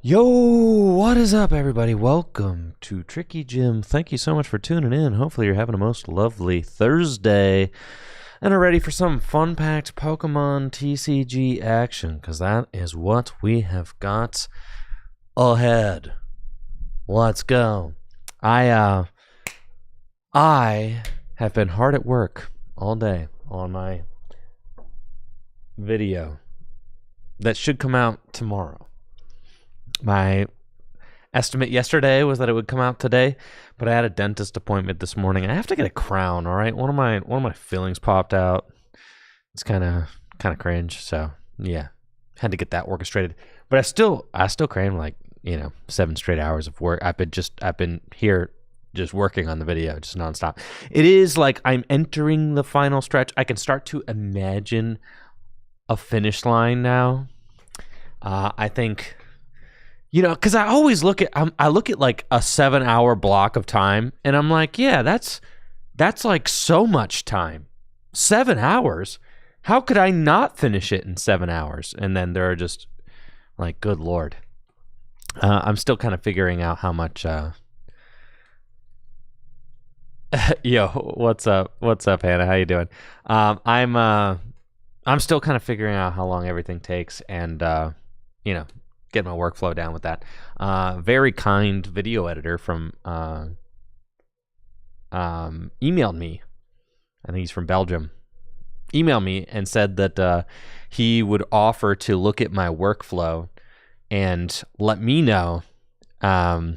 Yo, what is up, everybody? Welcome to Tricky Jim. Thank you so much for tuning in. Hopefully you're having a most lovely Thursday and are ready for some fun-packed Pokemon TCG action, because that is what we have got ahead. Let's go. I have been hard at work all day on my video that should come out tomorrow. My estimate yesterday was that it would come out today, but I had a dentist appointment this morning. I have to get a crown, all right? One of my fillings popped out. It's kind of cringe, so yeah. Had to get that orchestrated. But I still crammed like, 7 straight hours of work. I've been here just working on the video just nonstop. It is like I'm entering the final stretch. I can start to imagine a finish line now. I think, because I always look at like a 7-hour block of time, and I'm like, yeah, that's like so much time. 7 hours? How could I not finish it in 7 hours? And then there are just like, good Lord. I'm still kind of figuring out how much. Yo, what's up? What's up, Hannah? How you doing? I'm still kind of figuring out how long everything takes, and get my workflow down with that. Very kind video editor from emailed me. I think he's from Belgium. Emailed me and said that he would offer to look at my workflow and let me know, any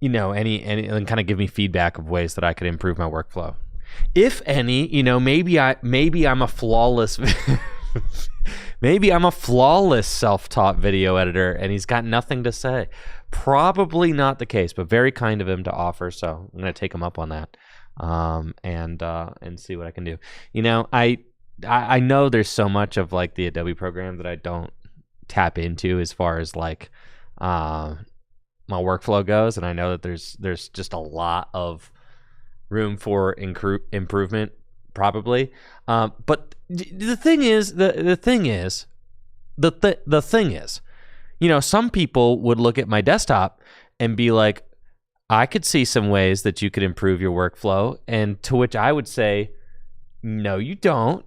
and kind of give me feedback of ways that I could improve my workflow. If any, maybe I'm a flawless maybe I'm a flawless self-taught video editor and he's got nothing to say. Probably not the case, but very kind of him to offer, so I'm going to take him up on that. And see what I can do. I know there's so much of like the Adobe program that I don't tap into as far as like my workflow goes, and I know that there's just a lot of room for improvement probably. But the thing is, some people would look at my desktop and be like, I could see some ways that you could improve your workflow, and to which I would say, no, you don't.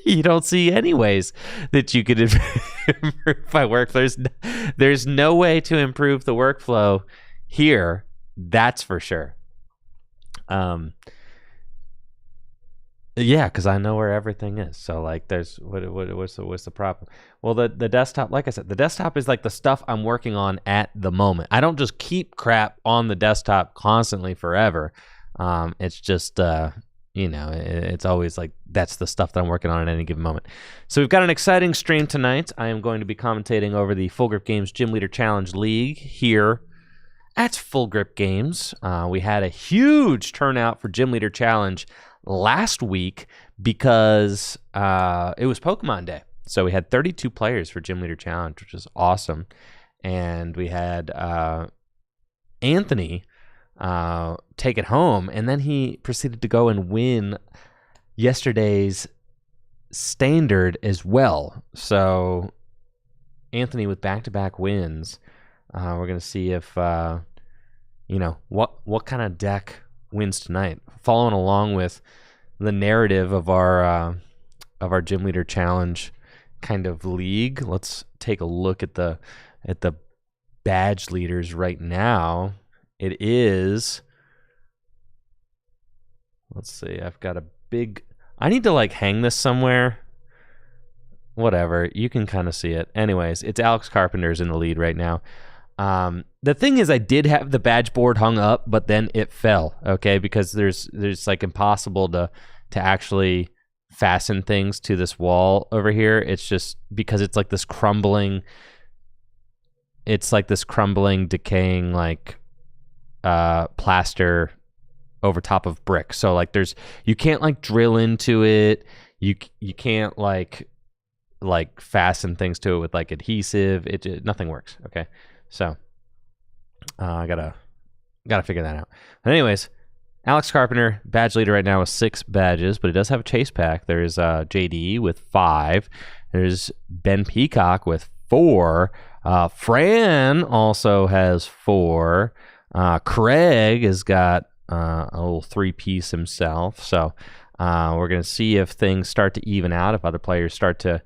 You don't see any ways that you could improve my workflow. There's no way to improve the workflow here. That's for sure. Yeah, because I know where everything is. So like, there's what's the problem? Well, the desktop, like I said, the desktop is like the stuff I'm working on at the moment. I don't just keep crap on the desktop constantly forever. It's just it's always like that's the stuff that I'm working on at any given moment. So we've got an exciting stream tonight. I am going to be commentating over the Full Grip Games Gym Leader Challenge League here at Full Grip Games. We had a huge turnout for Gym Leader Challenge last week because it was Pokemon Day. So we had 32 players for Gym Leader Challenge, which is awesome. And we had Anthony take it home, and then he proceeded to go and win yesterday's standard as well. So Anthony with back-to-back wins. We're going to see if what kind of deck wins tonight. Following along with the narrative of our Gym Leader Challenge kind of league. Let's take a look at the badge leaders right now. It is, let's see, I've got a big, I need to like hang this somewhere. Whatever, you can kind of see it. Anyways, it's Alex Carpenter's in the lead right now. The thing is, I did have the badge board hung up, but then it fell, okay? Because there's like impossible to actually fasten things to this wall over here. It's just because it's like this crumbling, decaying like plaster over top of brick. So like you can't like drill into it. You can't like fasten things to it with like adhesive. Nothing works, okay? So I gotta figure that out. But anyways, Alex Carpenter, badge leader right now with 6 badges, but he does have a chase pack. There's JD with 5. There's Ben Peacock with 4. Fran also has 4. Craig has got a little 3-piece himself. So we're going to see if things start to even out, if other players start to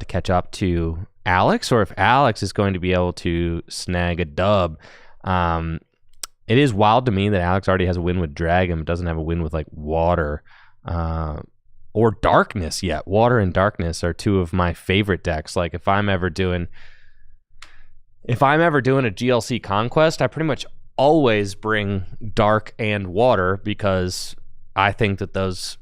catch up to Alex, or if Alex is going to be able to snag a dub. It is wild to me that Alex already has a win with Dragon, but doesn't have a win with like Water or Darkness yet. Water and Darkness are 2 of my favorite decks. Like if I'm ever doing a GLC Conquest, I pretty much always bring Dark and Water because I think that those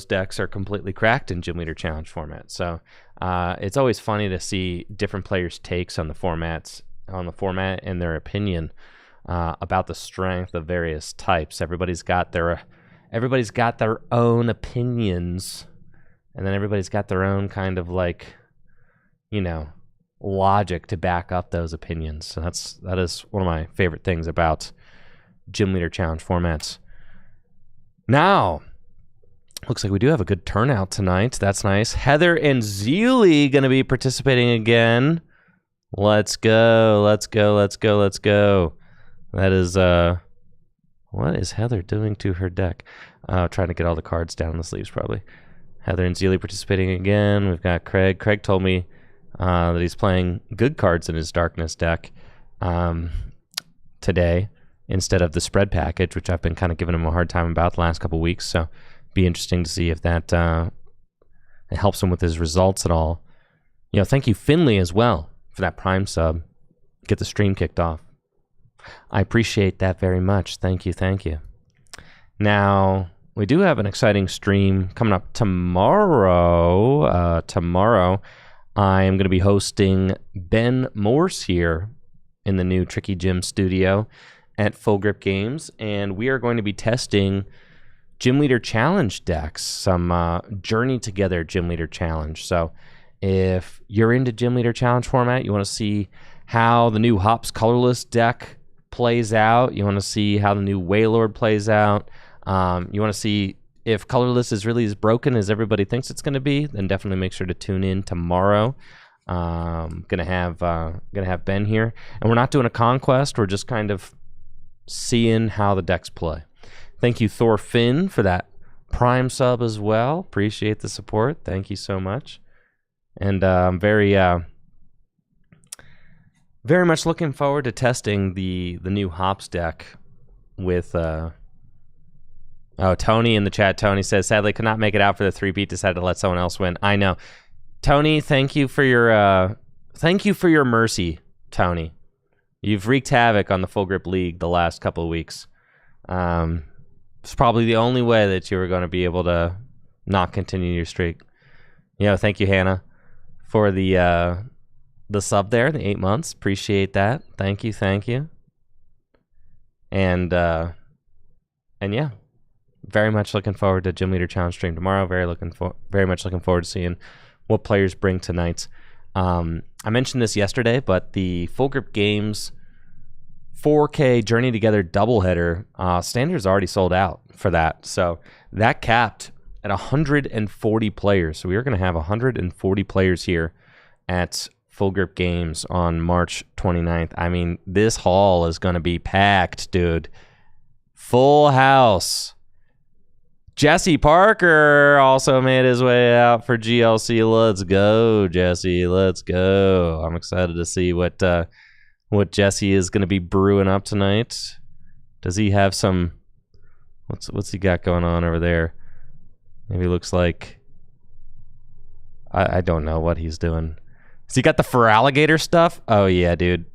decks are completely cracked in Gym Leader Challenge format. So it's always funny to see different players' takes on the format and their opinion about the strength of various types. Everybody's got their own opinions, and then everybody's got their own kind of like, logic to back up those opinions. So that is one of my favorite things about Gym Leader Challenge formats. Now, looks like we do have a good turnout tonight. That's nice. Heather and Zeely going to be participating again. Let's go. That is, what is Heather doing to her deck? Trying to get all the cards down in the sleeves, probably. Heather and Zeely participating again. We've got Craig. Craig told me that he's playing good cards in his Darkness deck today instead of the spread package, which I've been kind of giving him a hard time about the last couple weeks. So be interesting to see if that it helps him with his results at all. Thank you, Finley, as well, for that Prime sub. Get the stream kicked off. I appreciate that very much. Thank you. Now, we do have an exciting stream coming up tomorrow. Tomorrow, I am going to be hosting Ben Morse here in the new Tricky Gym studio at Full Grip Games, and we are going to be testing Gym Leader Challenge decks, some Journey Together Gym Leader Challenge. So if you're into Gym Leader Challenge format, you want to see how the new Hops Colorless deck plays out, you want to see how the new Waylord plays out, you want to see if Colorless is really as broken as everybody thinks it's going to be, then definitely make sure to tune in tomorrow. Gonna have Ben here, and we're not doing a conquest, we're just kind of seeing how the decks play. Thank you, Thor Finn, for that Prime sub as well. Appreciate the support. Thank you so much. And I'm very much looking forward to testing the new Hops deck with Tony in the chat. Tony says, sadly could not make it out for the 3-beat, decided to let someone else win. I know. Tony, thank you for your mercy, Tony. You've wreaked havoc on the Full Grip League the last couple of weeks. It's probably the only way that you were going to be able to not continue your streak. Thank you, Hannah, for the sub there, the 8 months. Appreciate that. Thank you. And yeah, very much looking forward to Gym Leader Challenge stream tomorrow. Very much looking forward to seeing what players bring tonight. I mentioned this yesterday, but the Full Grip Games 4K Journey Together doubleheader standard's already sold out for that. So that capped at 140 players. So we are going to have 140 players here at Full Grip Games on March 29th. I mean, this hall is going to be packed, dude. Full house. Jesse Parker also made his way out for GLC. Let's go, Jesse. Let's go. I'm excited to see what Jesse is going to be brewing up tonight. Does he have some... What's he got going on over there? Maybe looks like... I don't know what he's doing. Has he got the Feraligatr stuff? Oh, yeah, dude.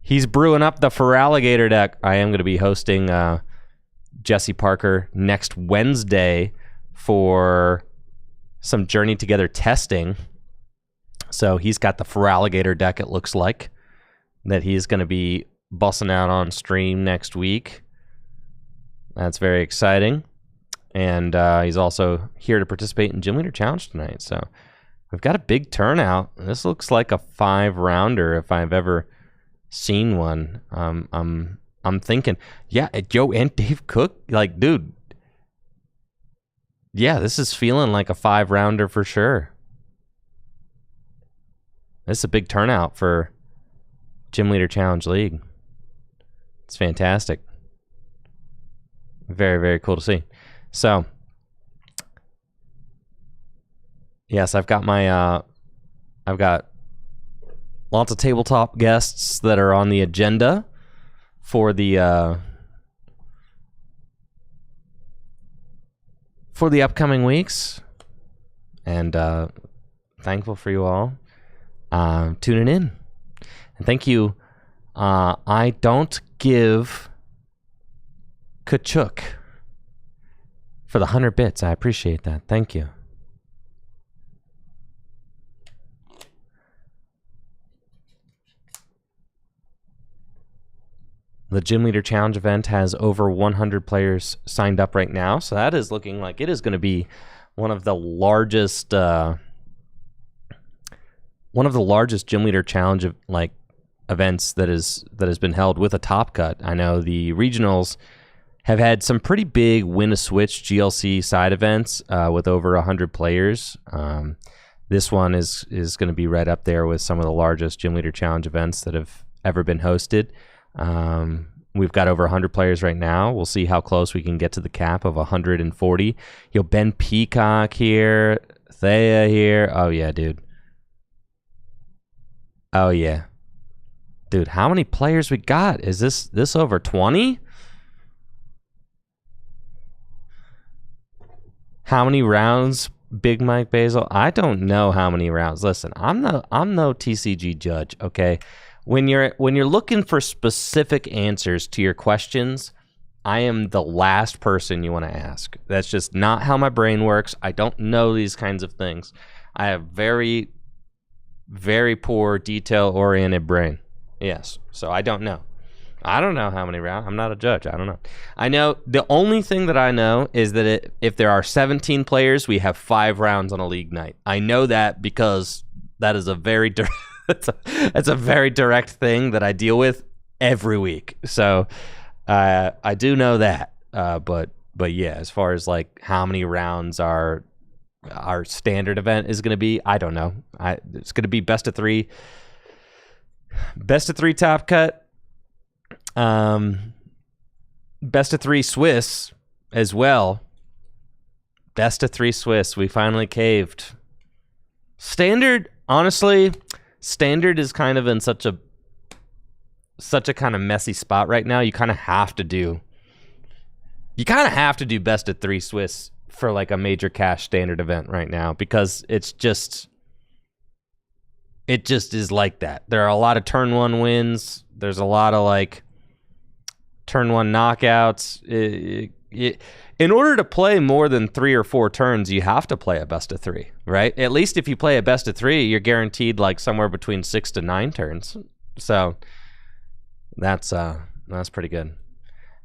He's brewing up the Feraligatr deck. I am going to be hosting Jesse Parker next Wednesday for some Journey Together testing. So he's got the Feraligatr deck, it looks like, that he's going to be busting out on stream next week. That's very exciting. And he's also here to participate in Gym Leader Challenge tonight. So we've got a big turnout. This looks like a 5-rounder if I've ever seen one. I'm thinking, yeah, Joe and Dave Cook, like, dude, yeah, this is feeling like a 5-rounder for sure. This is a big turnout for Gym Leader Challenge League. It's fantastic. Very, very cool to see. So, yes, I've got my I've got lots of tabletop guests that are on the agenda for the upcoming weeks, and thankful for you all tuning in. And thank you. I don't give Kachuk for the 100 bits. I appreciate that. Thank you. The Gym Leader Challenge event has over 100 players signed up right now, so that is looking like it is going to be one of the largest Gym Leader Challenge events that has been held with a top cut. I know the regionals have had some pretty big win a switch GLC side events with over 100 players. This one is going to be right up there with some of the largest Gym Leader Challenge events that have ever been hosted. We've got over 100 players right now. We'll see how close we can get to the cap of 140. Ben Peacock here, Thea here. Oh yeah, dude. Oh yeah, dude. How many players we got? Is this over 20? How many rounds, Big Mike Basil? I don't know how many rounds. Listen, I'm no TCG judge, okay? When you're looking for specific answers to your questions, I am the last person you want to ask. That's just not how my brain works. I don't know these kinds of things. I have very, very poor detail-oriented brain. Yes, so I don't know. I don't know how many rounds. I'm not a judge. I don't know. I know the only thing that I know is that if there are 17 players, we have 5 rounds on a league night. I know that because that is a very that's a very direct thing that I deal with every week. So I do know that. But yeah, as far as like how many rounds our standard event is going to be, I don't know. It's going to be best of 3 top cut. Best of 3 Swiss as well. Best of 3 Swiss. We finally caved. Standard, honestly, standard is kind of in such a kind of messy spot right now. You kind of have to do best of 3 Swiss for like a major cash standard event right now, because it just is like that. There are a lot of turn 1 wins. There's a lot of like turn 1 knockouts. In order to play more than 3 or 4 turns, you have to play a best of 3, right? At least if you play a best of 3, you're guaranteed like somewhere between 6 to 9 turns. So that's pretty good.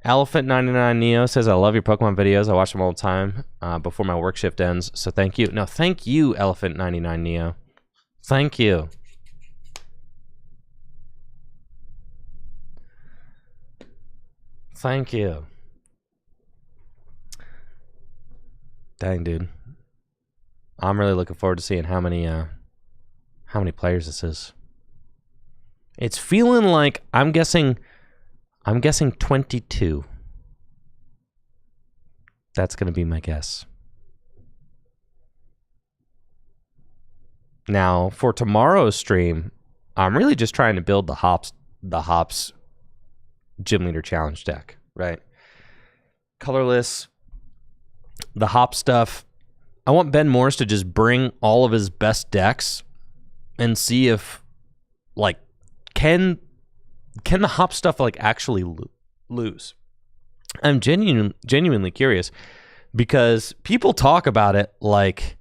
Elephant99 Neo says, I love your Pokemon videos. I watch them all the time before my work shift ends. So thank you. No, thank you, Elephant99 Neo. Thank you. Thank you. Dang, dude. I'm really looking forward to seeing how many players this is. It's feeling like I'm guessing 22. That's going to be my guess. Now, for tomorrow's stream, I'm really just trying to build the Hops Gym Leader Challenge deck, right? Colorless, the Hop stuff. I want Ben Morris to just bring all of his best decks and see if, like, can the Hop stuff, like, actually lose? I'm genuinely curious, because people talk about it like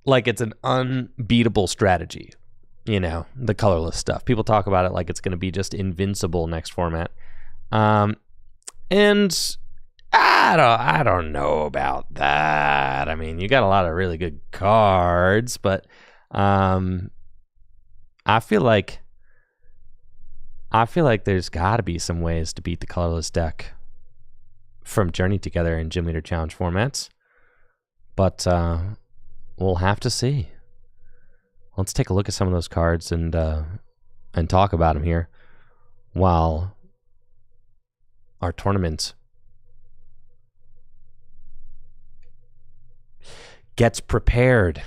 it's an unbeatable strategy. You know, the colorless stuff. People talk about it like it's going to be just invincible next format. And I don't know about that. I mean, you got a lot of really good cards, but I feel like there's got to be some ways to beat the colorless deck from Journey Together in Gym Leader Challenge formats. But we'll have to see. Let's take a look at some of those cards and talk about them here while our tournament gets prepared.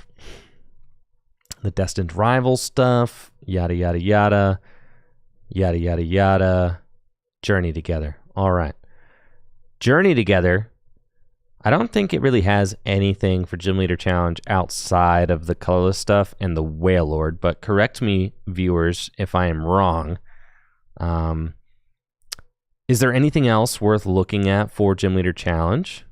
The Destined Rival stuff, yada, yada, yada, yada, yada, yada. Journey Together. All right. Journey Together, I don't think it really has anything for Gym Leader Challenge outside of the colorless stuff and the Whale Lord, but correct me, viewers, if I am wrong. Is there anything else worth looking at for Gym Leader Challenge?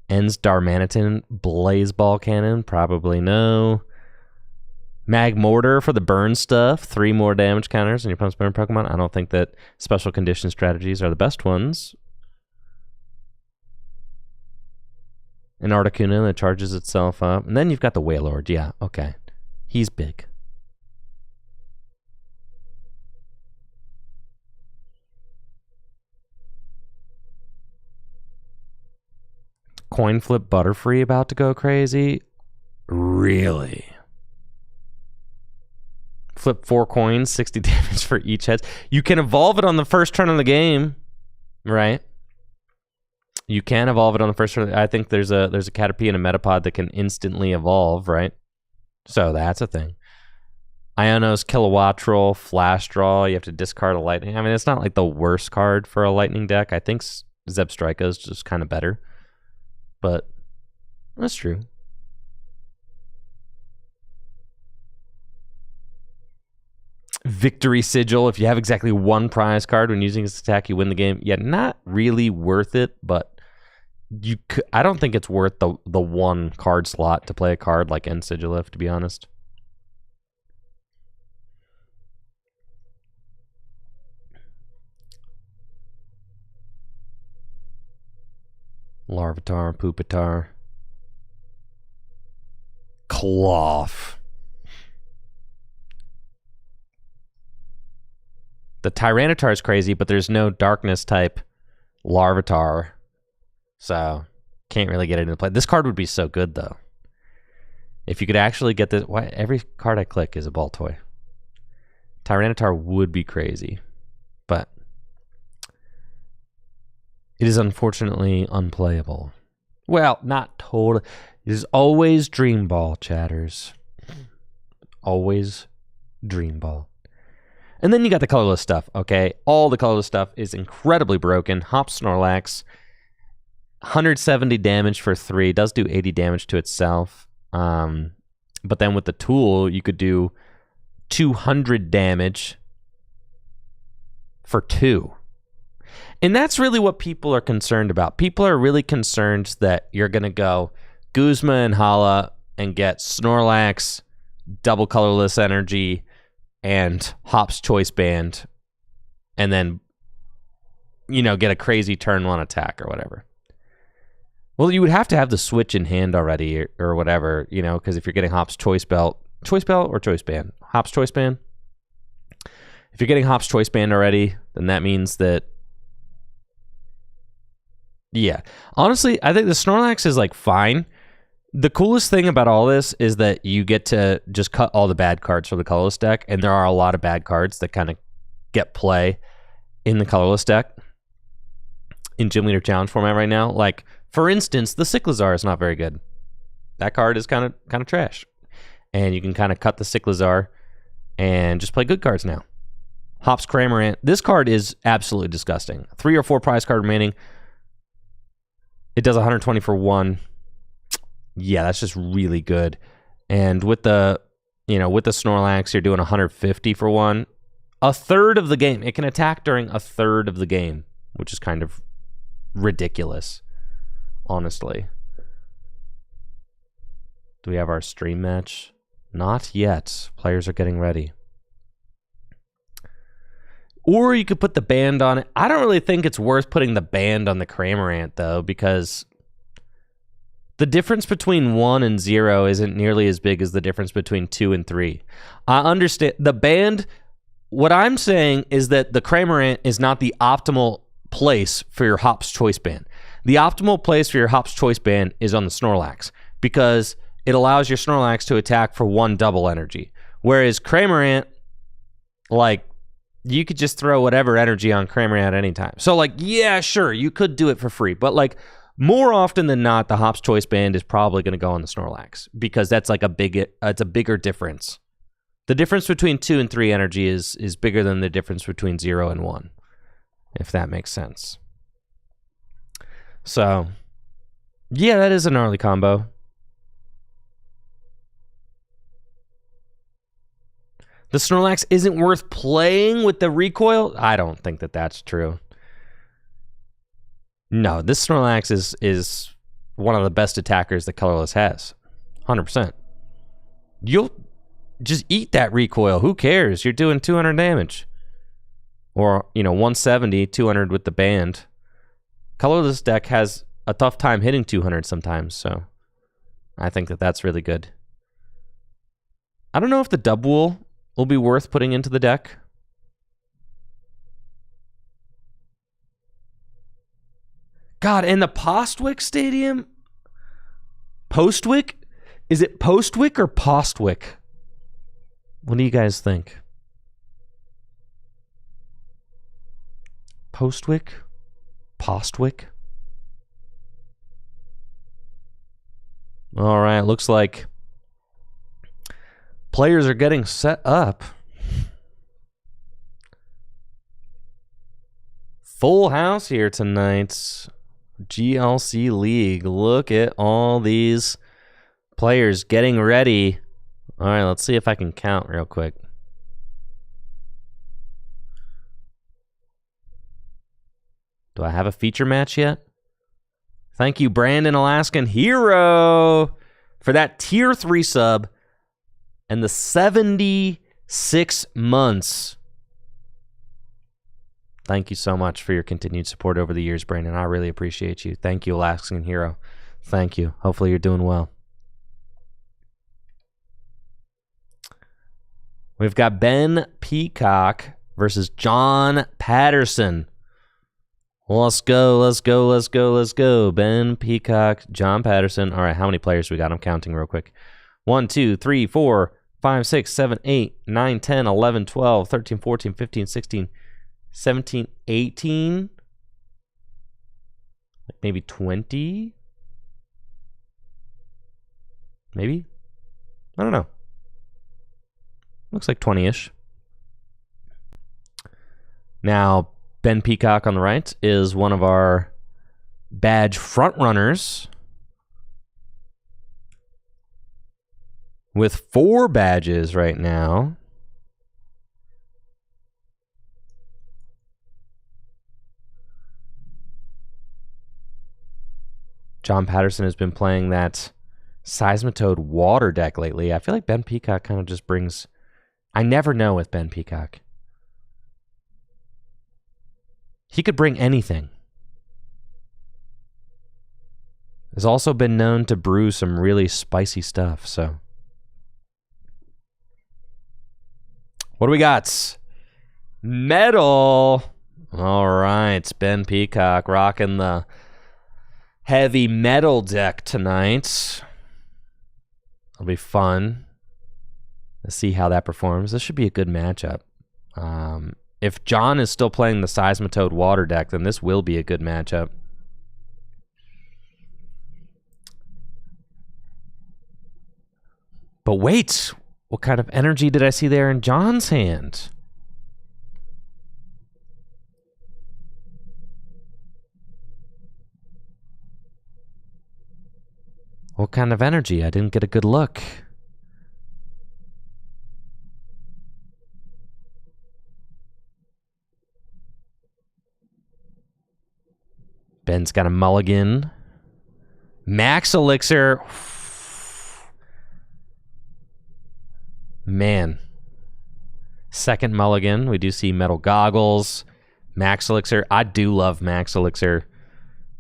Ends Darmanitan Blaze Ball Cannon? Probably no. Mag Mortar for the burn stuff. 3 more damage counters on your opponent's burn Pokemon. I don't think that special condition strategies are the best ones. An Articuno that charges itself up. And then you've got the Wailord. Yeah, okay. He's big. Coin Flip Butterfree about to go crazy? Really? Flip 4 coins, 60 damage for each head. You can evolve it on the first turn of the game, right? You can evolve it on the first turn. I think there's a Caterpie and a Metapod that can instantly evolve, right? So that's a thing. Iono's Kilowattrel, Flash Draw. You have to discard a Lightning. I mean, it's not like the worst card for a Lightning deck. I think Zebstrika is just kind of better. But that's true. Victory Sigil. If you have exactly 1 prize card when using this attack, you win the game. Yeah, not really worth it, but I don't think it's worth the 1 card slot to play a card like End Sigilif, to be honest. Larvitar, Pupitar. Cloth. The Tyranitar is crazy, but there's no darkness type Larvitar. So, can't really get it into play. This card would be so good, though. If you could actually get this... Why, every card I click is a ball toy. Tyranitar would be crazy. But it is unfortunately unplayable. Well, not totally. It is always Dream Ball, chatters. Always Dream Ball. And then you got the colorless stuff, okay? All the colorless stuff is incredibly broken. Hop Snorlax, 170 damage for 3. Does do 80 damage to itself. But then with the tool, you could do 200 damage for 2. And that's really what people are concerned about. People are really concerned that you're going to go Guzma and Hala and get Snorlax, double colorless energy, and Hop's Choice Band, and then, you know, get a crazy turn 1 attack or whatever. Well, you would have to have the Switch in hand already or whatever, you know, because if you're getting Hop's Choice Belt or Choice Band? Hop's Choice Band? If you're getting Hop's Choice Band already, then that means that, yeah. Honestly, I think the Snorlax is, like, fine. The coolest thing about all this is that you get to just cut all the bad cards from the colorless deck, and there are a lot of bad cards that kind of get play in the colorless deck in Gym Leader Challenge format right now. Like, for instance, the Cyclizar is not very good. That card is kind of trash. And you can kind of cut the Cyclizar and just play good cards now. Hops Cramorant. This card is absolutely disgusting. 3 or 4 prize card remaining. It does 120 for 1. Yeah, that's just really good. And with the, you know, with the Snorlax, you're doing 150 for 1. A third of the game. It can attack during a third of the game, which is kind of ridiculous, honestly. Do we have our stream match? Not yet. Players are getting ready. Or you could put the band on it. I don't really think it's worth putting the band on the Cramorant, though, because the difference between 1 and 0 isn't nearly as big as the difference between 2 and 3. I understand. The band, what I'm saying is that the Cramorant is not the optimal place for your Hop's Choice Band. The optimal place for your Hop's Choice Band is on the Snorlax, because it allows your Snorlax to attack for 1 double energy. Whereas Cramorant, like, you could just throw whatever energy on Cramorant at any time. So, like, yeah, sure, you could do it for free. But, like, more often than not, the Hop's Choice Band is probably going to go on the Snorlax because that's like it's a bigger difference. The difference between 2 and 3 energy is bigger than the difference between 0 and 1, if that makes sense. So, yeah, that is a gnarly combo. The Snorlax isn't worth playing with the recoil? I don't think that that's true. No, this Snorlax is one of the best attackers that Colorless has. 100%. You'll just eat that recoil. Who cares? You're doing 200 damage. Or, 170, 200 with the band. Colorless deck has a tough time hitting 200 sometimes, so I think that that's really good. I don't know if the Dubwool will be worth putting into the deck. God, and the Postwick Stadium? Postwick? Is it Postwick or Postwick? What do you guys think? Postwick? Postwick? All right, looks like players are getting set up. Full house here tonight. GLC League. Look at all these players getting ready. All right, let's see if I can count real quick. Do I have a feature match yet? Thank you, Brandon Alaskan Hero, for that tier 3 sub and the 76 months. Thank you so much for your continued support over the years, Brandon. I really appreciate you. Thank you, Alaskan Hero. Thank you. Hopefully you're doing well. We've got Ben Peacock versus John Patterson. Let's go, let's go, let's go, let's go. Ben Peacock, John Patterson. All right, how many players we got? I'm counting real quick. 1, 2, 3, 4, 5, 6, 7, 8, 9, 10, 11, 12, 13, 14, 15, 16, 17, 18. Like maybe 20? Maybe? I don't know. Looks like 20-ish. Now, Ben Peacock on the right is one of our badge frontrunners with 4 badges right now. John Patterson has been playing that Seismitoad water deck lately. I feel like Ben Peacock kind of just brings... I never know with Ben Peacock. He could bring anything. Has also been known to brew some really spicy stuff, so... What do we got? Metal! All right, Ben Peacock rocking the heavy metal deck tonight. It'll be fun. Let's see how that performs. This should be a good matchup. If John is still playing the Seismitoad water deck, then this will be a good matchup. But wait, what kind of energy did I see there in John's hand? What kind of energy? I didn't get a good look. Ben's got a mulligan. Max Elixir. Man. Second mulligan. We do see metal goggles. Max Elixir. I do love Max Elixir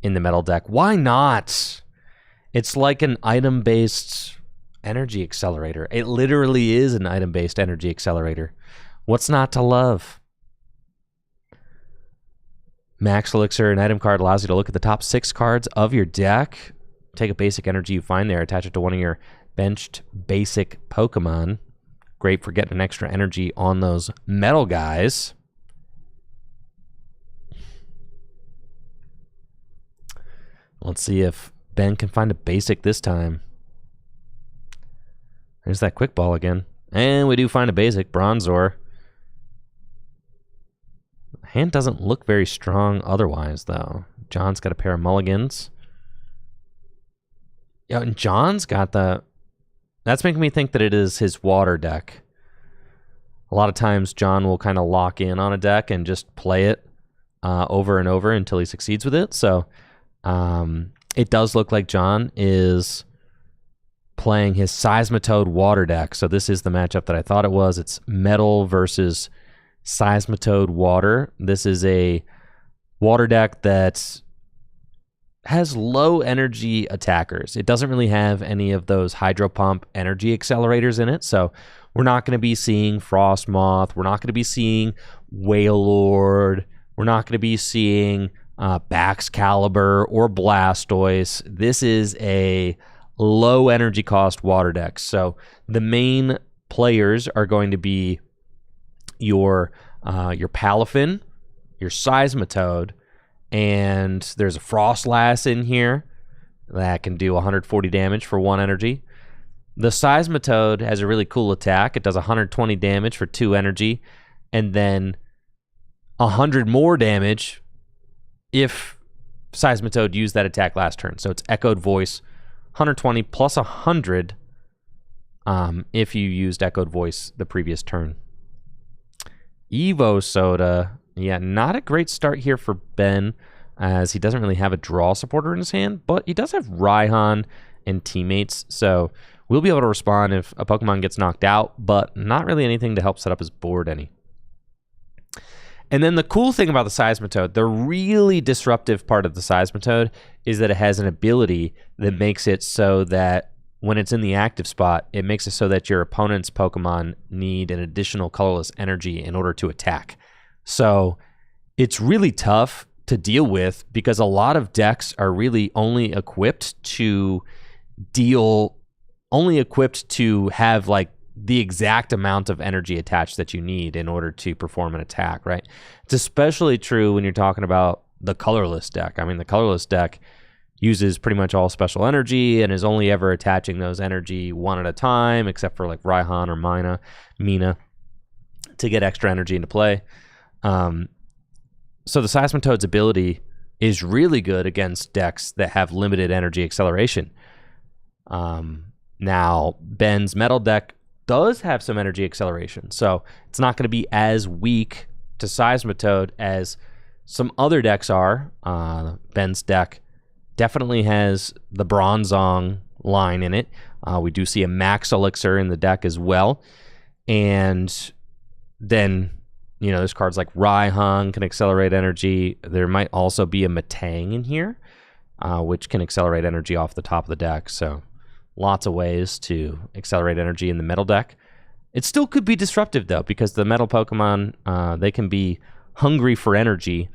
in the metal deck. Why not? It's like an item-based energy accelerator. It literally is an item-based energy accelerator. What's not to love? Max Elixir, an item card, allows you to look at the top 6 cards of your deck, take a basic energy you find there, attach it to one of your benched basic Pokemon. Great for getting an extra energy on those metal guys. Let's see if Ben can find a basic this time. There's that quick ball again. And we do find a basic, Bronzor. Hand doesn't look very strong otherwise, though. John's got a pair of mulligans. Yeah, and John's got the... That's making me think that it is his water deck. A lot of times, John will kind of lock in on a deck and just play it over and over until he succeeds with it. So it does look like John is playing his Seismitoad water deck. So this is the matchup that I thought it was. It's Metal versus Seismitoad water. This is a water deck that has low energy attackers. It doesn't really have any of those Hydro Pump energy accelerators in it. So we're not going to be seeing Frostmoth. We're not going to be seeing Wailord. We're not going to be seeing Baxcalibur or Blastoise. This is a low energy cost water deck. So the main players are going to be your Palafin, your Seismitoad, and there's a Frostlass in here that can do 140 damage for 1 energy. The Seismitoad has a really cool attack. It does 120 damage for 2 energy, and then 100 more damage if Seismitoad used that attack last turn. So it's Echoed Voice, 120 plus 100 if you used Echoed Voice the previous turn. Evo Soda, yeah, not a great start here for Ben, as he doesn't really have a draw supporter in his hand, but he does have Raihan and Teammates, so we'll be able to respond if a Pokemon gets knocked out, but not really anything to help set up his board any. And then the cool thing about the Seismitoad, the really disruptive part of the Seismitoad, is that it has an ability that makes it so that when it's in the active spot, it makes it so that your opponent's Pokemon need an additional colorless energy in order to attack. So it's really tough to deal with because a lot of decks are really only equipped to have like the exact amount of energy attached that you need in order to perform an attack, right? It's especially true when you're talking about the colorless deck. I mean, the colorless deck uses pretty much all special energy and is only ever attaching those energy one at a time, except for like Raihan or Mina to get extra energy into play. So the Seismitoad's ability is really good against decks that have limited energy acceleration. Now, Ben's Metal deck does have some energy acceleration, so it's not going to be as weak to Seismitoad as some other decks are. Ben's deck definitely has the Bronzong line in it. We do see a Max Elixir in the deck as well. And then, you know, there's cards like Raihan can accelerate energy. There might also be a Metang in here, which can accelerate energy off the top of the deck. So lots of ways to accelerate energy in the Metal deck. It still could be disruptive, though, because the Metal Pokemon, they can be hungry for energy,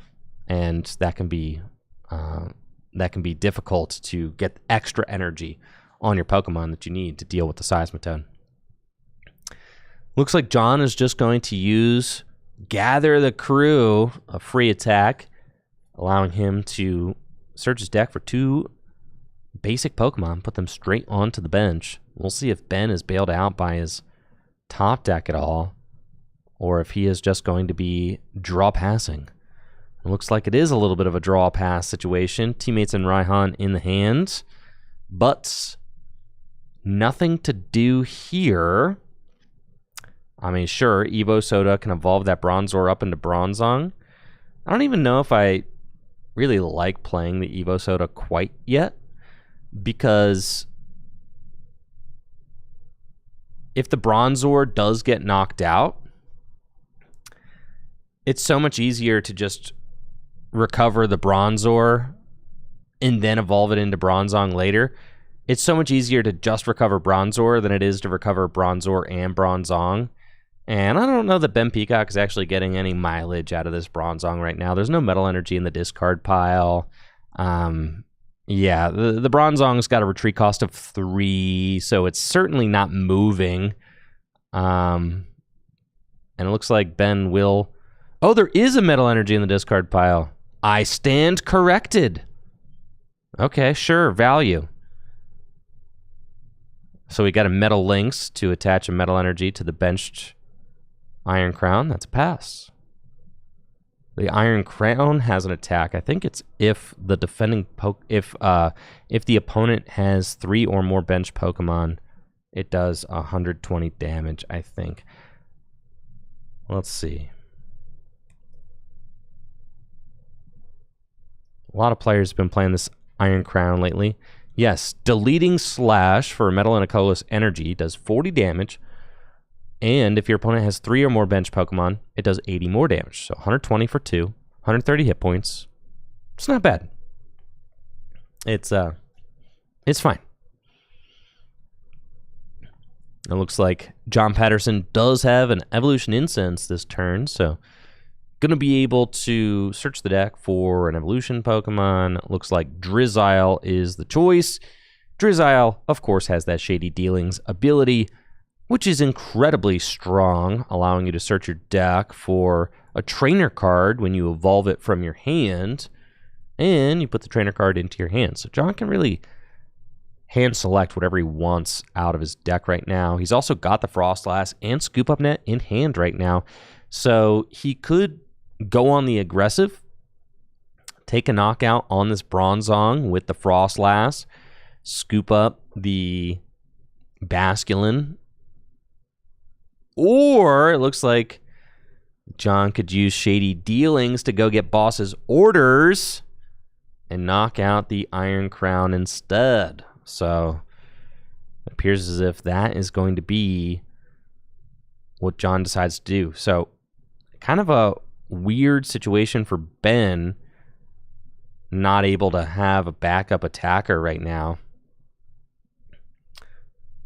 and that can be difficult to get extra energy on your Pokemon that you need to deal with the Seismitoad. Looks like John is just going to use Gather the Crew, a free attack, allowing him to search his deck for 2 basic Pokemon, put them straight onto the bench. We'll see if Ben is bailed out by his top deck at all, or if he is just going to be draw passing. It looks like it is a little bit of a draw pass situation. Teammates and Raihan in the hand, but nothing to do here. I mean, sure, Evo Soda can evolve that Bronzor up into Bronzong. I don't even know if I really like playing the Evo Soda quite yet, because if the Bronzor does get knocked out, it's so much easier to just recover the Bronzor and then evolve it into Bronzong later. It's so much easier to just recover Bronzor than it is to recover Bronzor and Bronzong. And I don't know that Ben Peacock is actually getting any mileage out of this Bronzong right now. There's no metal energy in the discard pile. You Yeah, the Bronzong's got a retreat cost of 3, so it's certainly not moving. And it looks like Ben will... Oh, there is a Metal Energy in the discard pile. I stand corrected. Okay, sure, value. So we got a Metal Lynx to attach a Metal Energy to the benched Iron Crown. That's a pass. The Iron Crown has an attack. I think it's if the defending if the opponent has 3 or more bench Pokemon, it does 120 damage, I think. Let's see. A lot of players have been playing this Iron Crown lately. Yes, deleting Slash for a Metal and a Colorless Energy does 40 damage. And if your opponent has 3 or more bench Pokemon, it does 80 more damage. So 120 for 2, 130 hit points. It's not bad. It's fine. It looks like John Patterson does have an Evolution Incense this turn, so going to be able to search the deck for an Evolution Pokemon. It looks like Drizzile is the choice. Drizzile, of course, has that Shady Dealings ability, which is incredibly strong, allowing you to search your deck for a trainer card when you evolve it from your hand, and you put the trainer card into your hand. So John can really hand select whatever he wants out of his deck right now. He's also got the Frostlass and Scoop Up Net in hand right now, so he could go on the aggressive, take a knockout on this Bronzong with the Frostlass, scoop up the Basculin, or it looks like John could use Shady Dealings to go get Boss's orders and knock out the Iron Crown instead. So it appears as if that is going to be what John decides to do. So kind of a weird situation for Ben, not able to have a backup attacker right now.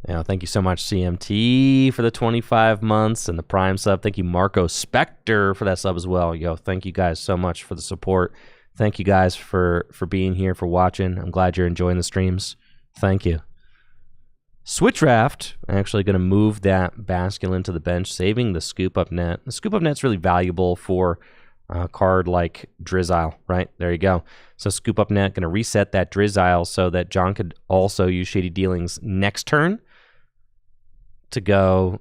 Thank you so much, CMT, for the 25 months and the Prime sub. Thank you, Marco Spector, for that sub as well. Thank you guys so much for the support. Thank you guys for being here, for watching. I'm glad you're enjoying the streams. Thank you. Switch Raft, I'm actually going to move that Basculin to the bench, saving the Scoop Up Net. The Scoop Up Net's really valuable for a card like Drizzile, right? There you go. So Scoop Up Net, going to reset that Drizzile so that John could also use Shady Dealings next turn to go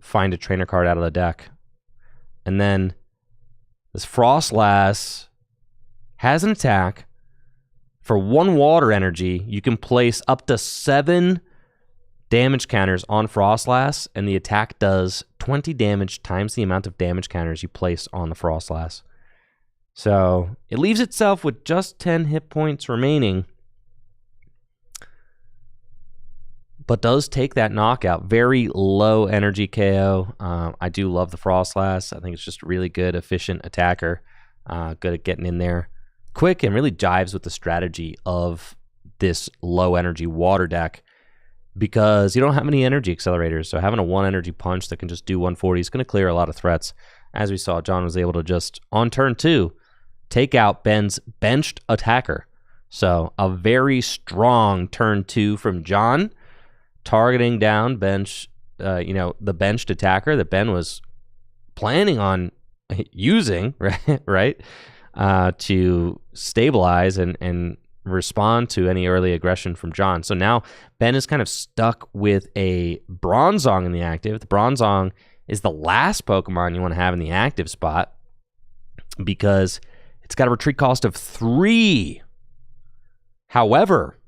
find a trainer card out of the deck. And then this Frostlass has an attack. For 1 water energy, you can place up to 7 damage counters on Frostlass, and the attack does 20 damage times the amount of damage counters you place on the Frostlass. So it leaves itself with just 10 hit points remaining, but does take that knockout. Very low energy KO. I do love the Frostlass. I think it's just a really good, efficient attacker. Good at getting in there quick, and really jives with the strategy of this low energy water deck, because you don't have any energy accelerators. So having a 1 energy punch that can just do 140 is going to clear a lot of threats. As we saw, John was able to just, on turn 2, take out Ben's benched attacker. So a very strong turn 2 from John, targeting down the benched attacker that Ben was planning on using, right? To stabilize and respond to any early aggression from John. So now Ben is kind of stuck with a Bronzong in the active. The Bronzong is the last Pokemon you want to have in the active spot because it's got a retreat cost of 3. However,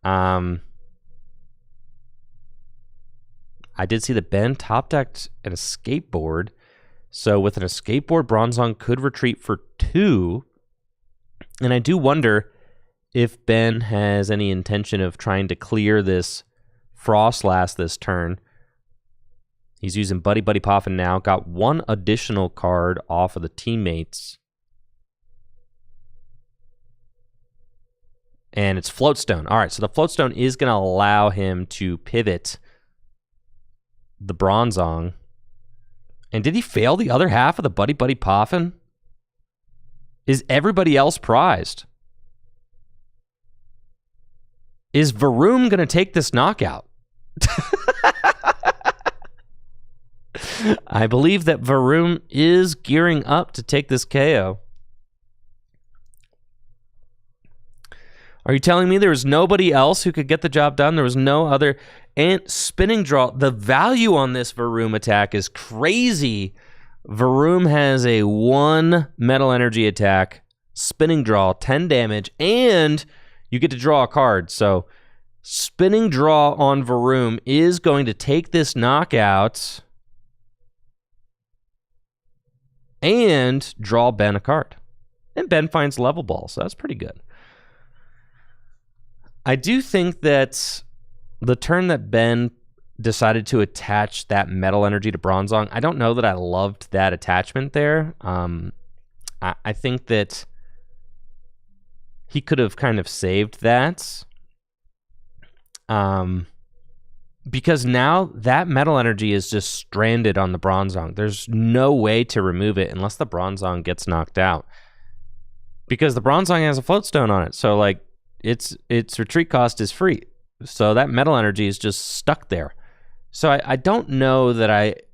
I did see that Ben top decked an Escape Board. So with an Escape Board, Bronzong could retreat for 2. And I do wonder if Ben has any intention of trying to clear this Frostlass this turn. He's using Buddy Poffin now. Got 1 additional card off of the teammates. And it's Floatstone. All right, so the Floatstone is going to allow him to pivot the Bronzong. And did he fail the other half of the Buddy Poffin? Is everybody else prized? Is Varoom going to take this knockout? I believe that Varoom is gearing up to take this KO. Are you telling me there was nobody else who could get the job done? There was no other... And spinning draw, the value on this Varoom attack is crazy. Varoom has a 1 metal energy attack, spinning draw, 10 damage, and you get to draw a card. So spinning draw on Varoom is going to take this knockout and draw Ben a card. And Ben finds level ball, so that's pretty good. I do think that the turn that Ben decided to attach that metal energy to Bronzong, I don't know that I loved that attachment there. I think that he could have kind of saved that. Because now that metal energy is just stranded on the Bronzong. There's no way to remove it unless the Bronzong gets knocked out. Because the Bronzong has a float stone on it. So like its retreat cost is free. So that metal energy is just stuck there. So I don't know that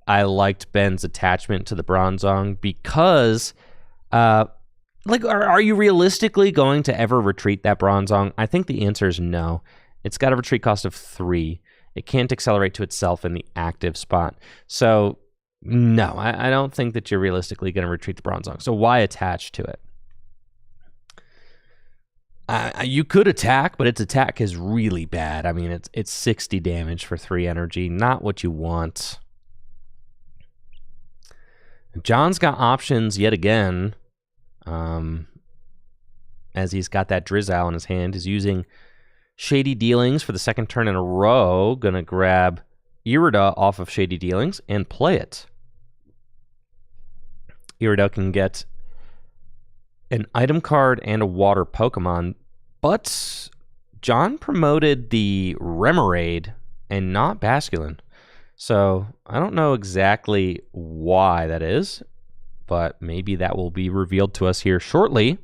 I liked Ben's attachment to the Bronzong because like are you realistically going to ever retreat that Bronzong? I think the answer is no. It's got a retreat cost of 3. It can't accelerate to itself in the active spot. So, no, I don't think that you're realistically going to retreat the Bronzong. So why attach to it? You could attack, but its attack is really bad. I mean, it's 60 damage for 3 energy. Not what you want. John's got options yet again. As he's got that Drizzle in his hand. He's using Shady Dealings for the second turn in a row. Gonna grab Irida off of Shady Dealings and play it. Irida can get an item card and a water Pokemon, but John promoted the Remoraid and not Basculin. So I don't know exactly why that is, but maybe that will be revealed to us here shortly.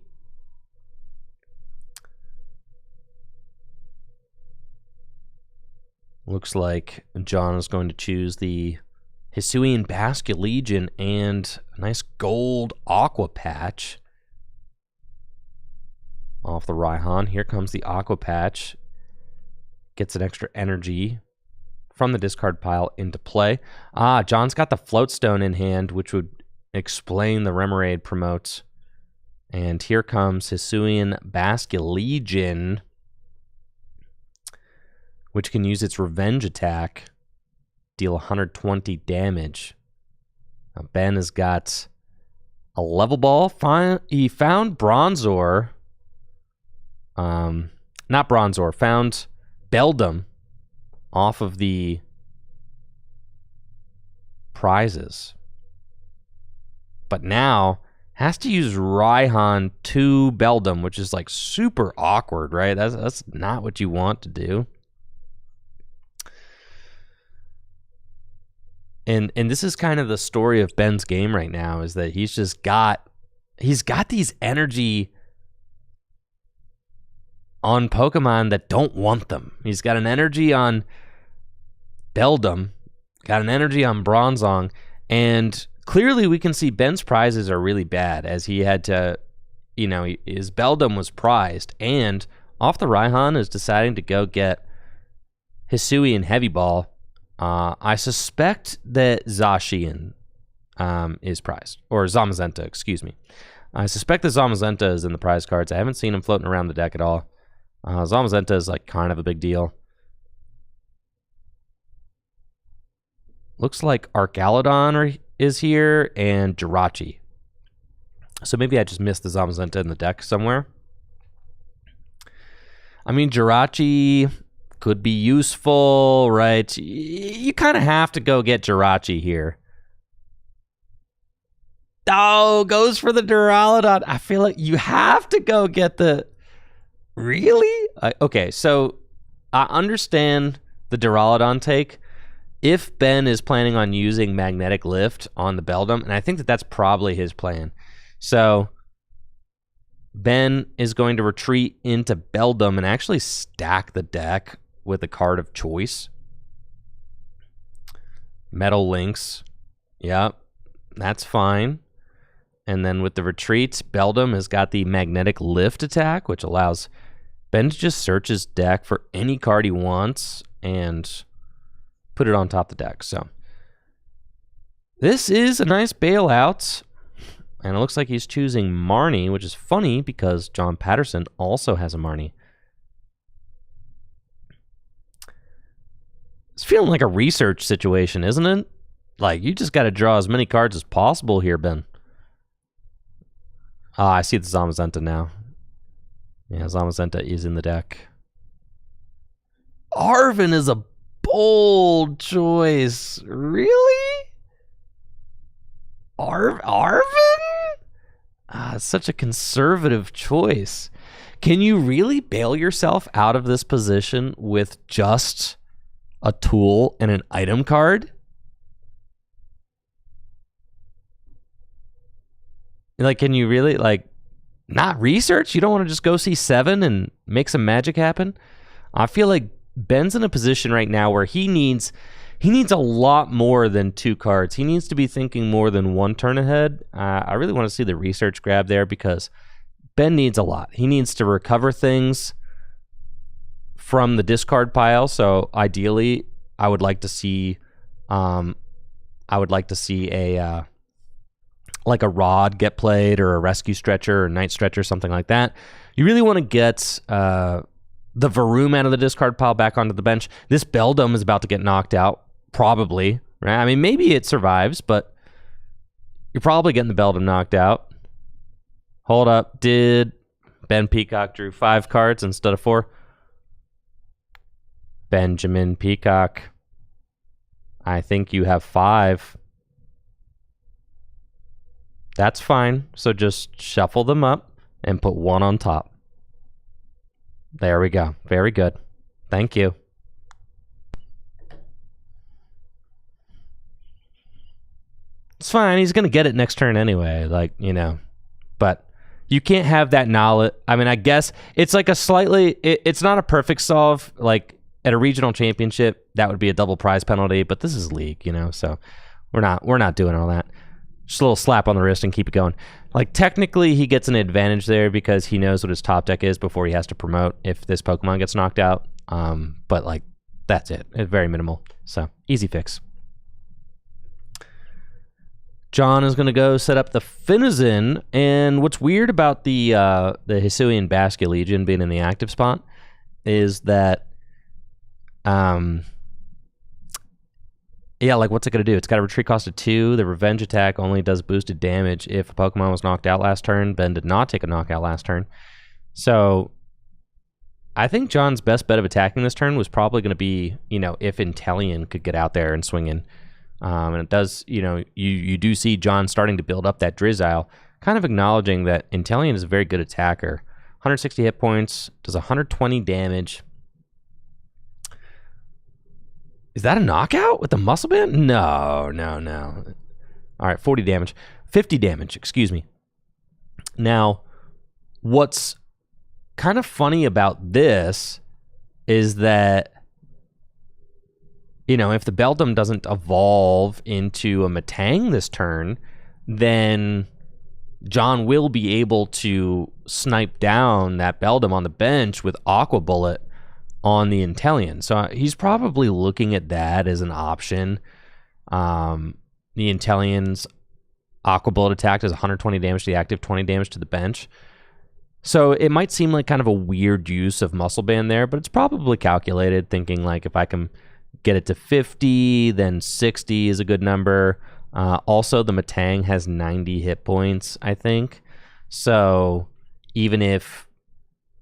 Looks like John is going to choose the Hisuian Basculegion and a nice gold Aqua Patch off the Raihan. Here comes the Aqua Patch. Gets an extra energy from the discard pile into play. John's got the Float Stone in hand, which would explain the Remoraid promotes. And here comes Hisuian Basculegion, which can use its revenge attack, deal 120 damage. Now Ben has got a level ball. He found Bronzor. Not Bronzor, found Beldum off of the prizes. But now has to use Raihan to Beldum, which is like super awkward, right? That's not what you want to do. And this is kind of the story of Ben's game right now, is that he's got these energy on Pokemon that don't want them. He's got an energy on Beldum, got an energy on Bronzong, and clearly we can see Ben's prizes are really bad, as he had to, his Beldum was prized, and off the Raihan is deciding to go get Hisuian Heavy Ball. I suspect that Zacian is prized, or Zamazenta, excuse me. I suspect that Zamazenta is in the prize cards. I haven't seen him floating around the deck at all. Zamazenta is like kind of a big deal. Looks like Archaludon is here and Jirachi. So maybe I just missed the Zamazenta in the deck somewhere. I mean, Jirachi could be useful, right? You kind of have to go get Jirachi here. Oh, goes for the Duraludon. I feel like you have to go get the... Really? Okay, so I understand the Duraludon take if Ben is planning on using Magnetic Lift on the Beldum, and I think that that's probably his plan. So Ben is going to retreat into Beldum and actually stack the deck with a card of choice. Metal Links. Yep, that's fine. And then with the retreats, Beldum has got the Magnetic Lift attack, which allows Ben to just search his deck for any card he wants and put it on top of the deck. So this is a nice bailout. And it looks like he's choosing Marnie, which is funny because John Patterson also has a Marnie. It's feeling like a research situation, isn't it? Like, you just got to draw as many cards as possible here, Ben. Ah, I see the Zamazenta now. Yeah, Zamazenta is in the deck. Arvin is a bold choice. Really? Arvin? Ah, it's such a conservative choice. Can you really bail yourself out of this position with just a tool and an item card? Like, can you really, like, not research? You don't want to just go see 7 and make some magic happen? I feel like Ben's in a position right now where he needs a lot more than 2 cards. He needs to be thinking more than 1 turn ahead. I really want to see the research grab there because Ben needs a lot. He needs to recover things from the discard pile. So ideally, I would like to see a like a Rod get played, or a Rescue Stretcher, or Night Stretcher, something like that. You really want to get the Varoom out of the discard pile back onto the bench. This Beldum is about to get knocked out, probably. Right? I mean, maybe it survives, but you're probably getting the Beldum knocked out. Hold up. Did Ben Peacock drew 5 cards instead of 4? Benjamin Peacock, I think you have 5. That's fine. So just shuffle them up and put 1 on top. There we go. Very good. Thank you. It's fine. He's going to get it next turn anyway. Like, you know. But you can't have that knowledge. I mean, I guess it's like a slightly... It's not a perfect solve. Like, at a regional championship, that would be a double prize penalty. But this is league, you know. So we're not doing all that. Just a little slap on the wrist and keep it going. Like, technically, he gets an advantage there because he knows what his top deck is before he has to promote if this Pokemon gets knocked out. But, like, that's it. It's very minimal. So, easy fix. John is going to go set up the Finizen. And what's weird about the Hisuian Basculegion being in the active spot is that... yeah, like, what's it going to do? It's got a retreat cost of 2. The Revenge attack only does boosted damage if a Pokemon was knocked out last turn. Ben did not take a knockout last turn. So, I think John's best bet of attacking this turn was probably going to be, you know, if Inteleon could get out there and swing in. And it does, you know, you do see John starting to build up that Drizzile, kind of acknowledging that Inteleon is a very good attacker. 160 hit points, does 120 damage. Is that a knockout with the muscle band? No. All right, 40 damage. 50 damage, excuse me. Now, what's kind of funny about this is that, you know, if the Beldum doesn't evolve into a Metang this turn, then John will be able to snipe down that Beldum on the bench with Aqua Bullet on the Inteleon. So he's probably looking at that as an option. The Inteleon's Aqua Bullet attack does 120 damage to the active, 20 damage to the bench. So it might seem like kind of a weird use of Muscle Band there, but it's probably calculated, thinking like if I can get it to 50, then 60 is a good number. Also, the Metang has 90 hit points, I think. So even if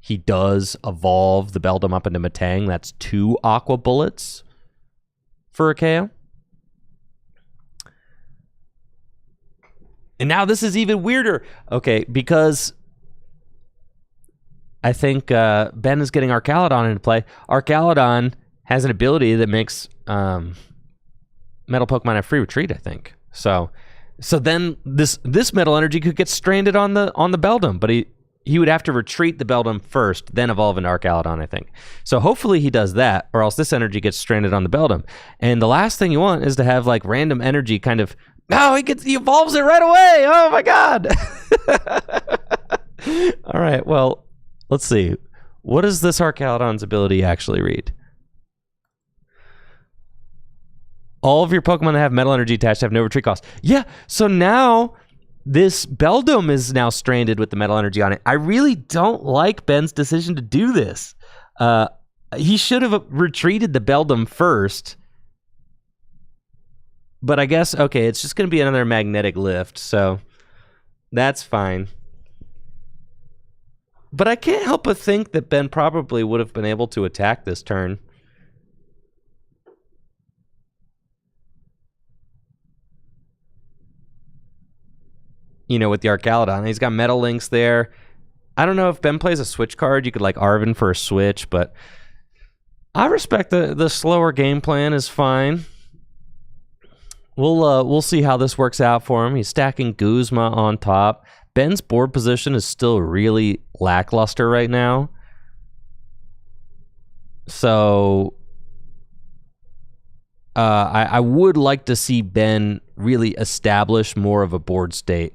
he does evolve the Beldum up into Metang, that's 2 Aqua Bullets for a KO. And now this is even weirder. Okay, because I think Ben is getting Arcaludon into play. Arcaludon has an ability that makes Metal Pokemon have free retreat, I think. So then this Metal Energy could get stranded on the Beldum, but he he would have to retreat the Beldum first, then evolve into Archaludon, I think. So hopefully he does that, or else this energy gets stranded on the Beldum. And the last thing you want is to have like random energy kind of, no, he evolves it right away. Oh my God. All right, well, let's see. What does this Archaludon's ability actually read? All of your Pokemon that have metal energy attached have no retreat cost. Yeah, so now this Beldum is now stranded with the metal energy on it. I really don't like Ben's decision to do this. He should have retreated the Beldum first. But I guess, okay, it's just going to be another magnetic lift, so that's fine. But I can't help but think that Ben probably would have been able to attack this turn. You know, with the Archaludon. He's got Metal Links there. I don't know if Ben plays a switch card. You could like Arven for a switch, but I respect the slower game plan is fine. We'll see how this works out for him. He's stacking Guzma on top. Ben's board position is still really lackluster right now. So I would like to see Ben really establish more of a board state.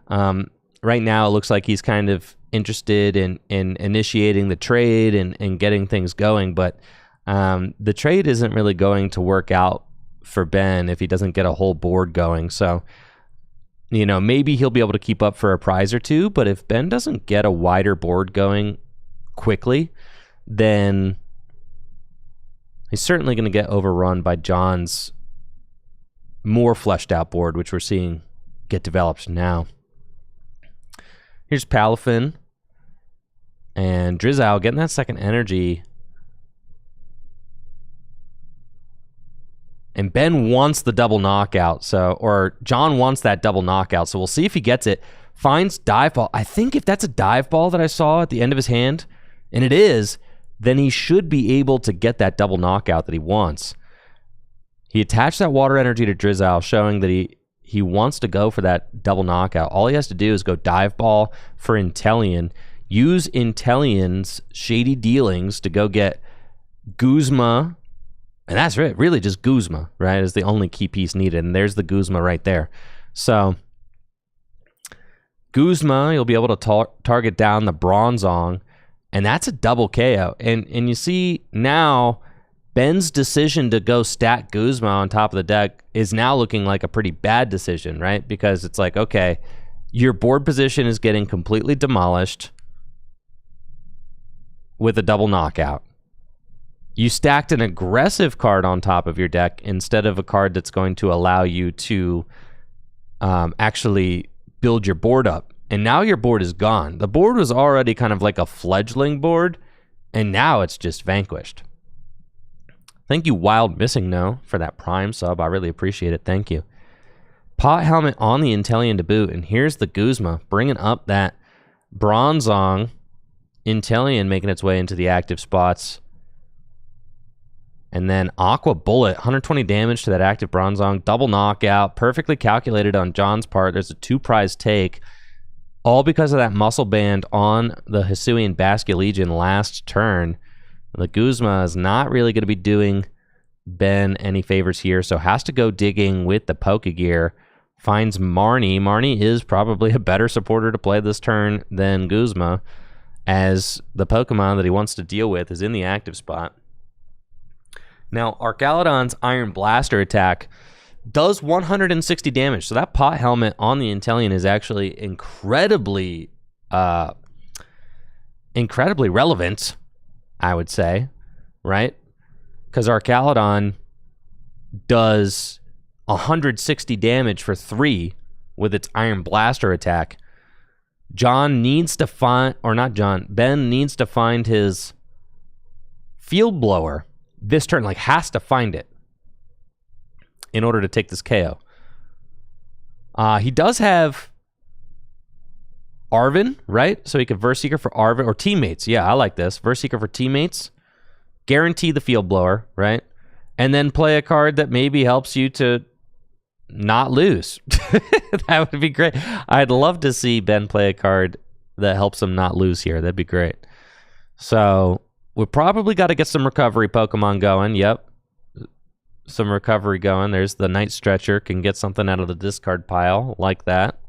Right now, it looks like he's kind of interested in initiating the trade and getting things going, but the trade isn't really going to work out for Ben if he doesn't get a whole board going. So, you know, maybe he'll be able to keep up for a prize or two, but if Ben doesn't get a wider board going quickly, then he's certainly going to get overrun by John's more fleshed out board, which we're seeing get developed now. Here's Palafin and Drizzile getting that second energy. And Ben wants the double knockout, or John wants that double knockout, so we'll see if he gets it. Finds Dive Ball. I think if that's a Dive Ball that I saw at the end of his hand, and it is, then he should be able to get that double knockout that he wants. He attached that water energy to Drizzile, showing that he wants to go for that double knockout. All he has to do is go Dive Ball for Inteleon, use Inteleon's shady dealings to go get Guzma. And that's it, really just Guzma, right, is the only key piece needed. And there's the Guzma right there. So Guzma, you'll be able to target down the Bronzong, and that's a double KO. And you see now Ben's decision to go stack Guzma on top of the deck is now looking like a pretty bad decision, right? Because it's like, okay, your board position is getting completely demolished with a double knockout. You stacked an aggressive card on top of your deck instead of a card that's going to allow you to actually build your board up. And now your board is gone. The board was already kind of like a fledgling board, and now it's just vanquished. Thank you, Wild Missing No, for that Prime sub. I really appreciate it. Thank you. Pot Helmet on the Inteleon to boot, and here's the Guzma bringing up that Bronzong. Inteleon making its way into the active spots. And then Aqua Bullet, 120 damage to that active Bronzong. Double knockout, perfectly calculated on John's part. There's a 2-prize take, all because of that muscle band on the Hisuian Basculegion last turn. The Guzma is not really going to be doing Ben any favors here, so has to go digging with the Pokegear. Finds Marnie. Marnie is probably a better supporter to play this turn than Guzma, as the Pokemon that he wants to deal with is in the active spot. Now, Archaludon's Iron Blaster attack does 160 damage, so that Pot Helmet on the Inteleon is actually incredibly relevant, I would say, right? Because Archaludon does 160 damage for 3 with its Iron Blaster attack. Ben needs to find his Field Blower this turn, like has to find it in order to take this KO. He does have Arven, right? So he could Verse Seeker for Arven, or Teammates. Yeah, I like this. Verse Seeker for Teammates. Guarantee the Field Blower, right? And then play a card that maybe helps you to not lose. That would be great. I'd love to see Ben play a card that helps him not lose here. That'd be great. So we probably got to get some recovery Pokemon going. Yep. Some recovery going. There's the Night Stretcher. Can get something out of the discard pile like that.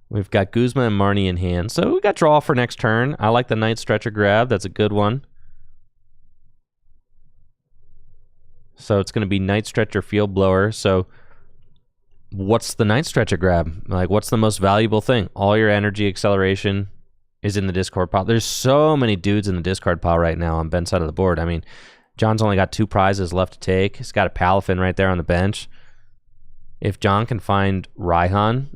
We've got Guzma and Marnie in hand. So we got draw for next turn. I like the Night Stretcher grab. That's a good one. So it's going to be Night Stretcher, Field Blower. So what's the Night Stretcher grab? Like, what's the most valuable thing? All your energy acceleration is in the discard pile. There's so many dudes in the discard pile right now on Ben's side of the board. I mean, John's only got 2 prizes left to take. He's got a Palafin right there on the bench. If John can find Raihan,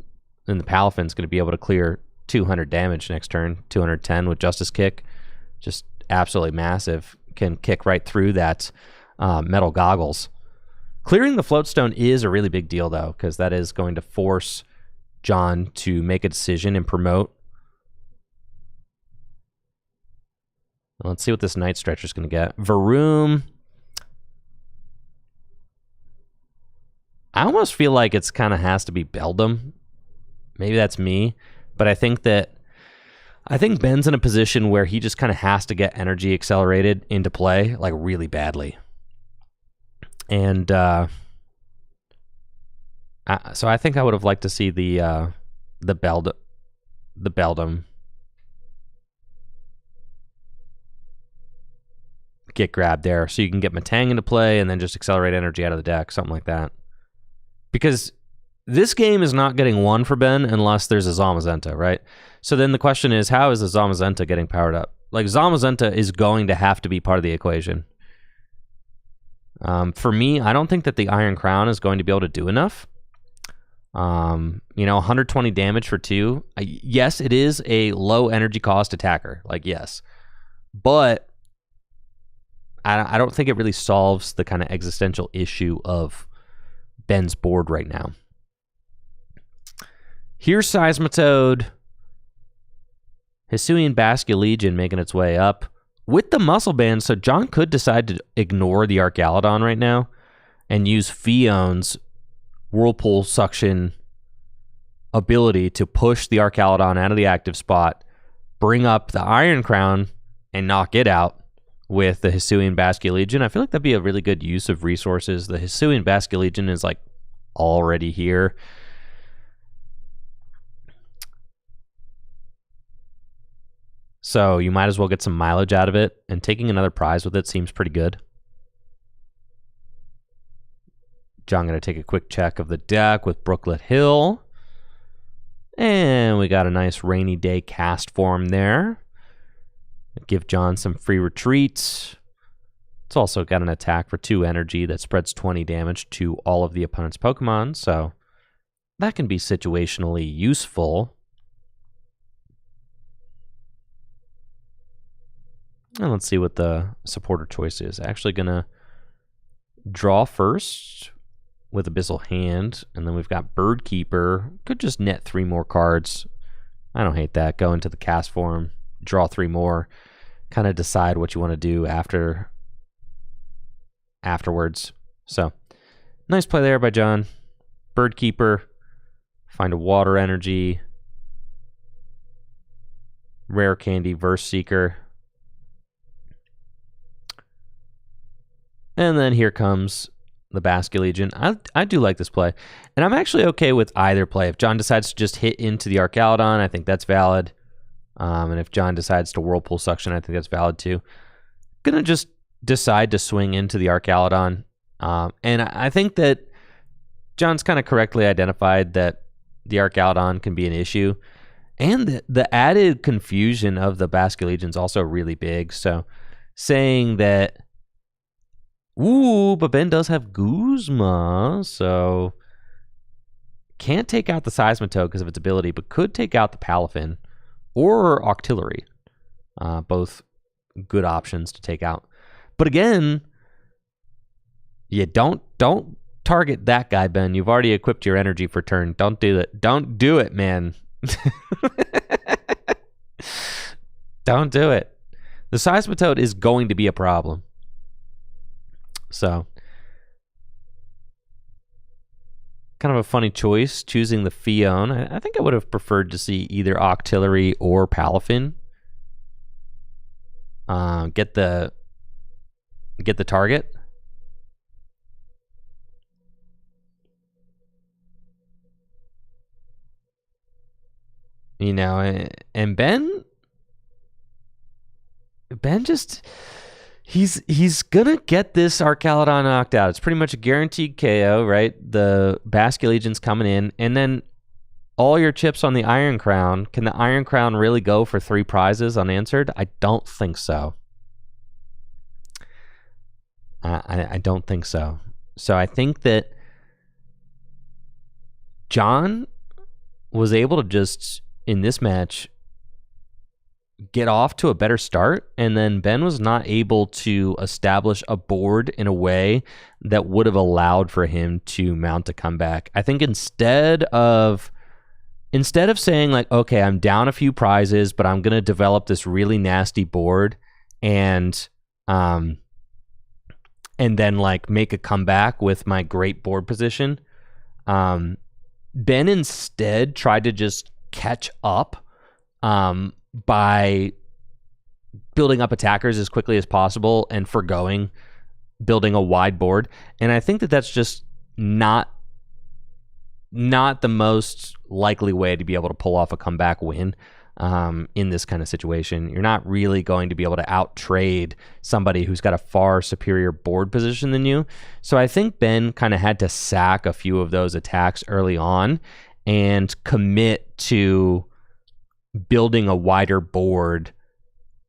then the Palafin's going to be able to clear 200 damage next turn, 210 with Justice Kick. Just absolutely massive. Can kick right through that Metal Goggles. Clearing the Floatstone is a really big deal, though, because that is going to force John to make a decision and promote. Let's see what this Night Stretcher is going to get. Varoom. I almost feel like it's kind of has to be Beldum. Maybe that's me, but I think Ben's in a position where he just kind of has to get energy accelerated into play, like really badly. And so I think I would have liked to see the Beldum get grabbed there, so you can get Matang into play and then just accelerate energy out of the deck, something like that. Because this game is not getting won for Ben unless there's a Zamazenta, right? So then the question is, how is a Zamazenta getting powered up? Like, Zamazenta is going to have to be part of the equation. For me, I don't think that the Iron Crown is going to be able to do enough. 120 damage for 2. Yes, it is a low energy cost attacker. Like, yes. But I don't think it really solves the kind of existential issue of Ben's board right now. Here's Seismitoad. Hisuian Basculegion making its way up with the Muscle Band, so John could decide to ignore the Archaludon right now and use Fion's Whirlpool Suction ability to push the Archaludon out of the active spot, bring up the Iron Crown, and knock it out with the Hisuian Basculegion. I feel like that'd be a really good use of resources. The Hisuian Basculegion is like already here. So you might as well get some mileage out of it, and taking another prize with it seems pretty good. John going to take a quick check of the deck with Brooklet Hill. And we got a nice Rainy Day cast form there. Give John some free retreats. It's also got an attack for 2 energy that spreads 20 damage to all of the opponent's Pokemon, so that can be situationally useful. And let's see what the supporter choice is. Actually going to draw first with Abyssal Hand, and then we've got Bird Keeper. Could just net 3 more cards. I don't hate that. Go into the cast form, draw 3 more, kind of decide what you want to do afterwards. So, nice play there by John. Bird Keeper, find a Water Energy, Rare Candy, Verse Seeker. And then here comes the Basculegion. I do like this play. And I'm actually okay with either play. If John decides to just hit into the Archaludon, I think that's valid. And if John decides to Whirlpool Suction, I think that's valid too. Gonna just decide to swing into the Archaludon. And I think that John's kind of correctly identified that the Archaludon can be an issue. And the added confusion of the Basculegion is also really big. So saying that, ooh, but Ben does have Guzma, so can't take out the Seismitoad because of its ability, but could take out the Palafin or Octillery. Both good options to take out. But again, you don't target that guy, Ben. You've already equipped your energy for turn. Don't do it. Don't do it, man. Don't do it. The Seismitoad is going to be a problem. So, kind of a funny choice, choosing the Fion. I think I would have preferred to see either Octillery or Palafin get the target. You know, and Ben just he's gonna get this Archaludon knocked out. It's pretty much a guaranteed KO, right? The Basculegion's coming in, and then all your chips on the Iron Crown. Can the Iron Crown really go for 3 prizes unanswered? I don't think so. I don't think so. So I think that John was able to just, in this match, get off to a better start, and then Ben was not able to establish a board in a way that would have allowed for him to mount a comeback. I think instead of saying like, okay, I'm down a few prizes, but I'm going to develop this really nasty board and then like make a comeback with my great board position, Ben instead tried to just catch up by building up attackers as quickly as possible and forgoing building a wide board. And I think that that's just not the most likely way to be able to pull off a comeback win in this kind of situation. You're not really going to be able to out-trade somebody who's got a far superior board position than you. So I think Ben kind of had to sack a few of those attacks early on and commit to building a wider board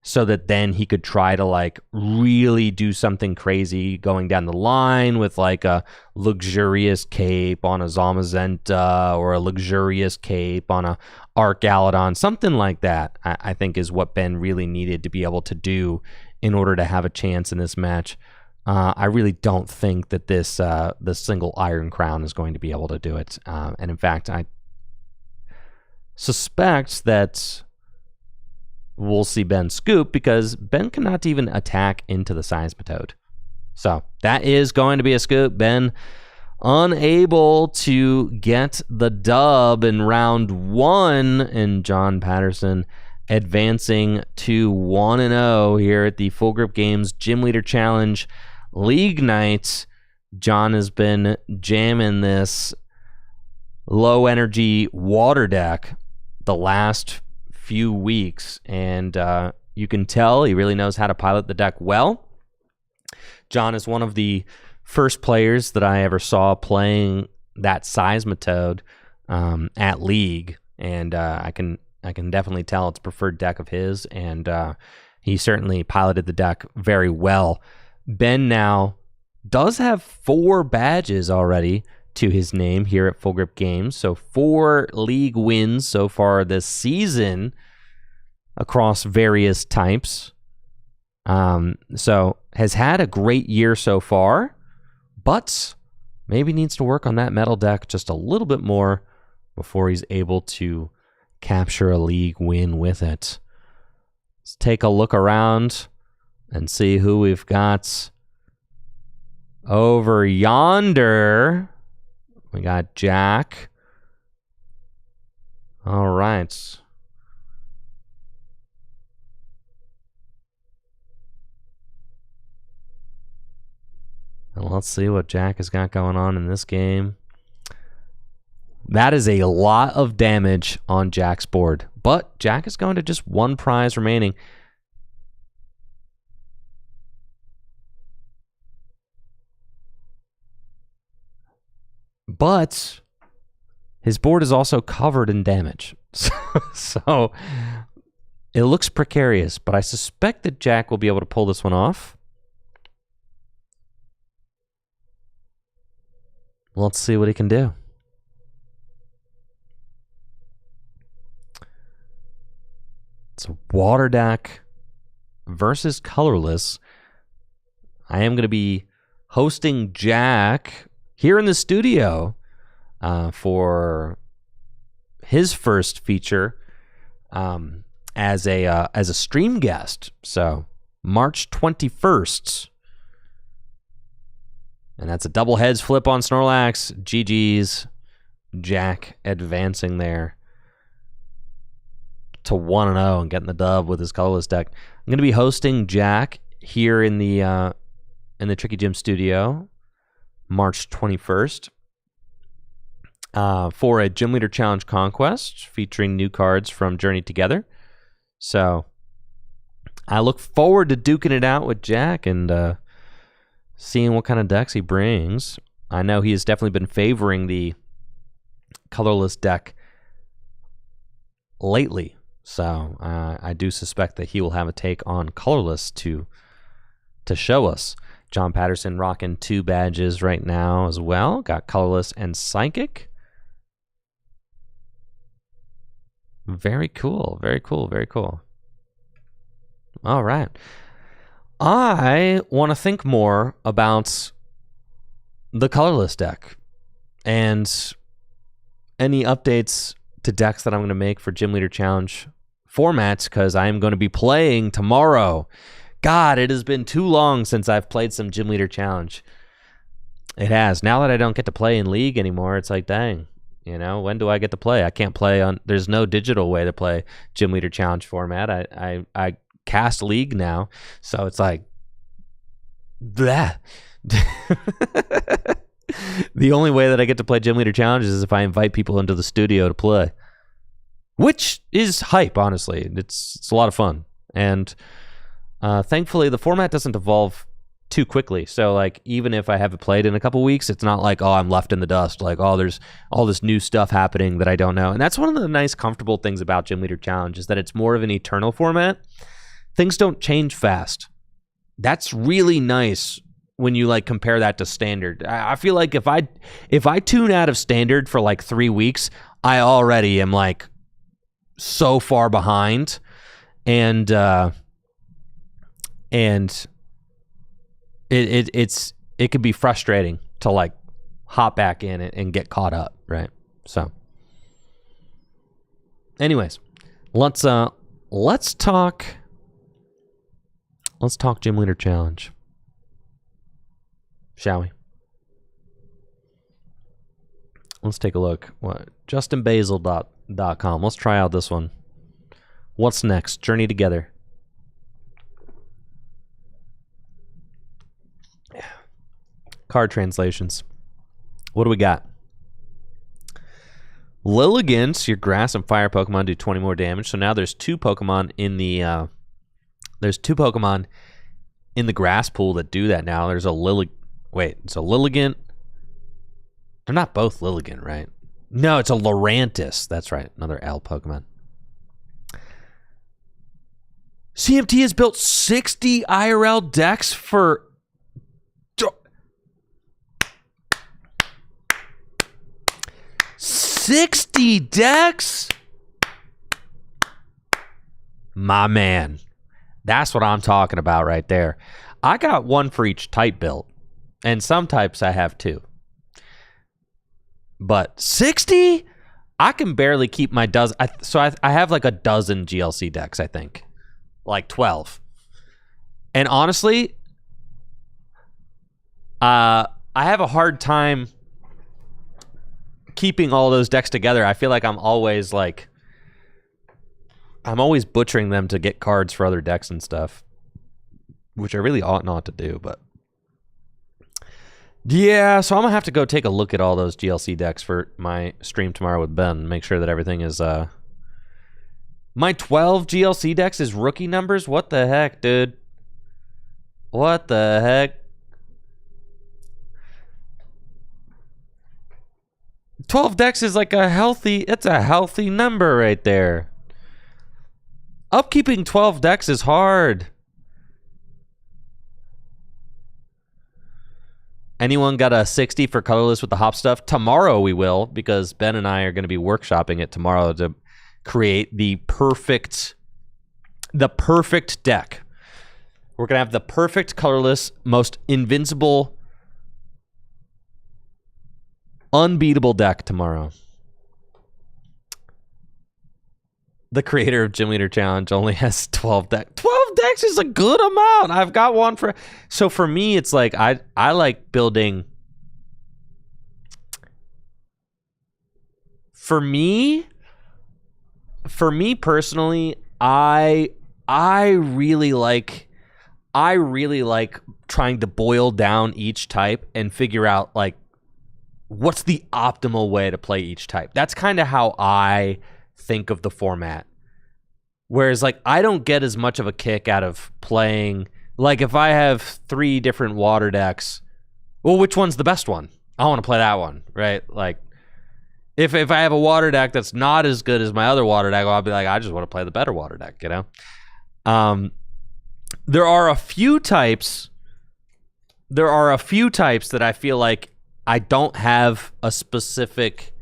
so that then he could try to like really do something crazy going down the line with like a luxurious cape on a Zamazenta or a luxurious cape on a Archaludon, something like that. I think is what Ben really needed to be able to do in order to have a chance in this match. I really don't think that the single Iron Crown is going to be able to do it. And in fact, I suspect that we'll see Ben scoop because Ben cannot even attack into the Seismitoad. So that is going to be a scoop. Ben unable to get the dub in round 1, and John Patterson advancing to 1-0 here at the Full Grip Games Gym Leader Challenge League Night. John has been jamming this low energy water deck the last few weeks, and you can tell he really knows how to pilot the deck well. John is one of the first players that I ever saw playing that Seismitoad at League, and I can definitely tell it's a preferred deck of his, and he certainly piloted the deck very well. Ben now does have 4 badges already to his name here at Full Grip Games. So 4 league wins so far this season across various types. So has had a great year so far, but maybe needs to work on that metal deck just a little bit more before he's able to capture a league win with it. Let's take a look around and see who we've got over yonder. We got Jack. All right. And let's see what Jack has got going on in this game. That is a lot of damage on Jack's board, but Jack is going to just 1 prize remaining. But his board is also covered in damage. So it looks precarious, but I suspect that Jack will be able to pull this one off. Let's see what he can do. It's a water deck versus colorless. I am going to be hosting Jack here in the studio for his first feature as a stream guest. So March 21st. And that's a double heads flip on Snorlax. GG's. Jack advancing there to 1-0 and getting the dub with his colorless deck. I'm going to be hosting Jack here in the Tricky Gym studio March 21st for a Gym Leader Challenge Conquest featuring new cards from Journey Together. So I look forward to duking it out with Jack and seeing what kind of decks he brings. I know he has definitely been favoring the colorless deck lately, so I do suspect that he will have a take on colorless to show us. John Patterson rocking 2 badges right now as well. Got colorless and psychic. Very cool, very cool, very cool. All right. I want to think more about the colorless deck and any updates to decks that I'm going to make for Gym Leader Challenge formats, because I am going to be playing tomorrow. God, it has been too long since I've played some Gym Leader Challenge. It has. Now that I don't get to play in League anymore, it's like, dang, you know, when do I get to play? I can't play on, there's no digital way to play Gym Leader Challenge format. I cast League now, so it's like, bleh. The only way that I get to play Gym Leader Challenge is if I invite people into the studio to play, which is hype, honestly. It's a lot of fun. And thankfully, the format doesn't evolve too quickly. So, like, even if I haven't played in a couple weeks, it's not like, oh, I'm left in the dust. Like, oh, there's all this new stuff happening that I don't know. And that's one of the nice, comfortable things about Gym Leader Challenge is that it's more of an eternal format. Things don't change fast. That's really nice when you like compare that to standard. I feel like if I tune out of standard for like 3 weeks, I already am like so far behind, and it could be frustrating to like hop back in and get caught up, right? So, anyways, let's talk Gym Leader Challenge. Shall we? Let's take a look. What? JustinBasil.com. Let's try out this one. What's next? Journey Together. Card translations. What do we got? Lilligant, your grass and fire Pokemon do 20 more damage. So now there's 2 Pokemon in the grass pool that do that now. There's a it's a Lilligant. They're not both Lilligant, right? No, it's a Lurantis. That's right. Another L Pokemon. CMT has built 60 IRL decks for 60 decks? My man. That's what I'm talking about right there. I got one for each type built. And some types I have 2. But 60? I can barely keep my dozen. I have like a dozen GLC decks, I think. Like 12. And honestly, I have a hard time keeping all those decks together. I feel like I'm always butchering them to get cards for other decks and stuff, which I really ought not to do, but yeah, so I'm gonna have to go take a look at all those GLC decks for my stream tomorrow with Ben and make sure that everything is my 12 GLC decks is rookie numbers. What the heck, dude? What the heck? 12 decks is like it's a healthy number right there. Upkeeping 12 decks is hard. Anyone got a 60 for colorless with the hop stuff? Tomorrow we will, because Ben and I are going to be workshopping it tomorrow to create the perfect deck. We're going to have the perfect colorless, most invincible, unbeatable deck tomorrow. The creator of Gym Leader Challenge only has 12 decks. 12 decks is a good amount. I've got one for... So for me, it's like I like building For me personally, I really like trying to boil down each type and figure out like what's the optimal way to play each type. That's kind of how I think of the format. Whereas like I don't get as much of a kick out of playing, like if I have 3 different water decks, well, which one's the best one? I want to play that one, right? Like if I have a water deck that's not as good as my other water deck, I'll be like, I just want to play the better water deck, you know? There are a few types that I feel like I don't have a specific,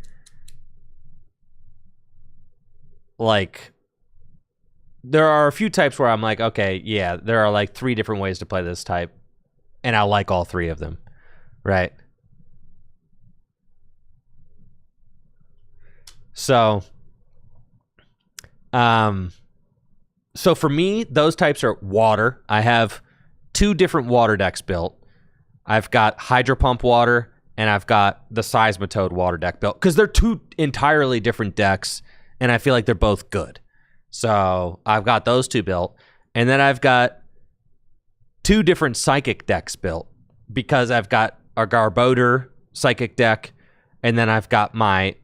like, there are a few types where I'm like, okay, yeah, there are like 3 different ways to play this type, and I like all 3 of them, right? So, so for me, those types are water. I have 2 different water decks built. I've got Hydro Pump Water, and I've got the Seismitoad Water deck built, because they're 2 entirely different decks, and I feel like they're both good. So I've got those 2 built, and then I've got 2 different Psychic decks built, because I've got a Garbodor Psychic deck, and then I've got my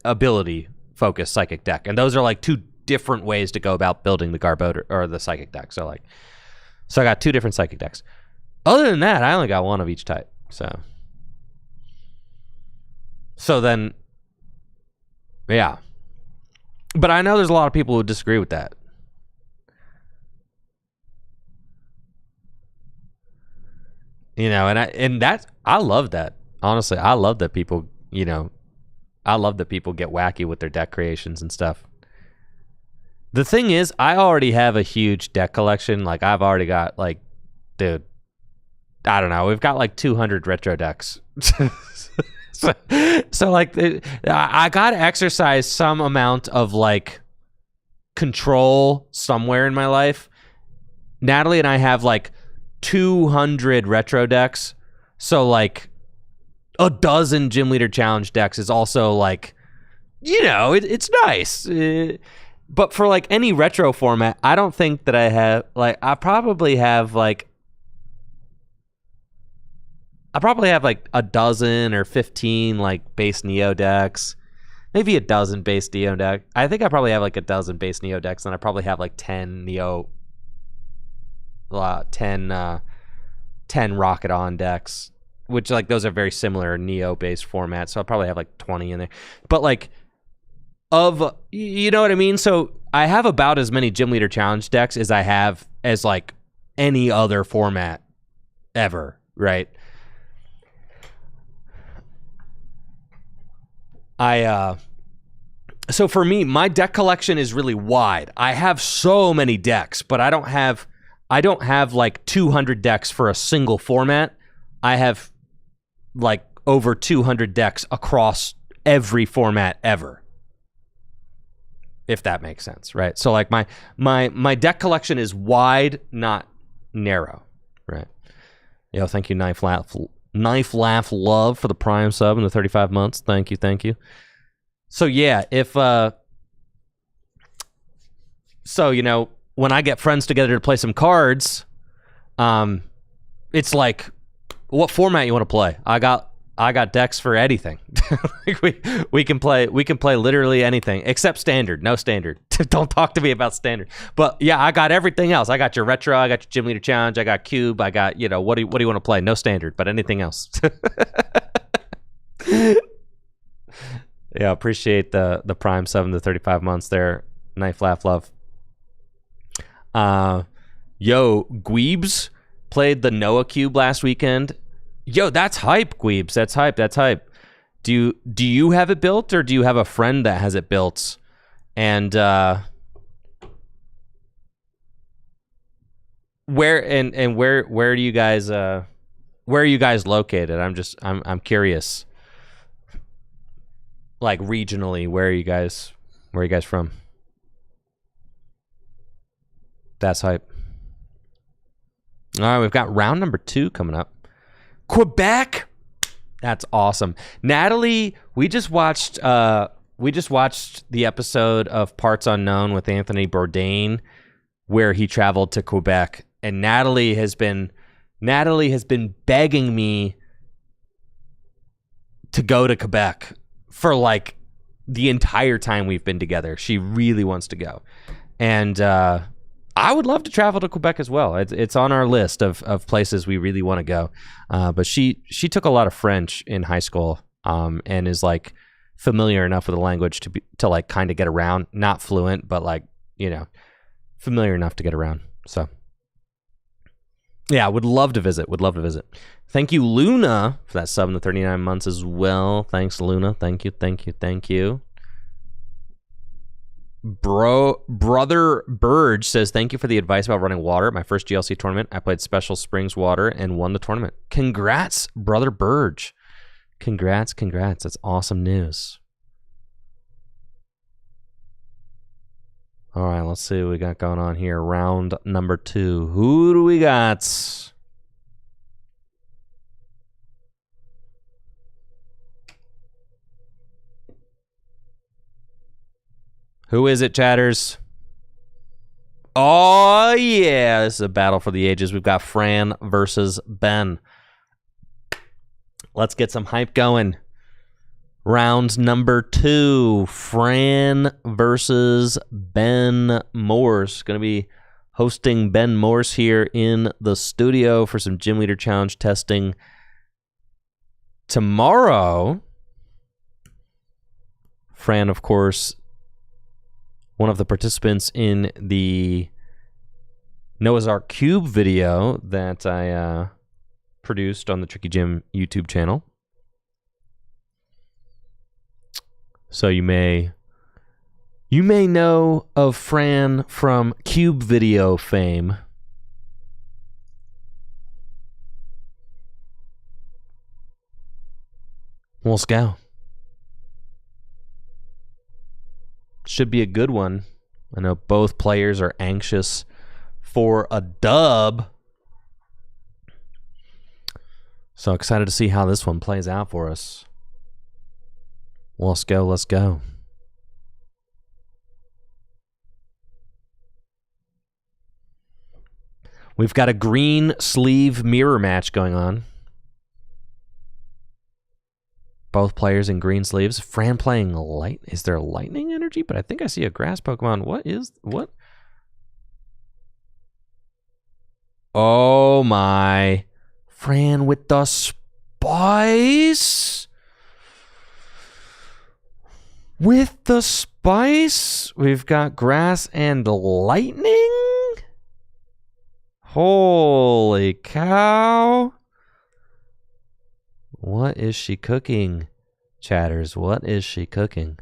ability focused Psychic deck, and those are like 2 different ways to go about building the Garbodor or the Psychic deck. So I got 2 different Psychic decks. Other than that, I only got 1 of each type. So then, yeah. But I know there's a lot of people who disagree with that. You know, and I love that. Honestly, I love that people, you know, I love that people get wacky with their deck creations and stuff. The thing is, I already have a huge deck collection. Like, I've already got, like, dude, I don't know. We've got, like, 200 retro decks. so like, I got to exercise some amount of, like, control somewhere in my life. Natalie and I have, like, 200 retro decks. So, like, a dozen Gym Leader Challenge decks is also, like, you know, it's nice. But for, like, any retro format, I don't think that I have, like, I probably have like a dozen or 15, like, base Neo decks. Maybe a dozen base Neo deck. I think I probably have, like, a dozen base Neo decks, and I probably have, like, 10 Neo, 10 Rocket On decks, which, like, those are very similar Neo-based formats, so I'll probably have, like, 20 in there. But, like, you know what I mean? So I have about as many Gym Leader Challenge decks as I have as, like, any other format ever, right? So for me, my deck collection is really wide. I have so many decks, but I don't have like 200 decks for a single format. I have like over 200 decks across every format ever, if that makes sense, right? So like my deck collection is wide, not narrow, right? Yo, thank you, Knife Laugh Love, for the Prime sub and the 35 months. Thank you. So yeah, so, you know, when I get friends together to play some cards, it's like, what format you want to play? I got decks for anything. Like we can play literally anything except standard. No standard. Don't talk to me about standard. But yeah, I got everything else. I got your retro. I got your Gym Leader Challenge. I got Cube. I got, you know, what do you want to play? No standard, but anything else. Yeah, appreciate the Prime 7 to 35 months there. Knife Laugh Love. Yo, Gweebs played the Noah Cube last weekend. Yo, that's hype, Gweebs. That's hype. Do you have it built, or do you have a friend that has it built? And where do you guys where are you guys located? I'm curious. Like regionally, where are you guys from? That's hype. All right, we've got round number 2 coming up. Quebec. That's awesome. Natalie, we just watched we just watched the episode of Parts Unknown with Anthony Bourdain, where he traveled to Quebec, and Natalie has been begging me to go to Quebec for like the entire time we've been together. She really wants to go, and I would love to travel to Quebec as well. It's on our list of places we really want to go. But she took a lot of French in high school, and is like familiar enough with the language to like kind of get around. Not fluent, but like, you know, familiar enough to get around. So yeah, would love to visit. Thank you, Luna, for that sub in the 39 months as well. Thanks, Luna. Thank you. Brother Burge says, thank you for the advice about running water. My first GLC tournament, I played Special Springs Water and won the tournament. Congrats, Brother Burge. Congrats. That's awesome news. All right, let's see what we got going on here. Round number 2. Who do we got? Who is it, chatters? Oh, yeah. This is a battle for the ages. We've got Fran versus Ben. Let's get some hype going. Round number 2. Fran versus Ben Morse. Going to be hosting Ben Morse here in the studio for some Gym Leader Challenge testing tomorrow. Fran, of course, one of the participants in the Noah's Ark Cube video that I produced on the Tricky Gym YouTube channel. So you may know of Fran from Cube video fame. Let's go. Should be a good one. I know both players are anxious for a dub. So excited to see how this one plays out for us. Let's go. We've got a green sleeve mirror match going on. Both players in green sleeves. Fran playing light. Is there lightning energy? But I think I see a grass Pokemon. What? Oh my. Fran with the spice. With the spice. We've got grass and lightning. Holy cow. What is she cooking, chatters? What is she cooking?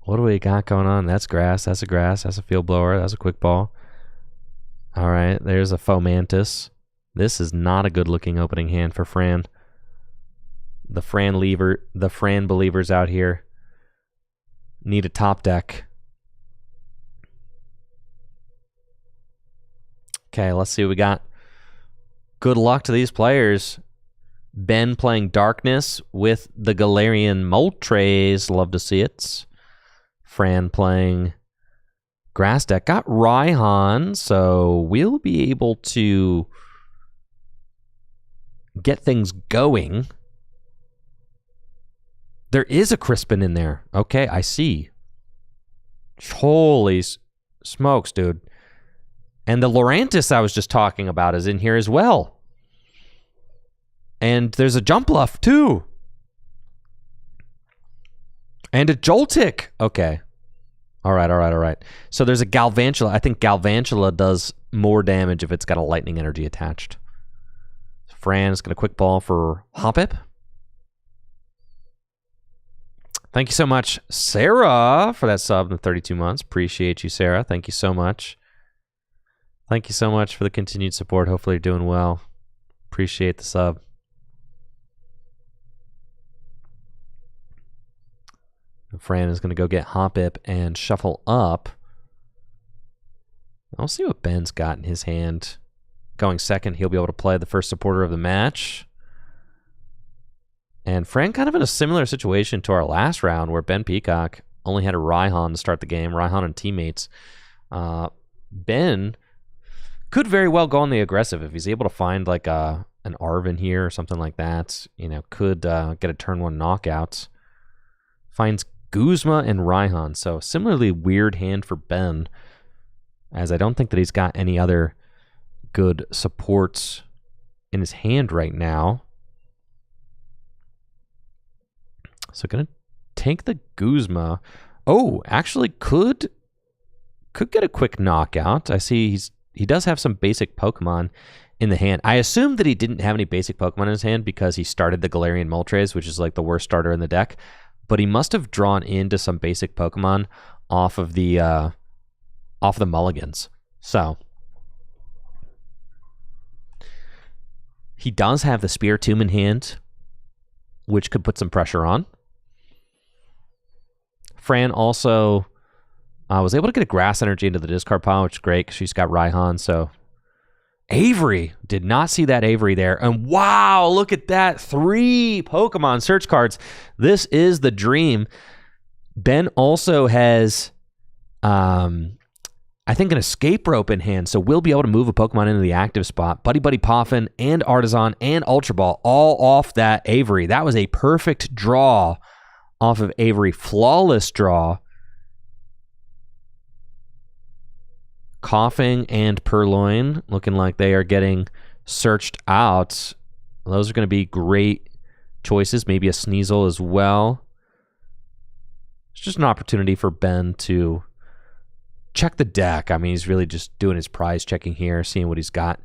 What do we got going on? That's grass. That's a grass. That's a field blower. That's a quick ball. All right. There's a Fomantis. This is not a good looking opening hand for Fran. The Fran believers out here need a top deck. Okay, let's see what we got. Good luck to these players. Ben playing Darkness with the Galarian Moltres. Love to see it. Fran playing Grass deck. Got Raihan, so we'll be able to get things going. There is a Crispin in there. Okay, I see. Holy smokes, dude. And the Lurantis I was just talking about is in here as well. And there's a Jumpluff, too. And a Joltik. Okay. All right. So there's a Galvantula. I think Galvantula does more damage if it's got a lightning energy attached. Fran's going to quick ball for Hoppip. Thank you so much, Sarah, for that sub in 32 months. Appreciate you, Sarah. Thank you so much. Thank you so much for the continued support. Hopefully you're doing well. Appreciate the sub. Fran is going to go get Hoppip and shuffle up. I'll see what Ben's got in his hand. Going second, he'll be able to play the first supporter of the match. And Fran kind of in a similar situation to our last round where Ben Peacock only had a Raihan to start the game, Raihan and teammates. Ben could very well go on the aggressive if he's able to find like an Arvin here or something like that. Could get a turn 1 knockout. Finds Guzma and Raihan. So similarly weird hand for Ben, as I don't think that he's got any other good supports in his hand right now. So gonna take the Guzma. Oh, actually could get a quick knockout. I see he does have some basic Pokemon in the hand. I assumed that he didn't have any basic Pokemon in his hand because he started the Galarian Moltres, which is like the worst starter in the deck. But he must have drawn into some basic Pokemon off of the mulligans. So he does have the Spiritomb in hand, which could put some pressure on. Fran also was able to get a Grass Energy into the discard pile, which is great because she's got Raihan. So Avery, did not see that Avery there. And wow, look at that. 3 Pokemon search cards. This is the dream. Ben also has, I think, an Escape Rope in hand. So we'll be able to move a Pokemon into the active spot. Buddy Buddy Poffin and Artisan and Ultra Ball all off that Avery. That was a perfect draw off of Avery. Flawless draw. Coughing and Purloin looking like they are getting searched out. Those are going to be great choices. Maybe a Sneasel as well. It's just an opportunity for Ben to check the deck. I mean, he's really just doing his prize checking here, seeing what he's got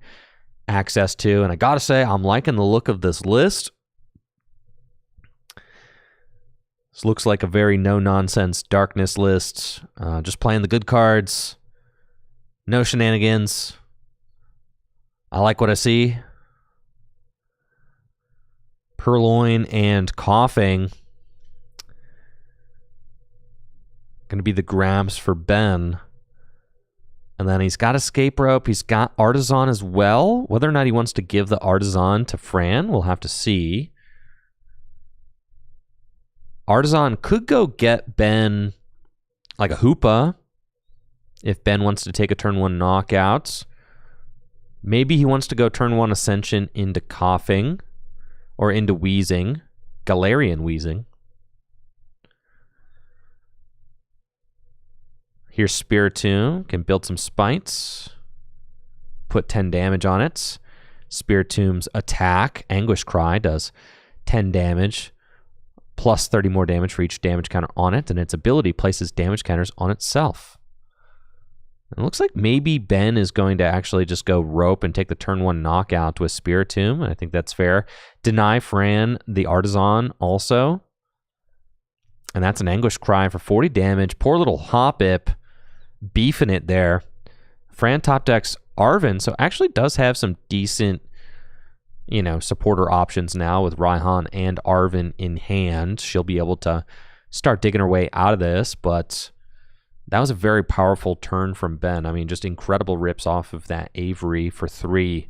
access to. And I got to say, I'm liking the look of this list. This looks like a very no-nonsense darkness list. Just playing the good cards. No shenanigans. I like what I see. Purloin and Coughing. Going to be the grabs for Ben. And then he's got Escape Rope. He's got Artisan as well. Whether or not he wants to give the Artisan to Fran, we'll have to see. Artisan could go get Ben like a Hoopa if Ben wants to take a turn 1 knockout. Maybe he wants to go turn 1 Ascension into Coughing or into Wheezing. Galarian Wheezing. Here's Spiritomb. Can build some Spites. Put 10 damage on it. Spiritomb's attack, Anguish Cry, does 10 damage. Plus 30 more damage for each damage counter on it. And its ability places damage counters on itself. It looks like maybe Ben is going to actually just go Rope and take the turn 1 knockout with Spiritomb. I think that's fair. Deny Fran the Artisan also. And that's an Anguish Cry for 40 damage. Poor little Hoppip beefing it there. Fran top decks Arvin, so actually does have some decent, supporter options now with Raihan and Arvin in hand. She'll be able to start digging her way out of this, but that was a very powerful turn from Ben. I mean, just incredible rips off of that Avery for 3.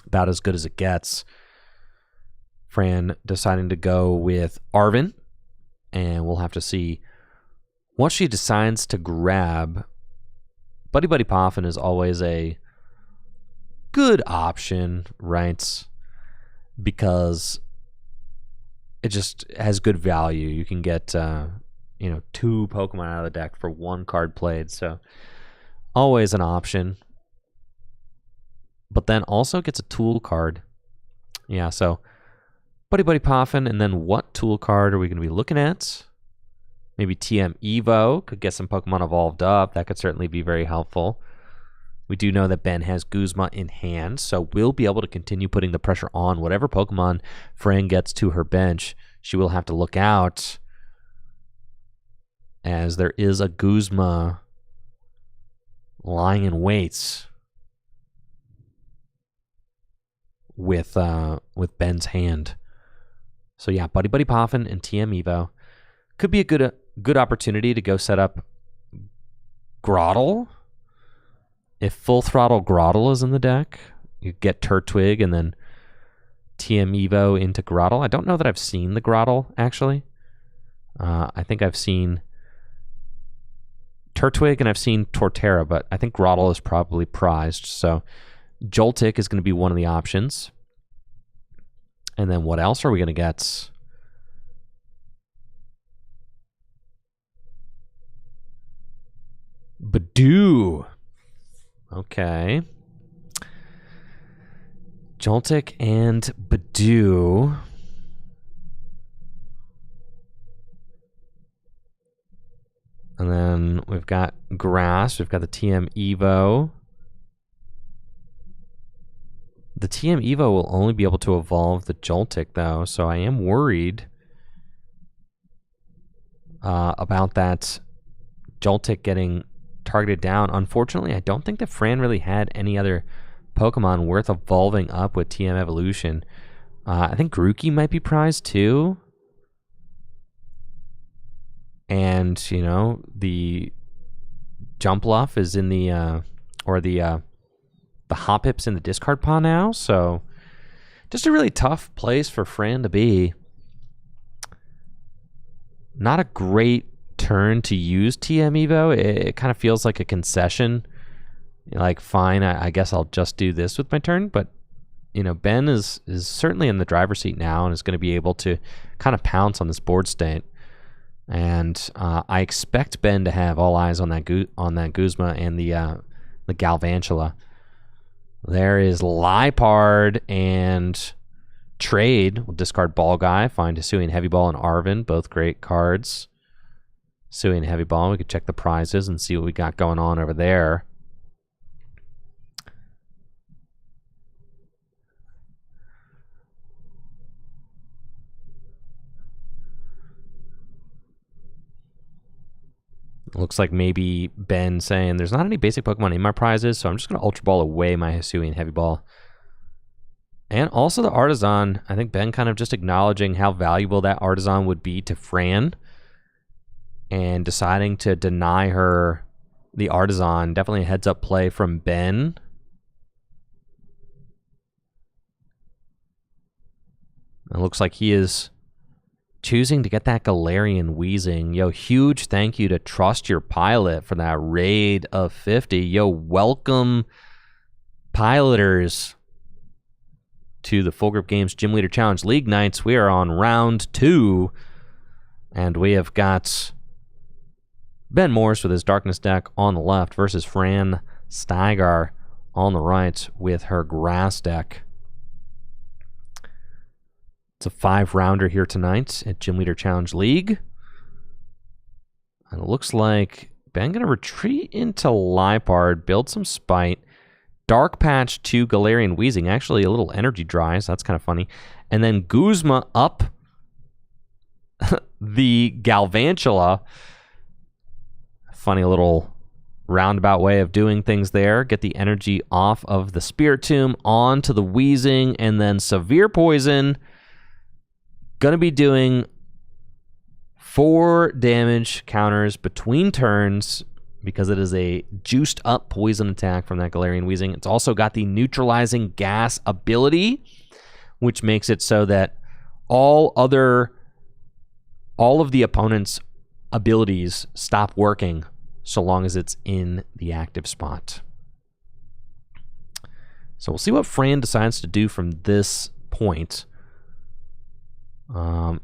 About as good as it gets. Fran deciding to go with Arvin. And we'll have to see what she decides to grab. Buddy Buddy Poffin is always a good option, right? Because it just has good value. You can get 2 Pokemon out of the deck for 1 card played, so always an option. But then also gets a tool card. Yeah, so Buddy Buddy Poffin, and then what tool card are we going to be looking at? Maybe TM Evo, could get some Pokemon evolved up. That could certainly be very helpful. We do know that Ben has Guzma in hand, so we'll be able to continue putting the pressure on whatever Pokemon Fran gets to her bench. She will have to look out, as there is a Guzma lying in wait with Ben's hand. So yeah, Buddy Buddy Poffin and TM Evo could be a good opportunity to go set up Grotle. If Full Throttle Grotle is in the deck, you get Turtwig and then TM Evo into Grottle. I don't know that I've seen the Grottle, actually. I think I've seen Turtwig and I've seen Torterra, but I think Grottle is probably prized. So Joltik is going to be one of the options. And then what else are we going to get? Badoo. Okay. Joltik and Badoo. And then we've got Grass. We've got the TM Evo. The TM Evo will only be able to evolve the Joltik, though, so I am worried about that Joltik getting targeted down. Unfortunately, I don't think that Fran really had any other Pokemon worth evolving up with TM Evolution. I think Grookey might be prized, too. And, you know, the Jumpluff is in the, the Hoppip's in the discard pile now, so just a really tough place for Fran to be. Not a great turn to use TM Evo. It kind of feels like a concession. Like, fine, I guess I'll just do this with my turn, but, you know, Ben is certainly in the driver's seat now and is going to be able to kind of pounce on this board state. And I expect Ben to have all eyes on that Guzma and the Galvantula. There is Liepard and Trade. We'll discard Ball Guy, find Hisuian Heavy Ball and Arven, both great cards. Hisuian Heavy Ball, we could check the prizes and see what we got going on over there. Looks like maybe Ben saying there's not any basic Pokemon in my prizes, so I'm just going to Ultra Ball away my Hisuian Heavy Ball. And also the Artisan. I think Ben kind of just acknowledging how valuable that Artisan would be to Fran and deciding to deny her the Artisan. Definitely a heads-up play from Ben. It looks like he is choosing to get that Galarian Weezing. Yo, huge thank you to Trust Your Pilot for that raid of 50. Yo, welcome, piloters, to the Full Grip Games Gym Leader Challenge League Nights. We are on round 2, and we have got Ben Morse with his Darkness deck on the left versus Fran Steiger on the right with her Grass deck. It's a 5-rounder here tonight at Gym Leader Challenge League. And it looks like Ben going to retreat into Liepard, build some Spite, Dark Patch to Galarian Weezing, actually a little energy dry, so that's kind of funny. And then Guzma up the Galvantula. Funny little roundabout way of doing things there. Get the energy off of the Spiritomb onto the Weezing, and then Severe Poison. Going to be doing 4 damage counters between turns because it is a juiced up poison attack from that Galarian Weezing. It's also got the neutralizing gas ability, which makes it so that all of the opponent's abilities stop working so long as it's in the active spot. So we'll see what Fran decides to do from this point.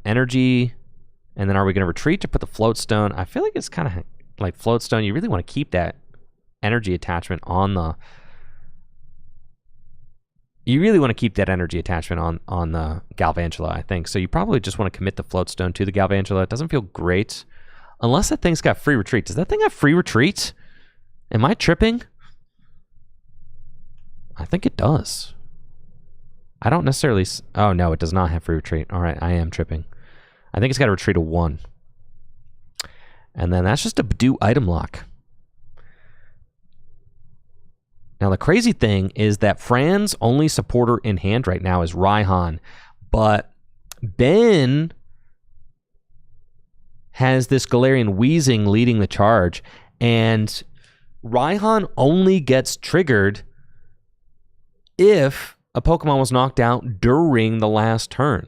Energy, and then are we going to retreat to put the Float Stone? I feel like it's kind of like Float Stone. You really want to keep that energy attachment on the... You really want to keep that energy attachment on the Galvantula, I think. So you probably just want to commit the Float Stone to the Galvantula. It doesn't feel great. Unless that thing's got free retreat. Does that thing have free retreat? Am I tripping? I think it does. I don't necessarily... Oh, no, it does not have free retreat. All right, I am tripping. I think it's got a retreat of 1. And then that's just a Badoo item lock. Now, the crazy thing is that Fran's only supporter in hand right now is Raihan. But Ben has this Galarian Weezing leading the charge. And Raihan only gets triggered if a Pokemon was knocked out during the last turn.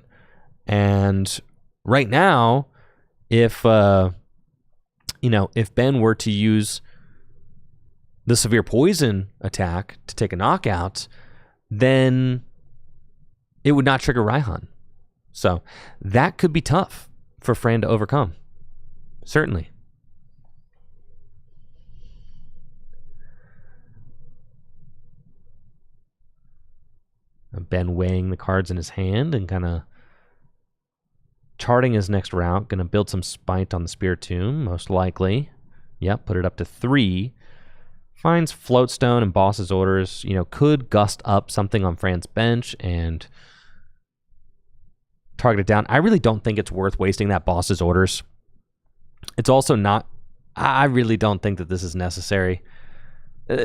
And right now, if if Ben were to use the Severe Poison attack to take a knockout, then it would not trigger Raihan. So that could be tough for Fran to overcome. Certainly. Ben weighing the cards in his hand and kind of charting his next route. Going to build some spite on the Spiritomb, most likely. Yep, put it up to 3. Finds Floatstone and Boss's Orders. Could gust up something on Fran's bench and target it down. I really don't think it's worth wasting that Boss's Orders. It's also not... I really don't think that this is necessary. What,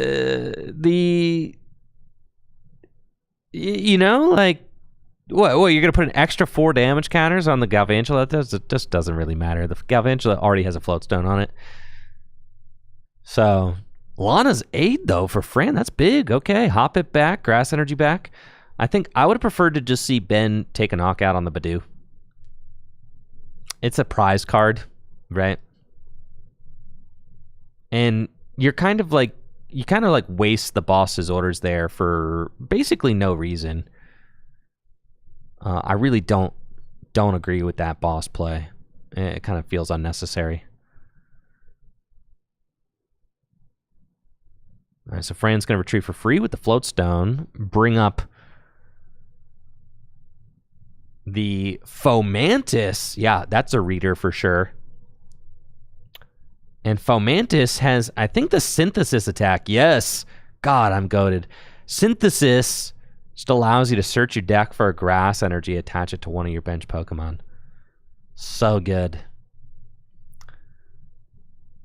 you're going to put an extra 4 damage counters on the Galvantula? That just doesn't really matter. The Galvantula already has a Floatstone on it. So, Lana's 8, though, for Fran. That's big. Okay, hop it back, Grass Energy back. I think I would have preferred to just see Ben take a knockout on the Badoo. It's a prize card, right? And you kind of waste the Boss's Orders there for basically no reason. I really don't agree with that boss play. It kind of feels unnecessary. All right, so Fran's going to retreat for free with the Floatstone. Bring up the Fomantis. Yeah, that's a reader for sure. And Fomantis has, I think, the Synthesis attack. Yes. God, I'm goated. Synthesis just allows you to search your deck for a Grass Energy, attach it to one of your bench Pokemon. So good.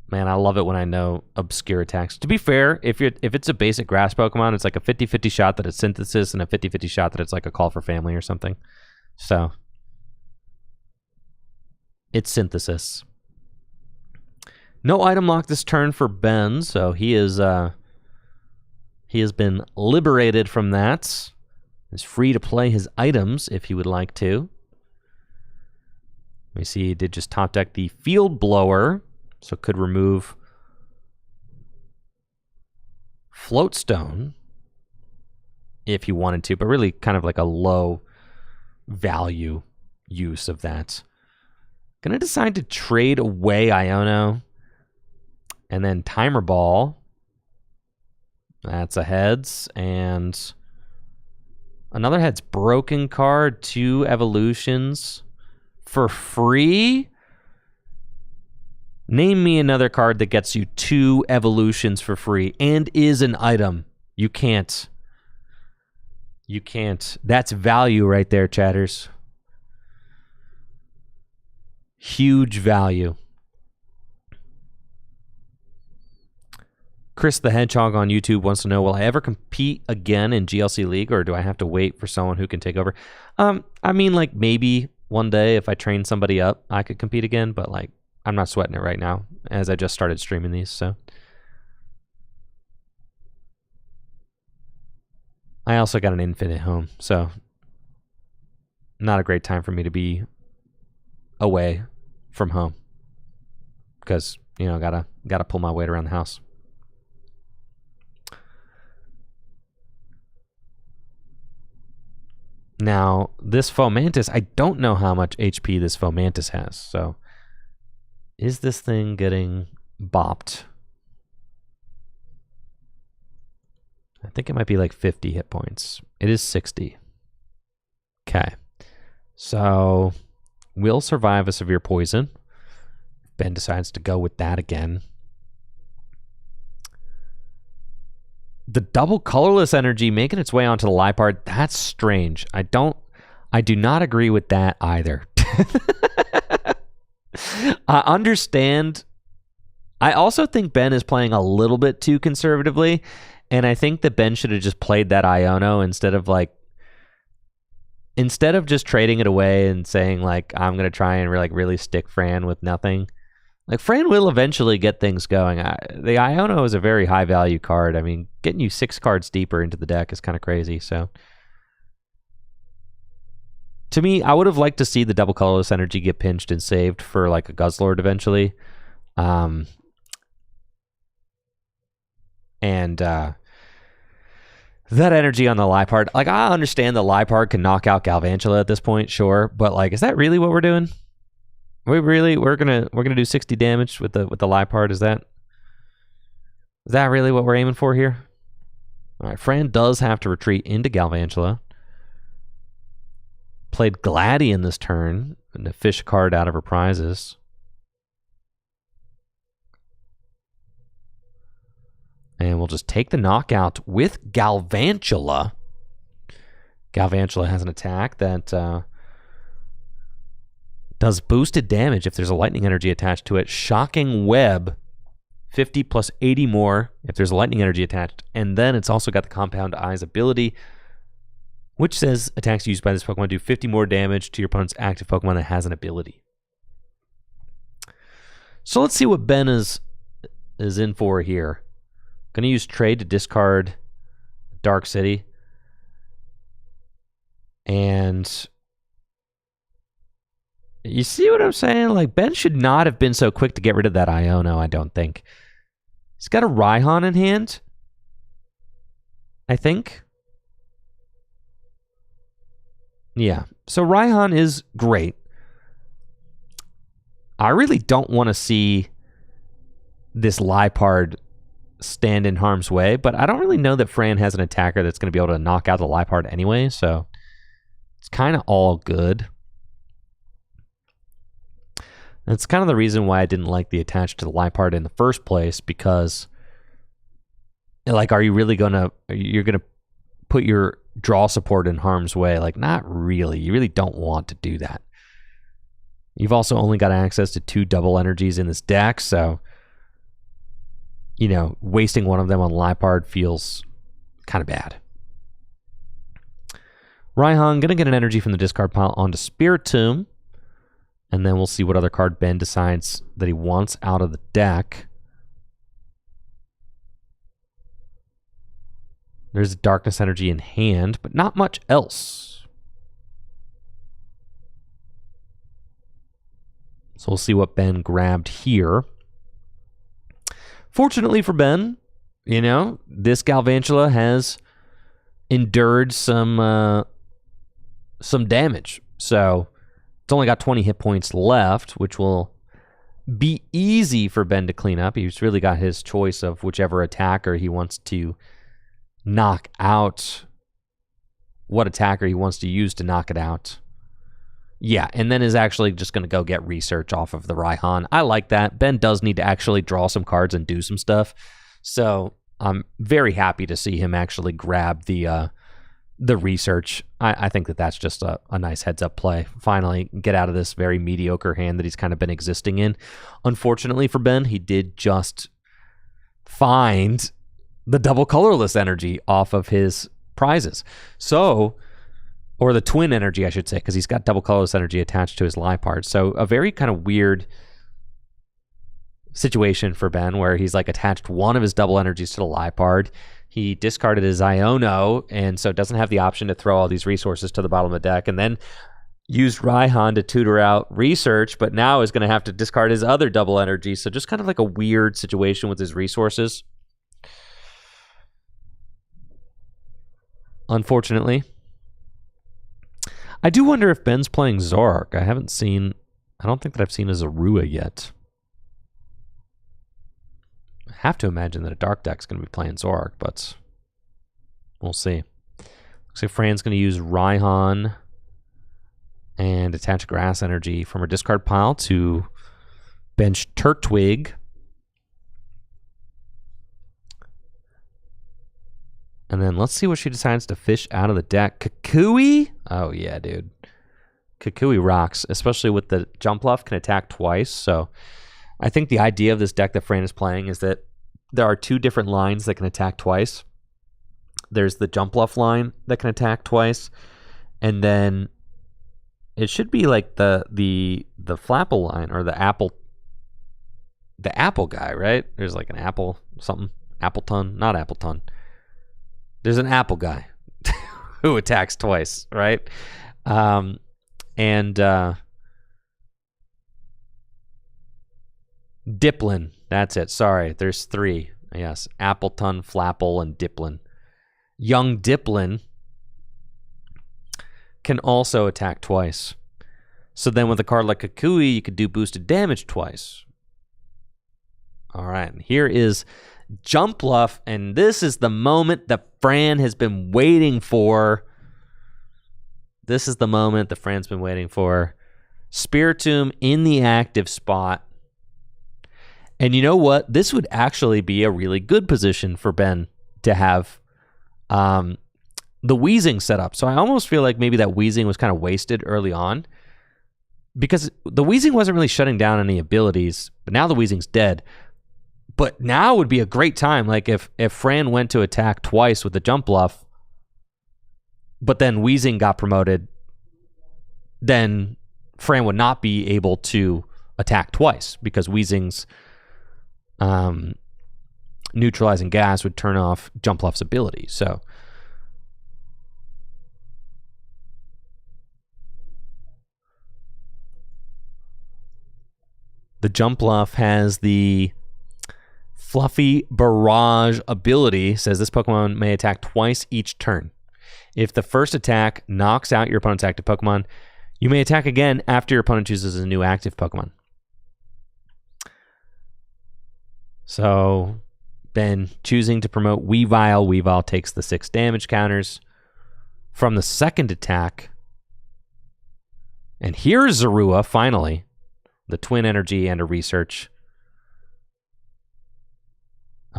Man, I love it when I know obscure attacks. To be fair, if it's a basic Grass Pokemon, it's like a 50-50 shot that it's Synthesis and a 50-50 shot that it's like a Call for Family or something. So, it's Synthesis. No item lock this turn for Ben, so he has been liberated from that. He's free to play his items if he would like to. We see he did just top deck the Field Blower, so could remove Floatstone if he wanted to, but really kind of like a low value use of that. Gonna decide to trade away Iono. And then Timer Ball. That's a heads. And another heads. Broken card. 2 evolutions. For free? Name me another card that gets you 2 evolutions for free and is an item. You can't. You can't. That's value right there, chatters. Huge value. Chris the Hedgehog on YouTube wants to know, will I ever compete again in GLC League, or do I have to wait for someone who can take over? I mean, like, maybe one day if I train somebody up, I could compete again, but, like, I'm not sweating it right now, as I just started streaming these, so. I also got an infant at home, so not a great time for me to be away from home because, gotta pull my weight around the house. Now, this Fomantis, I don't know how much HP this Fomantis has, so is this thing getting bopped? I think it might be like 50 hit points. It is 60. Okay. So, will survive a Severe Poison. Ben decides to go with that again. The double colorless energy making its way onto the Liepard, that's strange. I do not agree with that either. I understand. I also think Ben is playing a little bit too conservatively, and I think that Ben should have just played that Iono instead of just trading it away and saying, like, I'm going to try and really stick Fran with nothing. Like, Fran will eventually get things going. The Iono is a very high value card. I mean, getting you 6 cards deeper into the deck is kind of crazy. So To me, I would have liked to see the double colorless energy get pinched and saved for like a Guzzlord eventually. And that energy on the Liepard, like I understand the Liepard can knock out Galvantula at this point, sure, but like, is that really what we're doing? We're gonna do 60 damage with the Liepard? Is that really what we're aiming for here? All right, Fran does have to retreat into Galvantula. Played Gladion this turn and to fish a card out of her prizes. And we'll just take the knockout with Galvantula. Galvantula has an attack that does boosted damage if there's a lightning energy attached to it. Shocking Web, 50 plus 80 more if there's a lightning energy attached. And then it's also got the Compound Eyes ability, which says attacks used by this Pokemon do 50 more damage to your opponent's active Pokemon that has an ability. So let's see what Ben is in for here. Going to use Trade to discard Dark City. And you see what I'm saying? Like, Ben should not have been so quick to get rid of that Iono, I don't think. He's got a Raihan in hand, I think. Yeah, so Raihan is great. I really don't want to see this Liepard stand in harm's way, but I don't really know that Fran has an attacker that's going to be able to knock out the Liepard anyway, so it's kind of all good. That's kind of the reason why I didn't like the attach to the Liepard in the first place, because like, are you really gonna put your draw support in harm's way? Like, not really. You really don't want to do that. You've also only got access to 2 double energies in this deck, so you know, wasting one of them on Liepard feels kind of bad. Raihan gonna get an energy from the discard pile onto Spiritomb, and then we'll see what other card Ben decides that he wants out of the deck. There's a Darkness energy in hand, but not much else. So we'll see what Ben grabbed here. Fortunately for Ben, you know, this Galvantula has endured some damage. So it's only got 20 hit points left, which will be easy for Ben to clean up. He's really got his choice of whichever attacker he wants to knock out, what attacker he wants to use to knock it out. Yeah, and then is actually just going to go get research off of the Raihan. I like that. Ben does need to actually draw some cards and do some stuff. So I'm very happy to see him actually grab the research. I think that that's just a nice heads-up play. Finally, get out of this very mediocre hand that he's kind of been existing in. Unfortunately for Ben, he did just find the double colorless energy off of his prizes. So, or the twin energy, I should say, because he's got double colorless energy attached to his Liepard. So a very kind of weird situation for Ben, where he's like attached one of his double energies to the Liepard. He discarded his Iono, and so doesn't have the option to throw all these resources to the bottom of the deck, and then used Raihan to tutor out research, but now is going to have to discard his other double energy. So just kind of like a weird situation with his resources, unfortunately. I do wonder if Ben's playing Zoroark. I don't think that I've seen a Zorua yet. I have to imagine that a Dark deck's going to be playing Zoroark, but we'll see. Looks like Fran's going to use Raihan and attach Grass energy from her discard pile to bench Turtwig. And then let's see what she decides to fish out of the deck. Kukui? Oh, yeah, dude. Kukui rocks, especially with the Jump Bluff, can attack twice. So I think the idea of this deck that Fran is playing is that there are 2 different lines that can attack twice. There's the Jump Bluff line that can attack twice. And then it should be like the Flapple line, or the apple guy, right? There's like an apple something. Appleton? Not Appleton. There's an apple guy who attacks twice, right? And Diplin. That's it. Sorry, there's 3. Yes, Appleton, Flapple, and Diplin. Young Diplin can also attack twice. So then with a card like Kukui, you could do boosted damage twice. All right, here is Jumpluff, and this is the moment that Fran has been waiting for. This is the moment that Fran's been waiting for. Spiritomb in the active spot. And you know what? This would actually be a really good position for Ben to have the Wheezing set up. So I almost feel like maybe that Wheezing was kind of wasted early on, because the Wheezing wasn't really shutting down any abilities, but now the Wheezing's dead. But now would be a great time, like if Fran went to attack twice with the Jumpluff, but then Wheezing got promoted, then Fran would not be able to attack twice because Wheezing's neutralizing gas would turn off Jumpluff's ability. So the Jumpluff has the Fluffy Barrage ability. Says this Pokemon may attack twice each turn. If the first attack knocks out your opponent's active Pokemon, you may attack again after your opponent chooses a new active Pokemon. So Ben choosing to promote Weavile. Weavile takes the 6 damage counters from the second attack. And here's Zorua, finally. The Twin Energy and a Research.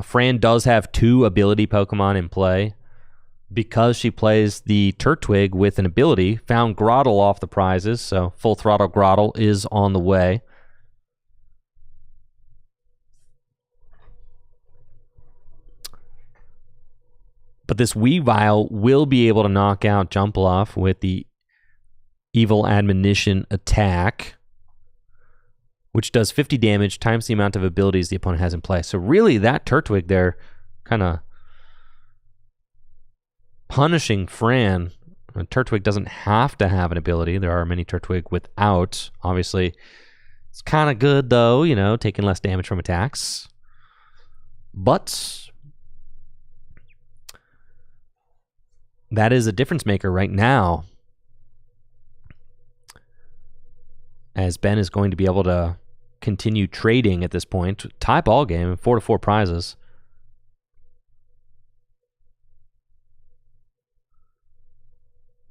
Fran does have 2 ability Pokemon in play. Because she plays the Turtwig with an ability, found Grotle off the prizes, so Full Throttle Grotle is on the way. But this Weavile will be able to knock out Jumpluff with the Evil Admonition attack, which does 50 damage times the amount of abilities the opponent has in play. So really, that Turtwig there kind of punishing Fran. Turtwig doesn't have to have an ability. There are many Turtwig without. Obviously, it's kind of good, though, you know, taking less damage from attacks. But that is a difference maker right now, as Ben is going to be able to continue trading at this point. Tie ball game, 4-4 prizes.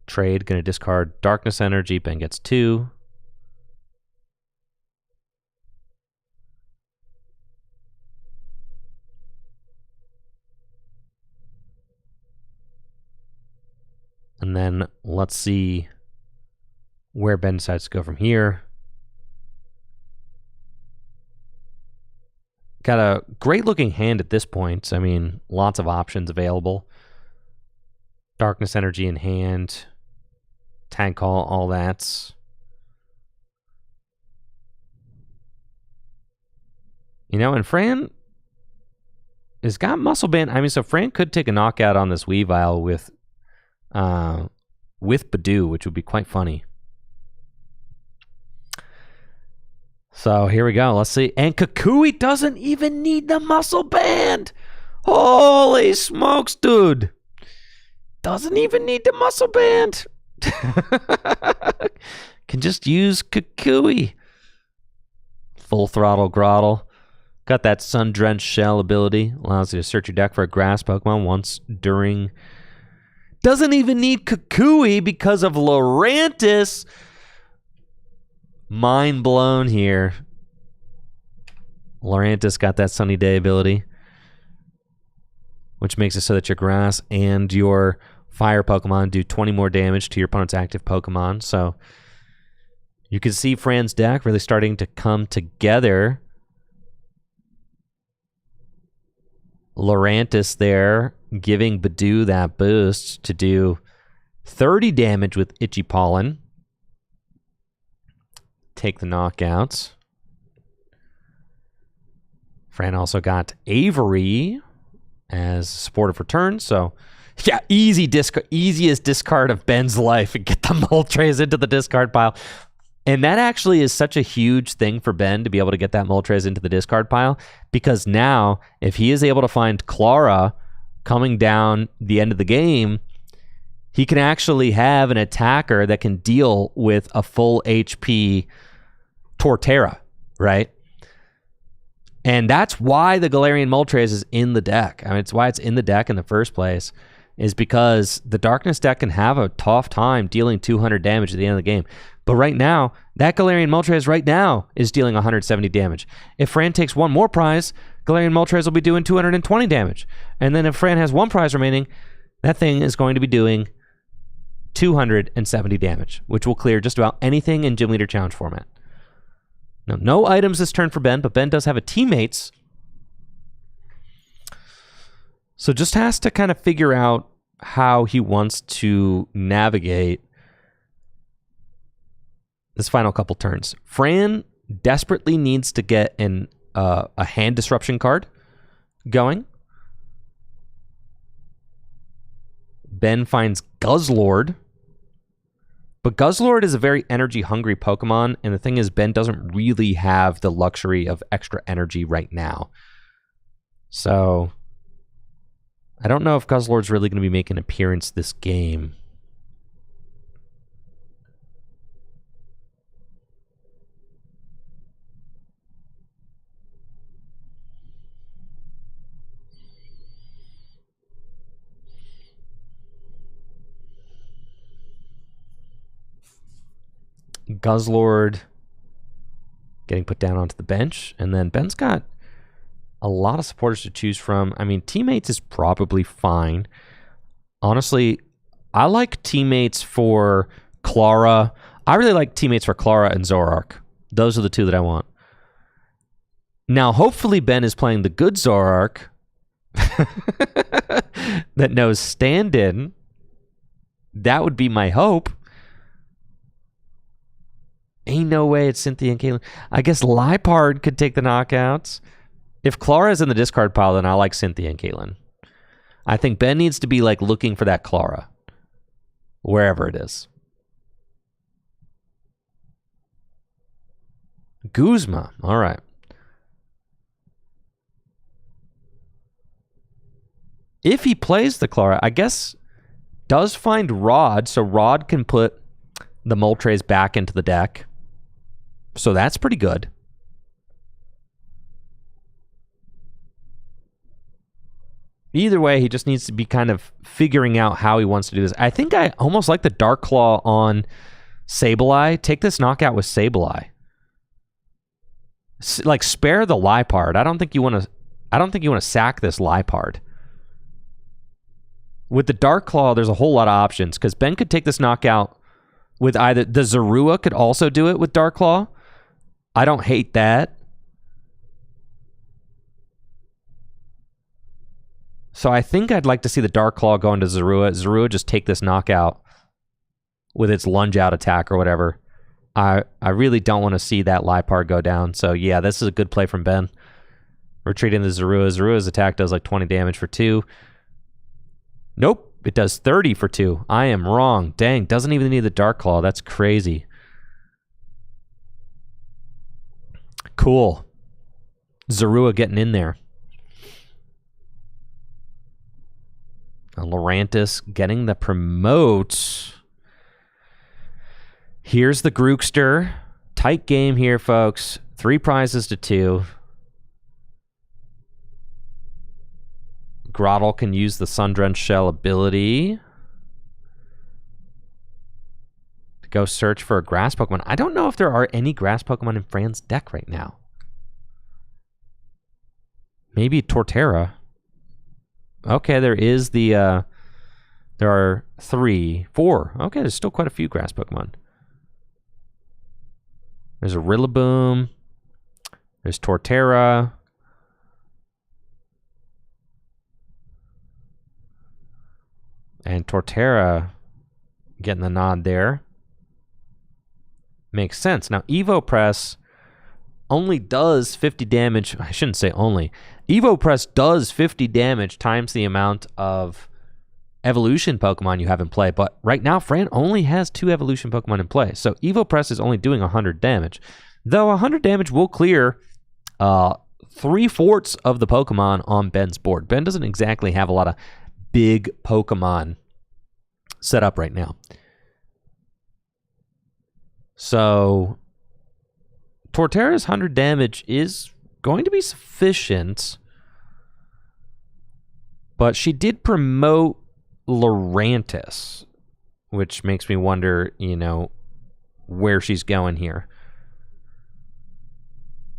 Trade, going to discard Darkness Energy. Ben gets 2. And then let's see where Ben decides to go from here. Got a great looking hand at this point. I mean, lots of options available. Darkness Energy in hand. Tag Call, all that. You know, and Fran has got Muscle Band. I mean, so Fran could take a knockout on this Weavile with Badoo, which would be quite funny. So here we go. Let's see. And Kukui doesn't even need the Muscle Band. Holy smokes, dude. Doesn't even need the Muscle Band. Can just use Kukui. Full Throttle Grotle. Got that Sun-Drenched Shell ability. Allows you to search your deck for a grass Pokemon once during... Doesn't even need Kukui because of Lurantis. Mind blown here. Lurantis got that Sunny Day ability, which makes it so that your grass and your fire Pokemon do 20 more damage to your opponent's active Pokemon. So you can see Fran's deck really starting to come together. Lurantis there, giving Badoo that boost to do 30 damage with Itchy Pollen. Take the knockouts. Fran also got Avery as supportive return, so Yeah, easiest discard of Ben's life and get the Moltres into the discard pile. And that actually is such a huge thing for Ben to be able to get that Moltres into the discard pile, because now if he is able to find Clara coming down the end of the game, he can actually have an attacker that can deal with a full HP Torterra, right? And that's why the Galarian Moltres is in the deck. I mean, it's why it's in the deck in the first place, is because the Darkness deck can have a tough time dealing 200 damage at the end of the game. But right now, that Galarian Moltres right now is dealing 170 damage. If Fran takes one more prize, Galarian Moltres will be doing 220 damage. And then if Fran has one prize remaining, that thing is going to be doing 270 damage, which will clear just about anything in Gym Leader Challenge format. Now, no items this turn for Ben, but Ben does have a Teammates. So just has to kind of figure out how he wants to navigate this final couple turns. Fran desperately needs to get a hand disruption card going. Ben finds Guzzlord. But Guzzlord is a very energy-hungry Pokemon, and the thing is, Ben doesn't really have the luxury of extra energy right now. So, I don't know if Guzzlord's really going to be making an appearance this game. Guzzlord getting put down onto the bench, and then Ben's got a lot of supporters to choose from. I mean, Teammates is probably fine. Honestly, I like Teammates for Clara. I really like Teammates for Clara and Zoroark. Those are the two that I want. Now, hopefully Ben is playing the good Zoroark that knows stand-in. That would be my hope. Ain't no way it's Cynthia and Caitlin. I guess Liepard could take the knockouts. If Clara is in the discard pile, then I like Cynthia and Caitlin. I think Ben needs to be like looking for that Clara, wherever it is. Guzma, all right. If he plays the Clara, I guess does find Rod, so Rod can put the Moltres back into the deck. So that's pretty good. Either way, he just needs to be kind of figuring out how he wants to do this. I think I almost like the Dark Claw on Sableye. Take this knockout with Sableye. Like, spare the Liepard. I don't think you want to sack this Liepard. With the Dark Claw, there's a whole lot of options, because Ben could take this knockout with either the Zorua could also do it with Dark Claw. I don't hate that. So I think I'd like to see the Dark Claw go into Zorua. Zorua just take this knockout with its lunge out attack or whatever. I really don't want to see that Liepard go down. So yeah, this is a good play from Ben. Retreating the Zorua. Zorua's attack does like 20 damage for 2. Nope, it does 30 for 2. I am wrong. Dang, doesn't even need the Dark Claw. That's crazy. Cool. Zorua getting in there. Lurantis getting the promote. Here's the Grookster. Tight game here, folks. 3 prizes to 2. Grottle can use the Sundrenched Shell ability to go search for a grass Pokemon. I don't know if there are any grass Pokemon in Fran's deck right now. Maybe Torterra. Okay, there is the, there are 4. Okay, there's still quite a few grass Pokemon. There's a Rillaboom. There's Torterra. And Torterra getting the nod there. Makes sense. Now, Evo Press only does 50 damage. I shouldn't say only. Evo Press does 50 damage times the amount of evolution Pokemon you have in play, but right now Fran only has 2 evolution Pokemon in play. So Evopress is only doing 100 damage. Though 100 damage will clear 3/4 of the Pokemon on Ben's board. Ben doesn't exactly have a lot of big Pokemon set up right now. So Torterra's 100 damage is going to be sufficient, but she did promote Lurantis, which makes me wonder, where she's going here.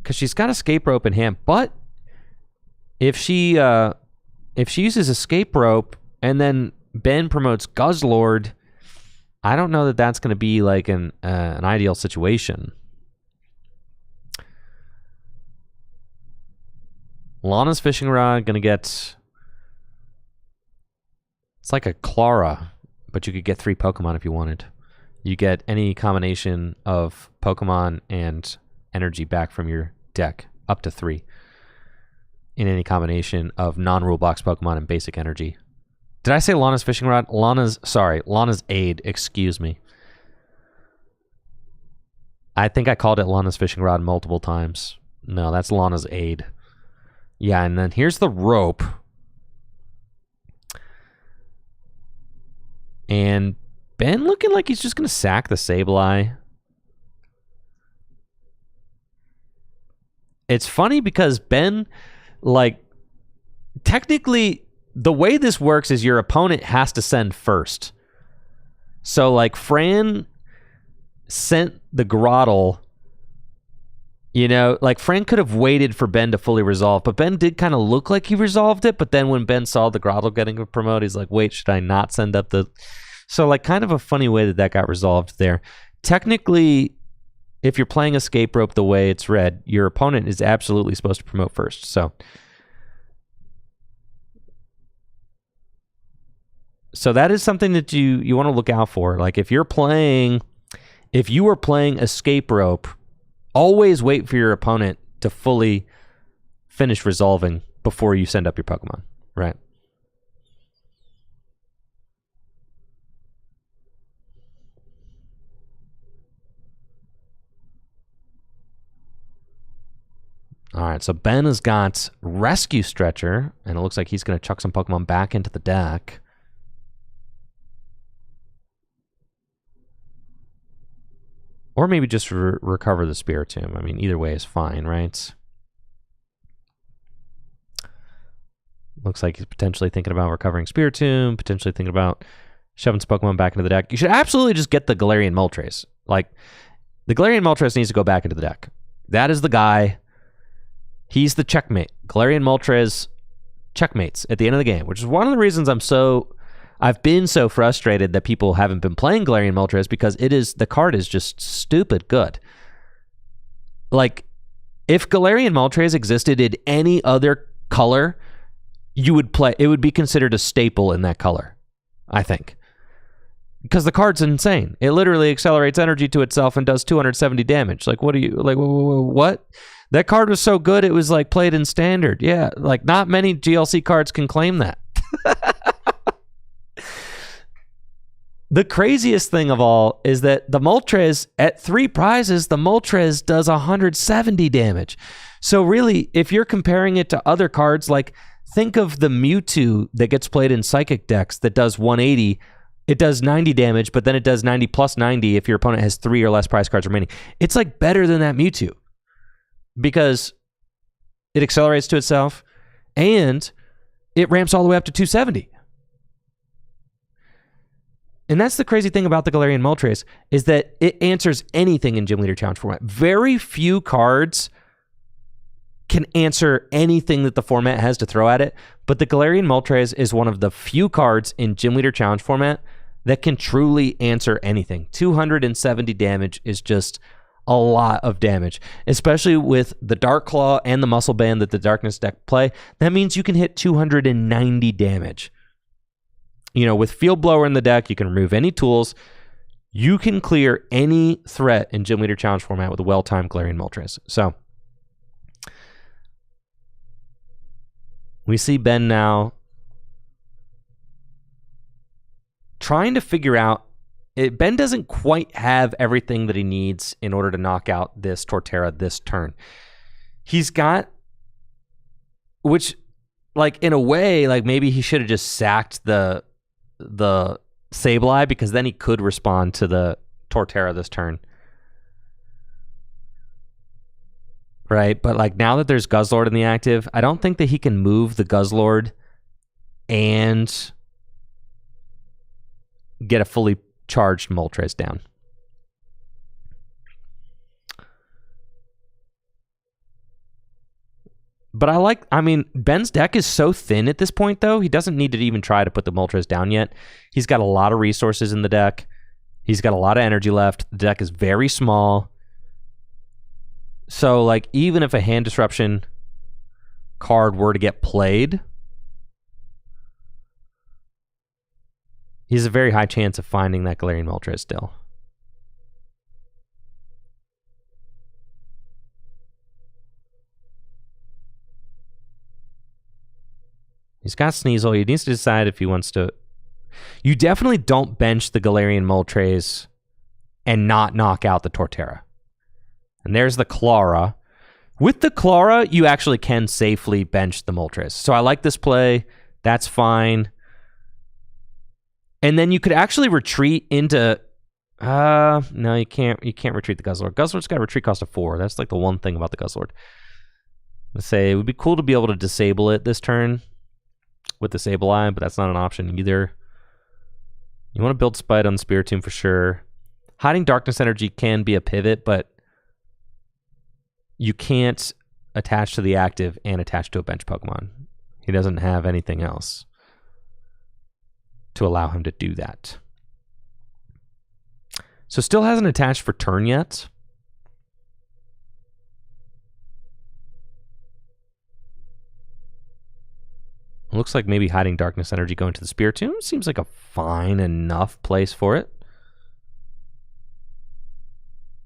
Because she's got Escape Rope in hand, but if she uses Escape Rope and then Ben promotes Guzzlord, I don't know that that's going to be like an ideal situation. Lana's Fishing Rod going to get... It's like a Clara, but you could get 3 Pokemon if you wanted. You get any combination of Pokemon and energy back from your deck, up to 3. In any combination of non-rule box Pokemon and basic energy. Did I say Lana's Fishing Rod? Lana's Aid, excuse me. I think I called it Lana's Fishing Rod multiple times. No, that's Lana's Aid. Yeah, and then here's the rope. And Ben looking like he's just going to sack the Sableye. It's funny because Ben, technically, the way this works is your opponent has to send first. So, Fran sent the Grottle. Fran could have waited for Ben to fully resolve, but Ben did kind of look like he resolved it, but then when Ben saw the Grottle getting a promote, he's like, wait, should I not send up the... So, kind of a funny way that got resolved there. Technically, if you're playing Escape Rope the way it's read, your opponent is absolutely supposed to promote first, So that is something that you want to look out for. If you were playing Escape Rope, always wait for your opponent to fully finish resolving before you send up your Pokemon, right? All right, so Ben has got Rescue Stretcher, and it looks like he's going to chuck some Pokemon back into the deck. Or maybe just recover the Spiritomb. I mean, either way is fine, right? Looks like he's potentially thinking about recovering Spiritomb, potentially thinking about shoving some Pokemon back into the deck. You should absolutely just get the Galarian Moltres. The Galarian Moltres needs to go back into the deck. That is the guy. He's the checkmate. Galarian Moltres checkmates at the end of the game, which is one of the reasons I've been so frustrated that people haven't been playing Galarian Moltres, because the card is just stupid good. If Galarian Moltres existed in any other color, it would be considered a staple in that color, I think. Because the card's insane. It literally accelerates energy to itself and does 270 damage. What? That card was so good it was played in standard. Yeah, not many GLC cards can claim that. The craziest thing of all is that the Moltres, at 3 prizes, the Moltres does 170 damage. So really, if you're comparing it to other cards, think of the Mewtwo that gets played in Psychic decks that does 180. It does 90 damage, but then it does 90 plus 90 if your opponent has 3 or less prize cards remaining. It's better than that Mewtwo, because it accelerates to itself and it ramps all the way up to 270. And that's the crazy thing about the Galarian Moltres, is that it answers anything in Gym Leader Challenge format. Very few cards can answer anything that the format has to throw at it, but the Galarian Moltres is one of the few cards in Gym Leader Challenge format that can truly answer anything. 270 damage is just a lot of damage, especially with the Dark Claw and the Muscle Band that the Darkness deck play. That means you can hit 290 damage. With Field Blower in the deck, you can remove any tools. You can clear any threat in Gym Leader Challenge format with a well-timed Galarian Moltres. So we see Ben now trying to figure out. Ben doesn't quite have everything that he needs in order to knock out this Torterra this turn. He's got, which, like, in a way, like, maybe he should have just sacked the Sableye, because then he could respond to the Torterra this turn. Right? But, like, now that there's Guzzlord in the active, I don't think that he can move the Guzzlord and get a fully charged Moltres down. But I mean, Ben's deck is so thin at this point, though. He doesn't need to even try to put the Moltres down yet. He's got a lot of resources in the deck. He's got a lot of energy left. The deck is very small. So, like, even if a hand disruption card were to get played, he has a very high chance of finding that Galarian Moltres still. He's got Sneasel. He needs to decide if he wants to. You definitely don't bench the Galarian Moltres and not knock out the Torterra. And there's the Clara. With the Clara, you actually can safely bench the Moltres. So I like this play. That's fine. And then you could actually retreat into. No, you can't. You can't retreat the Guzzlord. Guzzlord's got a retreat cost of 4. That's like the one thing about the Guzzlord. Let's say it would be cool to be able to disable it this turn with the Sableye, but that's not an option either. You want to build Spite on Spiritomb for sure. Hiding Darkness Energy can be a pivot, but you can't attach to the active and attach to a bench Pokemon. He doesn't have anything else to allow him to do that. So still hasn't attached for turn yet. Looks like maybe hiding Darkness Energy going to the Spiritomb seems like a fine enough place for it.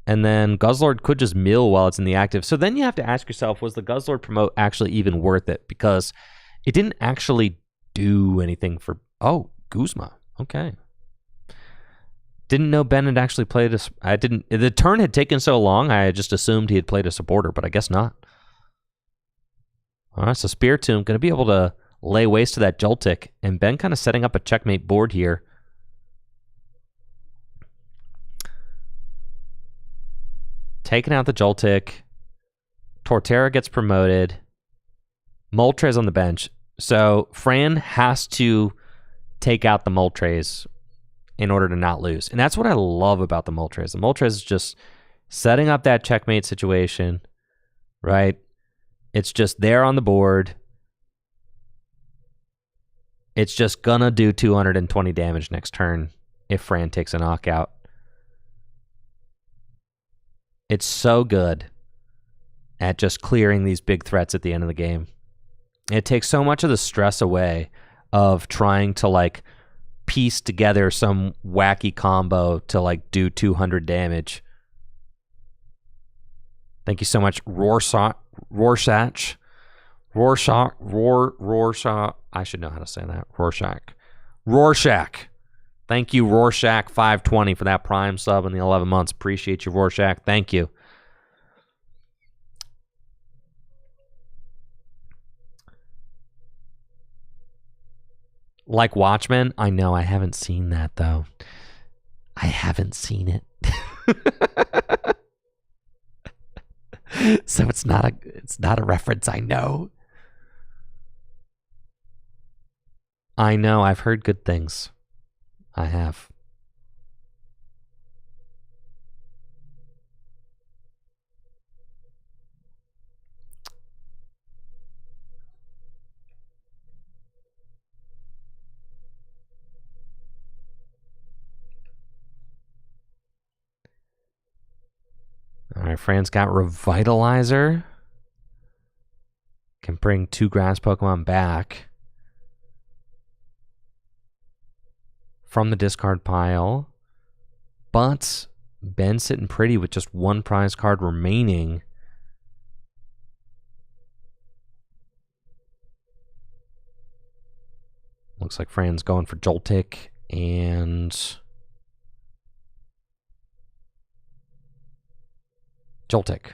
And then Guzzlord could just mill while it's in the active. So then you have to ask yourself, was the Guzzlord promote actually even worth it? Because it didn't actually do anything for... Oh, Guzma. Okay. Didn't know Ben had actually played a... I didn't... The turn had taken so long, I just assumed he had played a supporter, but I guess not. All right, so Spiritomb going to be able to lay waste to that Joltik, and Ben kind of setting up a checkmate board here. Taking out the Joltik. Torterra gets promoted. Moltres on the bench. So Fran has to take out the Moltres in order to not lose. And that's what I love about the Moltres. The Moltres is just setting up that checkmate situation, right? It's just there on the board. It's just gonna do 220 damage next turn if Fran takes a knockout. It's so good at just clearing these big threats at the end of the game. It takes so much of the stress away of trying to, like, piece together some wacky combo to, like, do 200 damage. Thank you so much, Rorschach. I should know how to say that. Rorschach. Thank you, Rorschach520, for that Prime sub in the 11 months. Appreciate you, Rorschach. Thank you. Like Watchmen? I know, I haven't seen that, though. I haven't seen it. So it's not a reference I know. I know, I've heard good things. I have. All right, Fran's got Revitalizer. Can bring 2 grass Pokemon back from the discard pile. But Ben's sitting pretty with just 1 prize card remaining. Looks like Fran's going for Joltik and Joltik.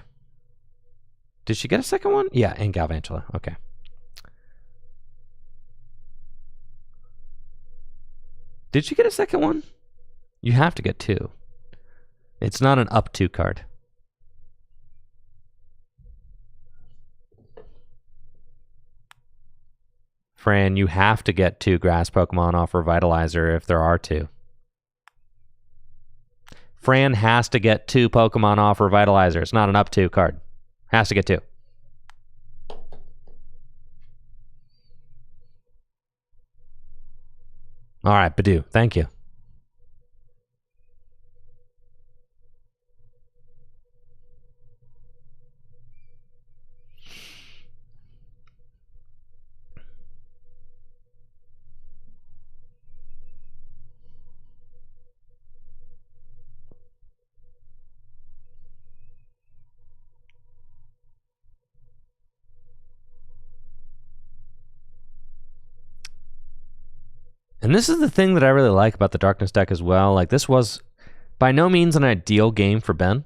Did she get a second one? Yeah, and Galvantula. Okay. Did she get a second one? You have to get 2. It's not an up 2 card. Fran, you have to get 2 grass Pokemon off Revitalizer if there are 2. Fran has to get 2 Pokemon off Revitalizer. It's not an up 2 card. Has to get 2. All right, Badoo. Thank you. And this is the thing that I really like about the Darkness deck as well. Like, this was by no means an ideal game for Ben.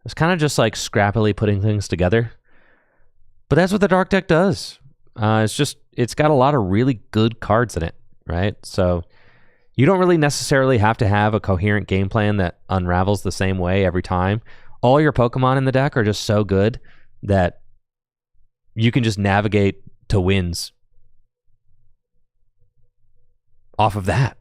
It's kind of just like scrappily putting things together. But that's what the Dark deck does. It's got a lot of really good cards in it, right? So you don't really necessarily have to have a coherent game plan that unravels the same way every time. All your Pokemon in the deck are just so good that you can just navigate to wins off of that.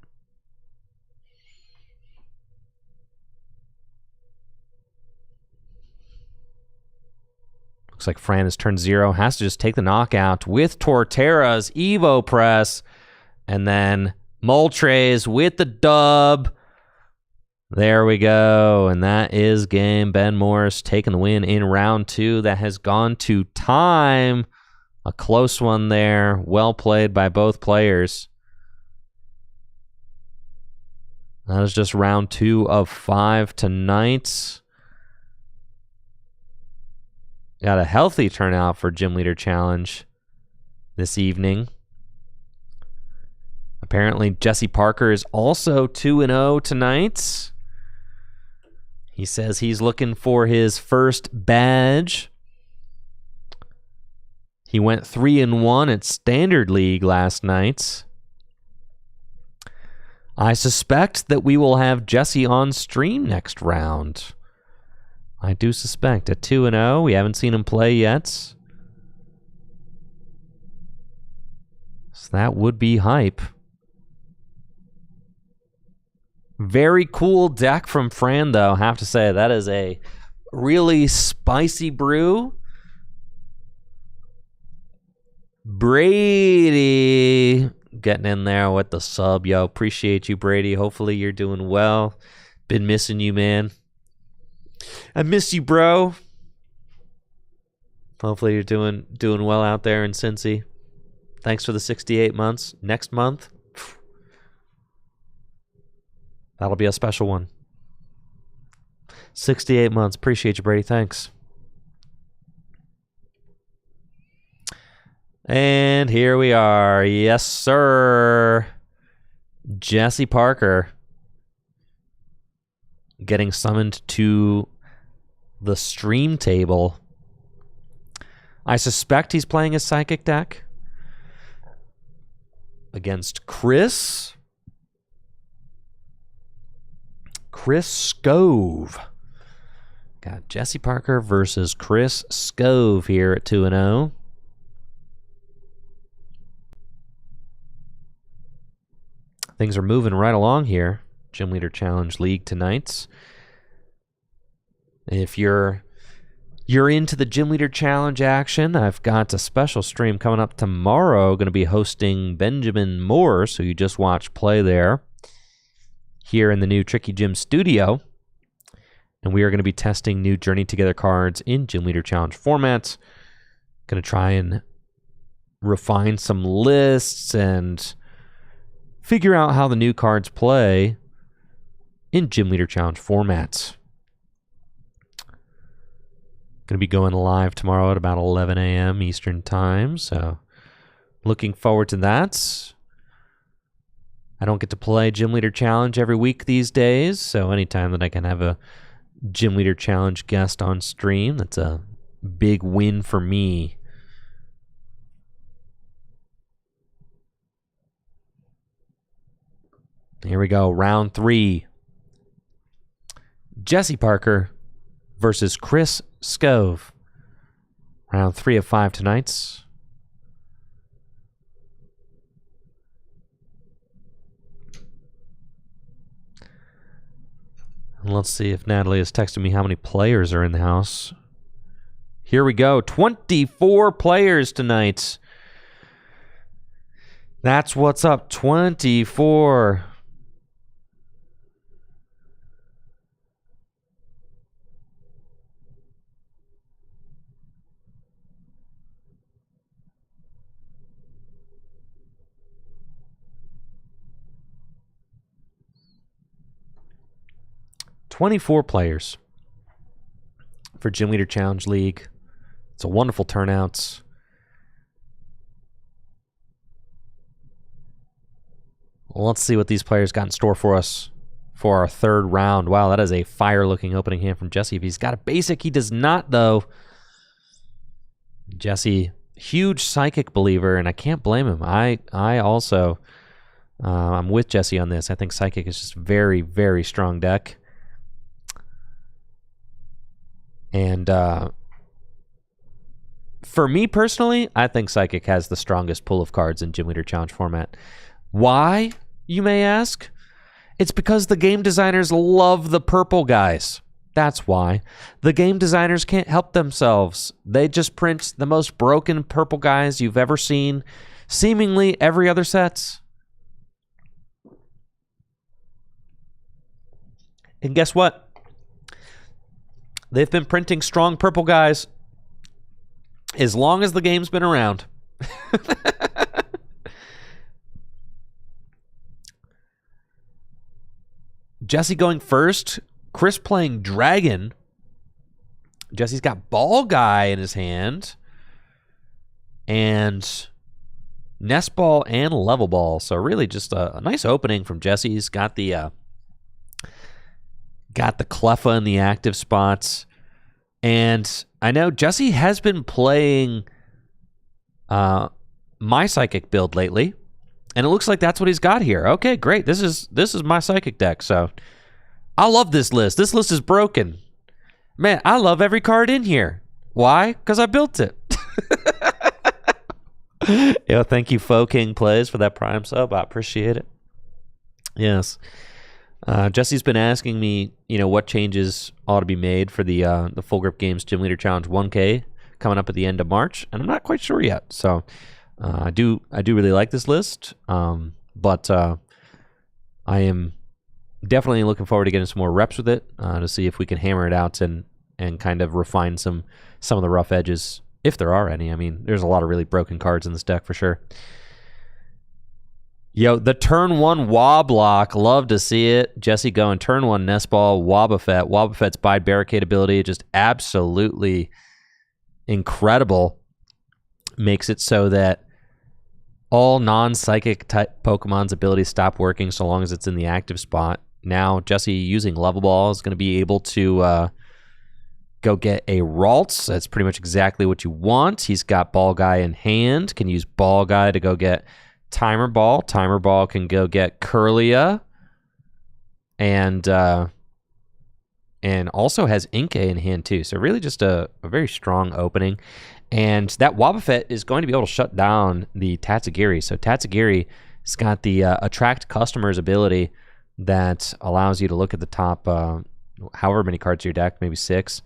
Looks like Fran has turned 0. Has to just take the knockout with Torterra's Evo Press. And then Moltres with the dub. There we go. And that is game. Ben Morris taking the win in round 2. That has gone to time. A close one there. Well played by both players. That is just round 2 of 5 tonight. Got a healthy turnout for Gym Leader Challenge this evening. Apparently, Jesse Parker is also 2-0 tonight. He says he's looking for his first badge. He went 3-1 at Standard League last night. I suspect that we will have Jesse on stream next round. I do suspect. At 2-0, we haven't seen him play yet. So that would be hype. Very cool deck from Fran, though. I have to say, that is a really spicy brew. Brady getting in there with the sub. Yo, appreciate you, Brady. Hopefully you're doing well. Been missing you, man. I miss you, bro. Hopefully you're doing well out there in Cincy. Thanks for the 68 months. Next month, that'll be a special one. 68 months. Appreciate you, Brady. Thanks. And here we are. Yes, sir. Jesse Parker getting summoned to the stream table. I suspect he's playing his Psychic deck against Chris Scove. Got Jesse Parker versus Chris Scove here at 2-0. Things are moving right along here. Gym Leader Challenge League tonight. If you're into the Gym Leader Challenge action, I've got a special stream coming up tomorrow. Going to be hosting Benjamin Morse, who you just watched play there, here in the new Tricky Gym studio. And we are going to be testing new Journey Together cards in Gym Leader Challenge formats. Going to try and refine some lists and figure out how the new cards play in Gym Leader Challenge formats. Going to be going live tomorrow at about 11 a.m. Eastern Time, so looking forward to that. I don't get to play Gym Leader Challenge every week these days, so anytime that I can have a Gym Leader Challenge guest on stream, that's a big win for me. Here we go, round 3. Jesse Parker versus Chris Scove. Round 3 of 5 tonight's. And let's see if Natalie is texting me how many players are in the house. Here we go. 24 players tonight. That's what's up. 24. Players for Gym Leader Challenge League. It's a wonderful turnout. Let's see what these players got in store for us for our third round. Wow, that is a fire-looking opening hand from Jesse. If he's got a basic, he does not, though. Jesse, huge Psychic believer, and I can't blame him. I also, I'm with Jesse on this. I think Psychic is just very, very strong deck. And for me personally, I think Psychic has the strongest pool of cards in Gym Leader Challenge format. Why, you may ask? It's because the game designers love the purple guys. That's why. The game designers can't help themselves. They just print the most broken purple guys you've ever seen, seemingly every other set. And guess what? They've been printing strong purple guys as long as the game's been around. Jesse going first. Chris playing Dragon. Jesse's got Ball Guy in his hand. And Nest Ball and Level Ball. So really just a nice opening from Jesse. He's got the Cleffa in the active spots. And I know Jesse has been playing my Psychic build lately. And it looks like that's what he's got here. Okay, great. This is my Psychic deck. So I love this list. This list is broken. Man, I love every card in here. Why? Because I built it. Yo, thank you, Faux King Plays, for that Prime sub. I appreciate it. Yes. Jesse's been asking me, what changes ought to be made for the Full Grip Games Gym Leader Challenge 1K coming up at the end of March, and I'm not quite sure yet. So I do really like this list, but I am definitely looking forward to getting some more reps with it to see if we can hammer it out and kind of refine some of the rough edges, if there are any. I mean, there's a lot of really broken cards in this deck for sure. Yo, the turn 1 Woblock, love to see it. Jesse going turn 1 Nest Ball, Wobbuffet. Wobbuffet's Bide Barricade ability, just absolutely incredible. Makes it so that all non-psychic type Pokemon's abilities stop working so long as it's in the active spot. Now, Jesse using Level Ball is going to be able to go get a Ralts. That's pretty much exactly what you want. He's got Ball Guy in hand. Can use Ball Guy to go get Timer Ball. Timer Ball can go get Curlia. And also has Inkay in hand too. So really just a very strong opening. And that Wobbuffet is going to be able to shut down the Tatsugiri. So Tatsugiri has got the Attract Customers ability that allows you to look at the top however many cards in your deck, maybe 6,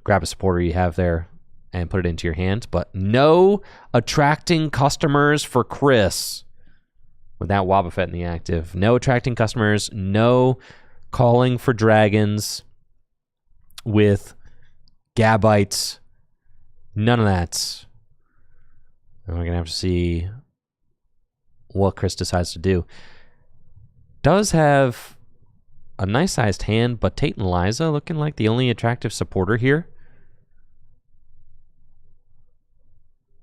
grab a supporter you have there and put it into your hand. But no attracting customers for Chris with that Wobbuffet in the active. No attracting customers, no calling for dragons with Gabites. None of that. And we're going to have to see what Chris decides to do. Does have a nice-sized hand, but Tate and Liza looking like the only attractive supporter here.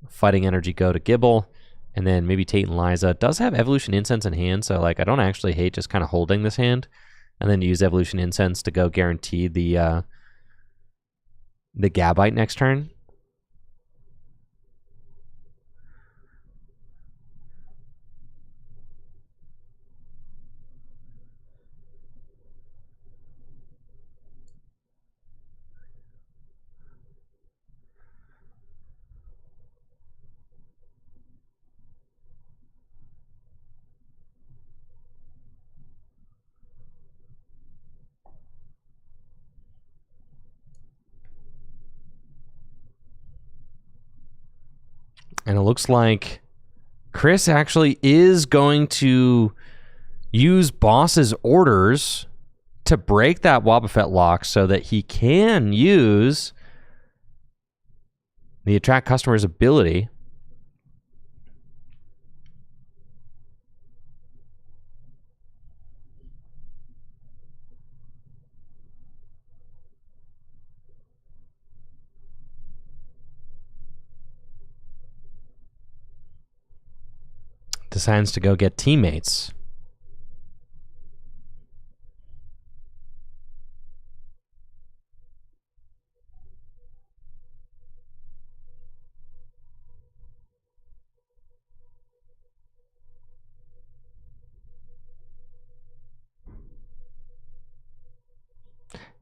Fighting Energy go to Gibble. And then maybe Tate and Liza. Does have Evolution Incense in hand, so like I don't actually hate just kind of holding this hand, and then use Evolution Incense to go guarantee the Gabite next turn. And it looks like Chris actually is going to use Boss's orders to break that Wobbuffet lock so that he can use the attract customer's ability. Decides to go get teammates.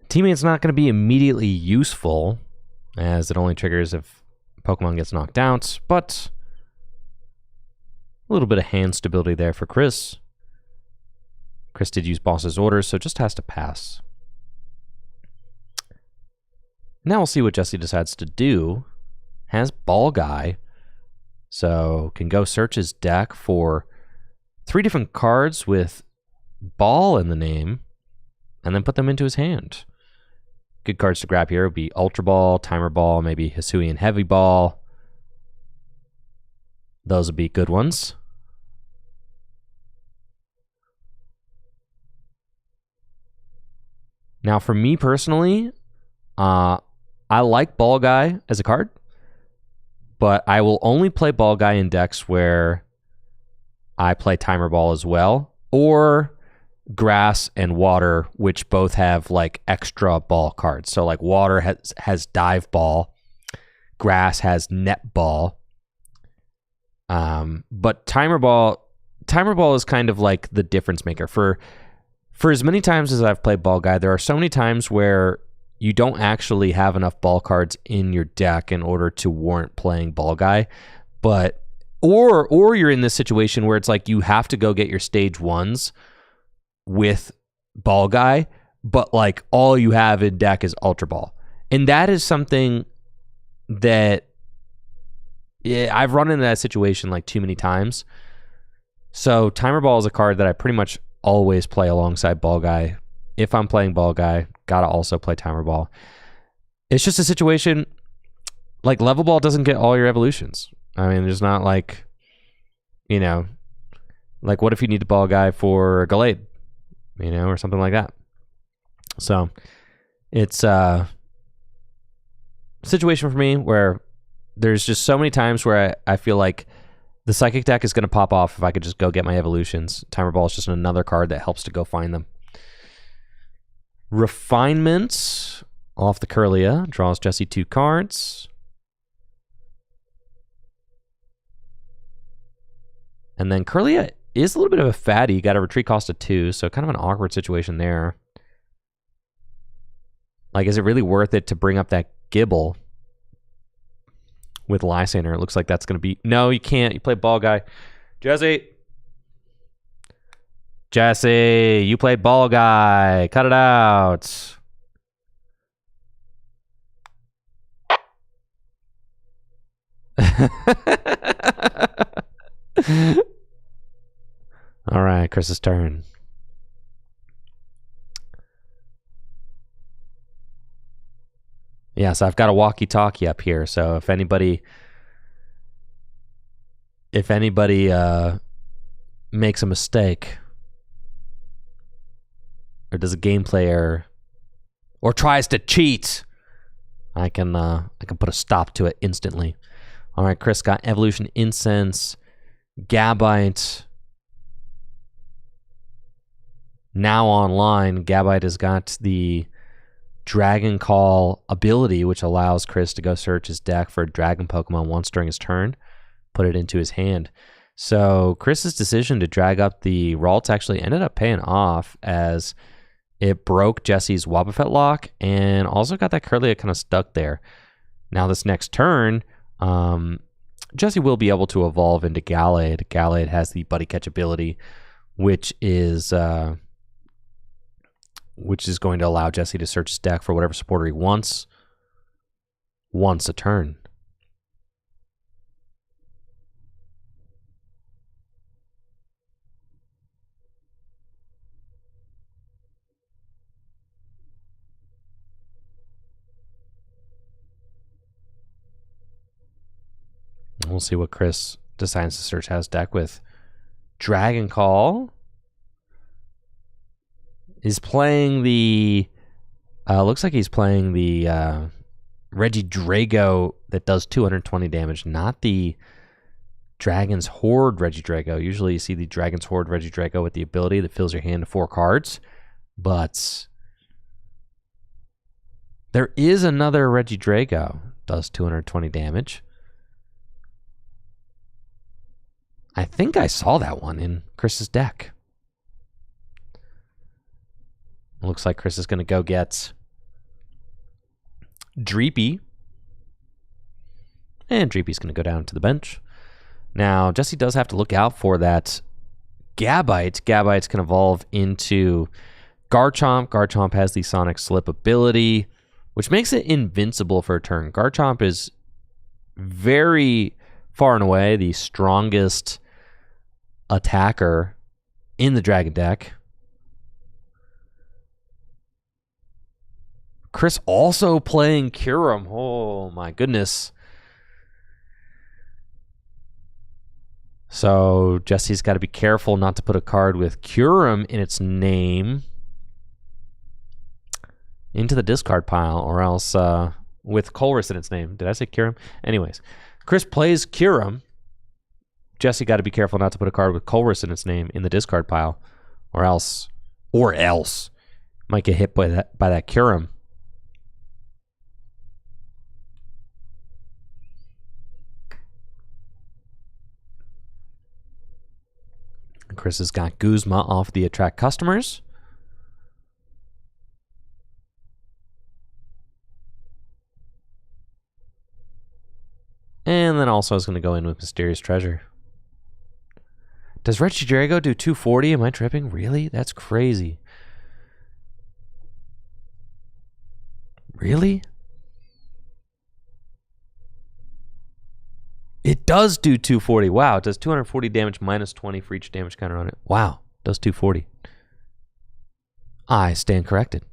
Teammate's not going to be immediately useful, as it only triggers if Pokemon gets knocked out, but a little bit of hand stability there for Chris. Chris did use Boss's orders, so just has to pass. Now we'll see what Jesse decides to do. Has Ball Guy, so can go search his deck for 3 different cards with Ball in the name, and then put them into his hand. Good cards to grab here would be Ultra Ball, Timer Ball, maybe Hisuian Heavy Ball. Those would be good ones. Now, for me personally, I like Ball Guy as a card, but I will only play Ball Guy in decks where I play Timer Ball as well, or Grass and Water, which both have like extra ball cards. So like Water has Dive Ball, Grass has Net Ball, but Timer Ball is kind of like the difference maker. For as many times as I've played Ball Guy, there are so many times where you don't actually have enough ball cards in your deck in order to warrant playing Ball Guy, but or you're in this situation where it's like you have to go get your stage 1s with Ball Guy, but like all you have in deck is Ultra Ball. And that is something that I've run into that situation like too many times. So Timer Ball is a card that I pretty much always play alongside Ball Guy. If I'm playing Ball Guy, gotta also play Timer Ball. It's just a situation like Level Ball doesn't get all your evolutions. I mean, there's not like, you know, like what if you need a Ball Guy for Gallade, you know, or something like that. So it's a situation for me where there's just so many times where I feel like the Psychic deck is going to pop off if I could just go get my evolutions. Timer Ball is just another card that helps to go find them. Refinement off the Kirlia draws Jesse 2 cards. And then Kirlia is a little bit of a fatty. You got a retreat cost of 2, so kind of an awkward situation there. Like, is it really worth it to bring up that Gibble with Lysander? It looks like that's going to be... No, you can't. You play Ball Guy. Jesse, you played Ball Guy. Cut it out. All right, Chris's turn. Yeah, so I've got a walkie-talkie up here. So if anybody makes a mistake or does a gameplay error or tries to cheat, I can put a stop to it instantly. All right, Chris got Evolution Incense. Gabite now online. Gabite has got the Dragon Call ability, which allows Chris to go search his deck for a dragon Pokemon once during his turn, put it into his hand. So Chris's decision to drag up the Ralts actually ended up paying off, as it broke Jesse's Wobbuffet lock and also got that Kirlia kind of stuck there. Now this next turn, Jesse will be able to evolve into Gallade. Gallade has the Buddy Catch ability, which is going to allow Jesse to search his deck for whatever supporter he wants once a turn. We'll see what Chris decides to search his deck with. Dragon Call is playing the... looks like he's playing the Regidrago that does 220 damage, not the Dragon's Horde Regidrago. Usually you see the Dragon's Horde Regidrago with the ability that fills your hand to 4 cards, but there is another Regidrago, does 220 damage. I think I saw that one in Chris's deck. Looks like Chris is going to go get Dreepy. And Dreepy's going to go down to the bench. Now, Jesse does have to look out for that Gabite. Gabites can evolve into Garchomp. Garchomp has the Sonic Slip ability, which makes it invincible for a turn. Garchomp is very far and away the strongest attacker in the Dragon deck. Chris also playing Kyurem. Oh my goodness. So Jesse's got to be careful not to put a card with Kyurem in its name into the discard pile, or else with Colress in its name. Did I say Kyurem? Anyways, Chris plays Kyurem. Jesse got to be careful not to put a card with Colress in its name in the discard pile, or else might get hit by that Kyurem. Chris has got Guzma off the Attract Customers. And then also is going to go in with Mysterious Treasure. Does Regidrago do 240? Am I tripping? Really? That's crazy. Really? It does do 240. Wow, it does 240 damage minus 20 for each damage counter on it. Wow, it does 240. I stand corrected.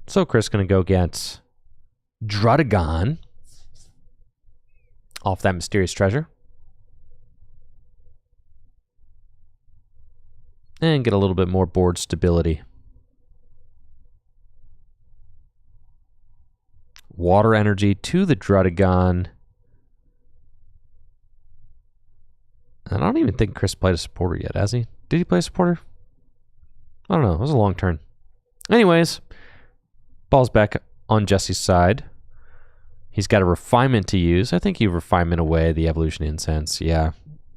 So Chris going to go get Druddigon off that Mysterious Treasure. And get a little bit more board stability. Water Energy to the Druddigon. I don't even think Chris played a supporter yet, has he? Did he play a supporter? I don't know. It was a long turn. Anyways, ball's back on Jesse's side. He's got a Refinement to use. I think you Refinement away the Evolution Incense, yeah.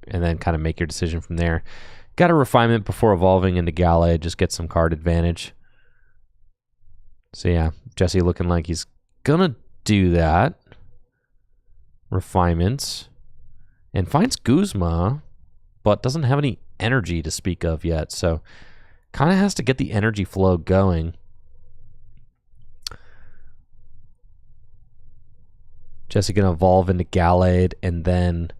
And then kind of make your decision from there. Got a Refinement before evolving into Gallade. Just get some card advantage. So yeah, Jesse looking like he's gonna do that. Refinements. And finds Guzma, but doesn't have any energy to speak of yet. So kind of has to get the energy flow going. Jesse going to evolve into Gallade, and then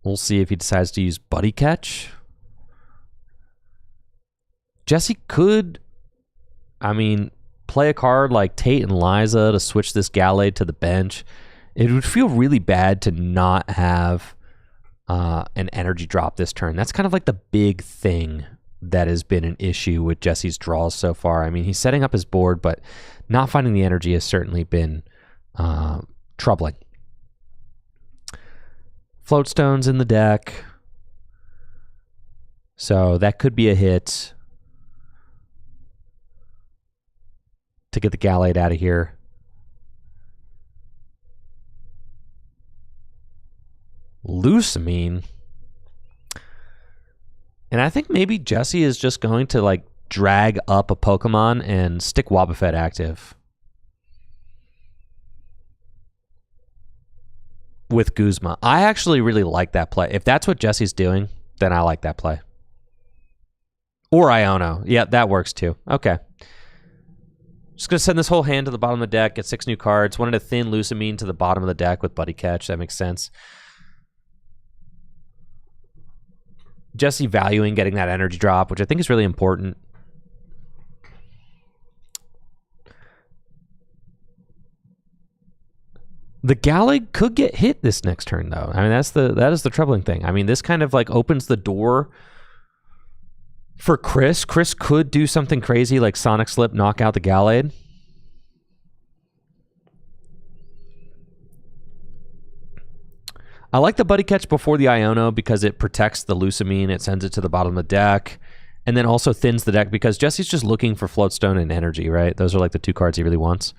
we'll see if he decides to use Buddy Catch. Jesse could, play a card like Tate and Liza to switch this Gallade to the bench It would feel really bad to not have an energy drop this turn. That's kind of like the big thing that has been an issue with Jesse's draws so far. I mean, he's setting up his board, but not finding the energy has certainly been troubling. Floatstone's in the deck, so that could be a hit to get the Gallade out of here. Lucamine. And I think maybe Jesse is just going to like drag up a Pokemon and stick Wobbuffet active with Guzma. I actually really like that play. If that's what Jesse's doing, then I like that play. Or Iono. Yeah, that works too. Okay. Just going to send this whole hand to the bottom of the deck, get 6 new cards. Wanted to thin Lucamine to the bottom of the deck with Buddy Catch. That makes sense. Jesse valuing getting that energy drop, which I think is really important. The Gallade could get hit this next turn, though. I mean, that is the troubling thing. I mean, this kind of like opens the door for Chris. Chris could do something crazy like Sonic Slip, knock out the Gallade. I like the Buddy Catch before the Iono because it protects the Lucamine. It sends it to the bottom of the deck. And then also thins the deck because Jesse's just looking for Floatstone and Energy, right? Those are like the 2 cards he really wants.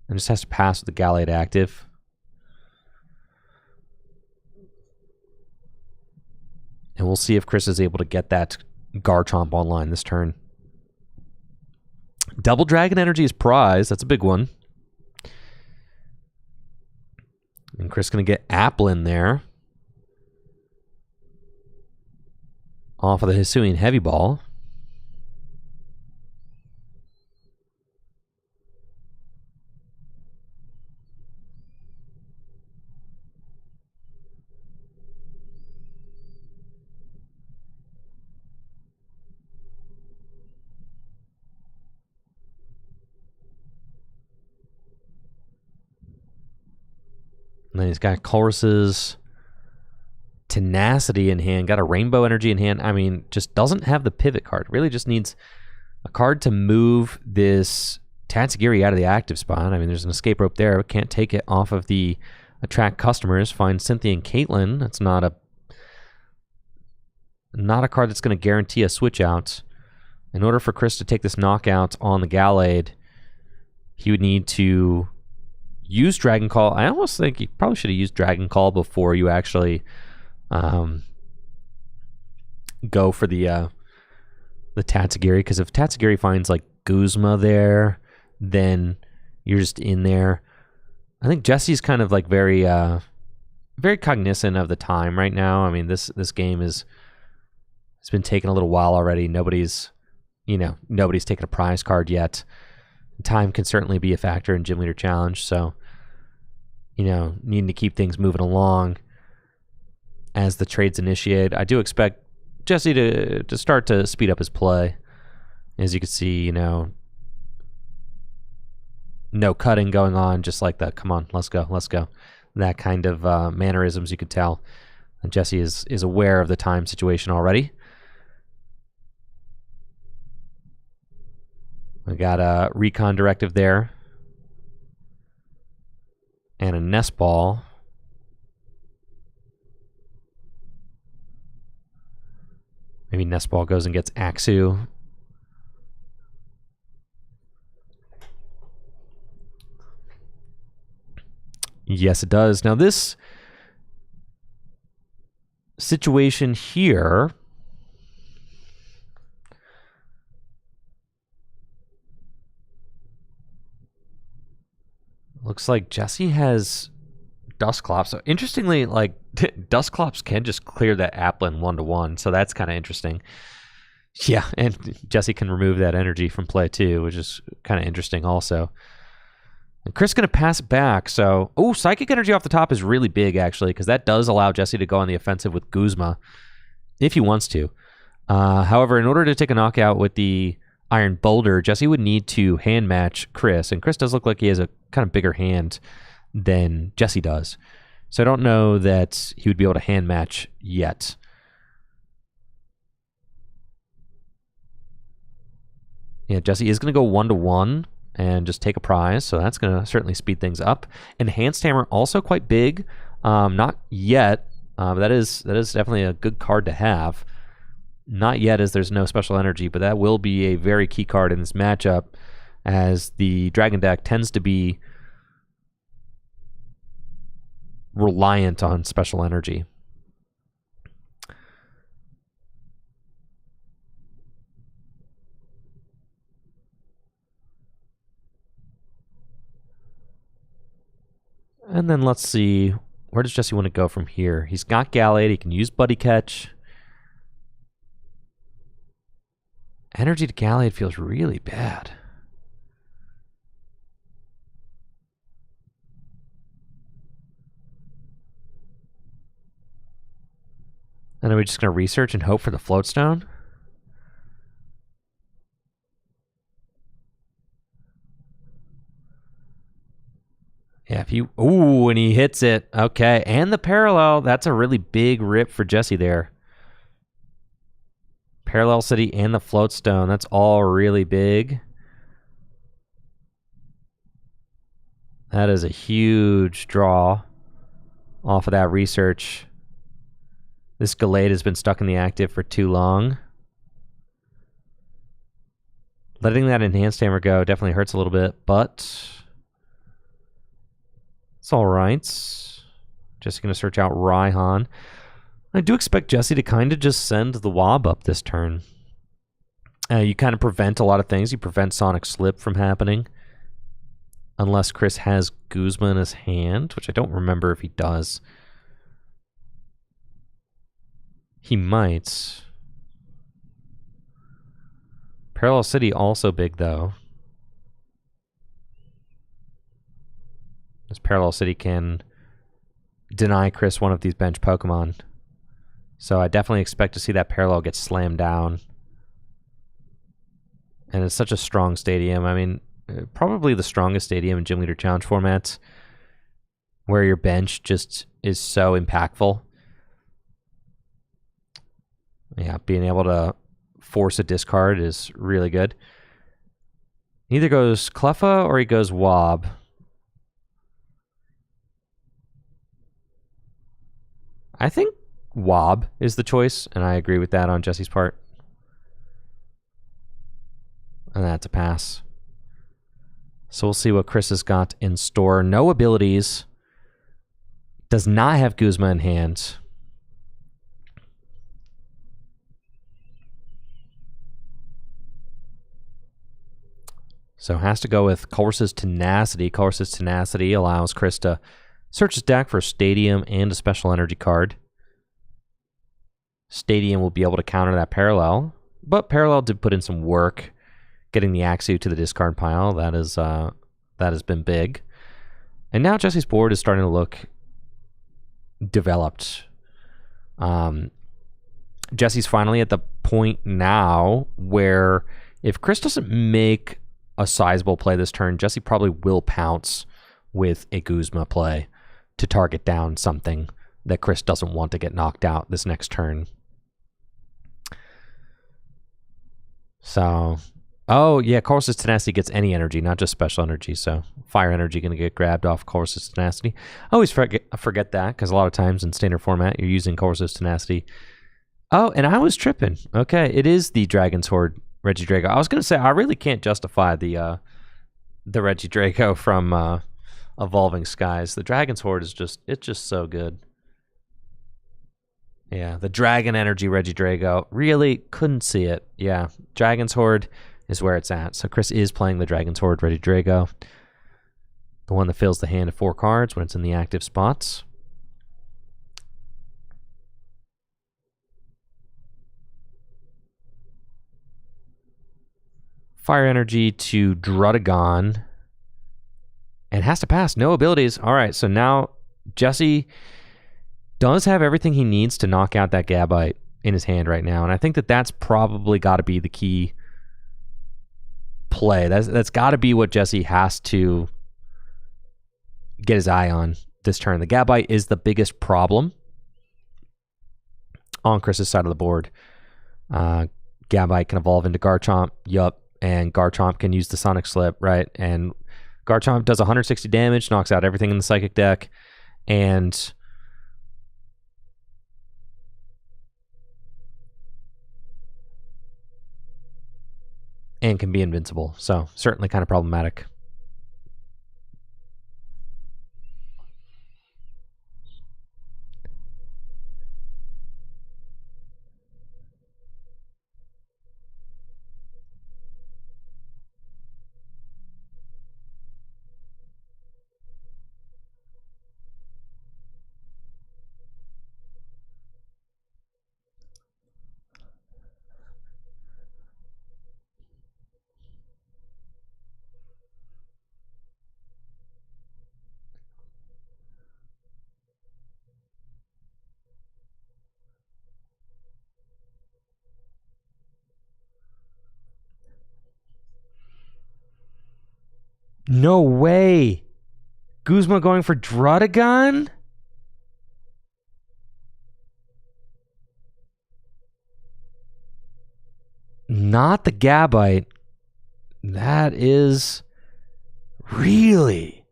And just has to pass with the Gallade active. And we'll see if Chris is able to get that Garchomp online this turn. Double Dragon Energy is prize. That's a big one. And Chris going to get Applin there. Off of the Hisuian Heavy Ball. And then he's got Colress's Tenacity in hand, got a Rainbow Energy in hand. I mean, just doesn't have the pivot card. Really just needs a card to move this Tatsugiri out of the active spot. I mean, there's an escape rope there, but can't take it off of the attract customers. Find Cynthia and Caitlin. That's not a card that's going to guarantee a switch out. In order for Chris to take this knockout on the Gallade, he would need to use Dragon Call. I almost think you probably should have used Dragon Call before you actually go for the Tatsugiri, because if Tatsugiri finds like Guzma there, then you're just in there. I think Jesse's kind of like very cognizant of the time right now. I mean, this game it's been taking a little while already. Nobody's taken a prize card yet. Time can certainly be a factor in Gym Leader Challenge, so needing to keep things moving along as the trades initiate. I do expect Jesse to start to speed up his play. As you can see, no cutting going on, just like that. Come on, let's go. That kind of mannerisms you could tell. And Jesse is aware of the time situation already. We got a Recon Directive there. And a Nest Ball. Maybe Nest Ball goes and gets Axu. Yes, it does. Now this situation here looks like Jesse has Dusclops. So interestingly, like Dusclops can just clear that Applin 1-1, so that's kind of interesting. Yeah, and Jesse can remove that energy from play too, which is kind of interesting also. And Chris going to pass it back, so... Oh, Psychic Energy off the top is really big, actually, because that does allow Jesse to go on the offensive with Guzma, if he wants to. However, in order to take a knockout with the Iron Boulder, Jesse would need to hand match Chris, and Chris does look like he has a kind of bigger hand than Jesse does. So I don't know that he would be able to hand match yet. Yeah, Jesse is going to go 1-1 and just take a prize, so that's going to certainly speed things up. Enhanced Hammer, also quite big. Not yet, but that is definitely a good card to have. Not yet, as there's no special energy, but that will be a very key card in this matchup, as the Dragon deck tends to be reliant on special energy. And then let's see, where does Jesse want to go from here? He's got Gallade, he can use Buddy Catch. Energy to Gallade feels really bad. And are we just going to research and hope for the Floatstone? Yeah, if you... Ooh, and he hits it. Okay, and the Parallel. That's a really big rip for Jesse there. Parallel City and the Floatstone. That's all really big. That is a huge draw off of that research. This Gallade has been stuck in the active for too long. Letting that Enhanced Hammer go definitely hurts a little bit, but it's all right. Just going to search out Raihan. I do expect Jesse to kind of just send the Wob up this turn. You kind of prevent a lot of things. You prevent Sonic Slip from happening. Unless Chris has Guzma in his hand, which I don't remember if he does. He might. Parallel City also big, though. This Parallel City can deny Chris one of these bench Pokemon. So I definitely expect to see that Parallel get slammed down. And it's such a strong stadium. I mean, probably the strongest stadium in Gym Leader Challenge formats, where your bench just is so impactful. Yeah, being able to force a discard is really good. He either goes Cleffa or he goes Wob. I think Wob is the choice, and I agree with that on Jesse's part. And that's a pass. So we'll see what Chris has got in store. No abilities. Does not have Guzma in hand. So has to go with Colress's Tenacity. Colress's Tenacity allows Chris to search his deck for a Stadium and a Special Energy card. Stadium will be able to counter that Parallel, but Parallel did put in some work getting the Axew to the discard pile. That has been big. And now Jesse's board is starting to look developed. Jesse's finally at the point now where if Chris doesn't make a sizable play this turn, Jesse probably will pounce with a Guzma play to target down something that Chris doesn't want to get knocked out this next turn. So, oh yeah, Colress's Tenacity gets any energy, not just special energy. So Fire Energy going to get grabbed off Colress's Tenacity. I always forget that, because a lot of times in standard format you're using Colress's Tenacity. Oh, and I was tripping. Okay, it is the Dragon's Horde Regidrago. I was going to say, I really can't justify the Regidrago from Evolving Skies. The Dragon's Horde is just so good. Yeah, the Dragon Energy Regidrago. Really couldn't see it. Yeah, Dragon's Horde is where it's at. So Chris is playing the Dragon's Horde Regidrago. The one that fills the hand of 4 cards when it's in the active spots. Fire Energy to Druddigon. And has to pass. No abilities. All right, so now Jesse does have everything he needs to knock out that Gabite in his hand right now. And I think that that's probably got to be the key play. That's got to be what Jesse has to get his eye on this turn. The Gabite is the biggest problem on Chris's side of the board. Gabite can evolve into Garchomp, and Garchomp can use the Sonic Slip, right? And Garchomp does 160 damage, knocks out everything in the Psychic deck, and can be invincible. So certainly kind of problematic. No way. Guzma going for Druddigon? Not the Gabite. That is really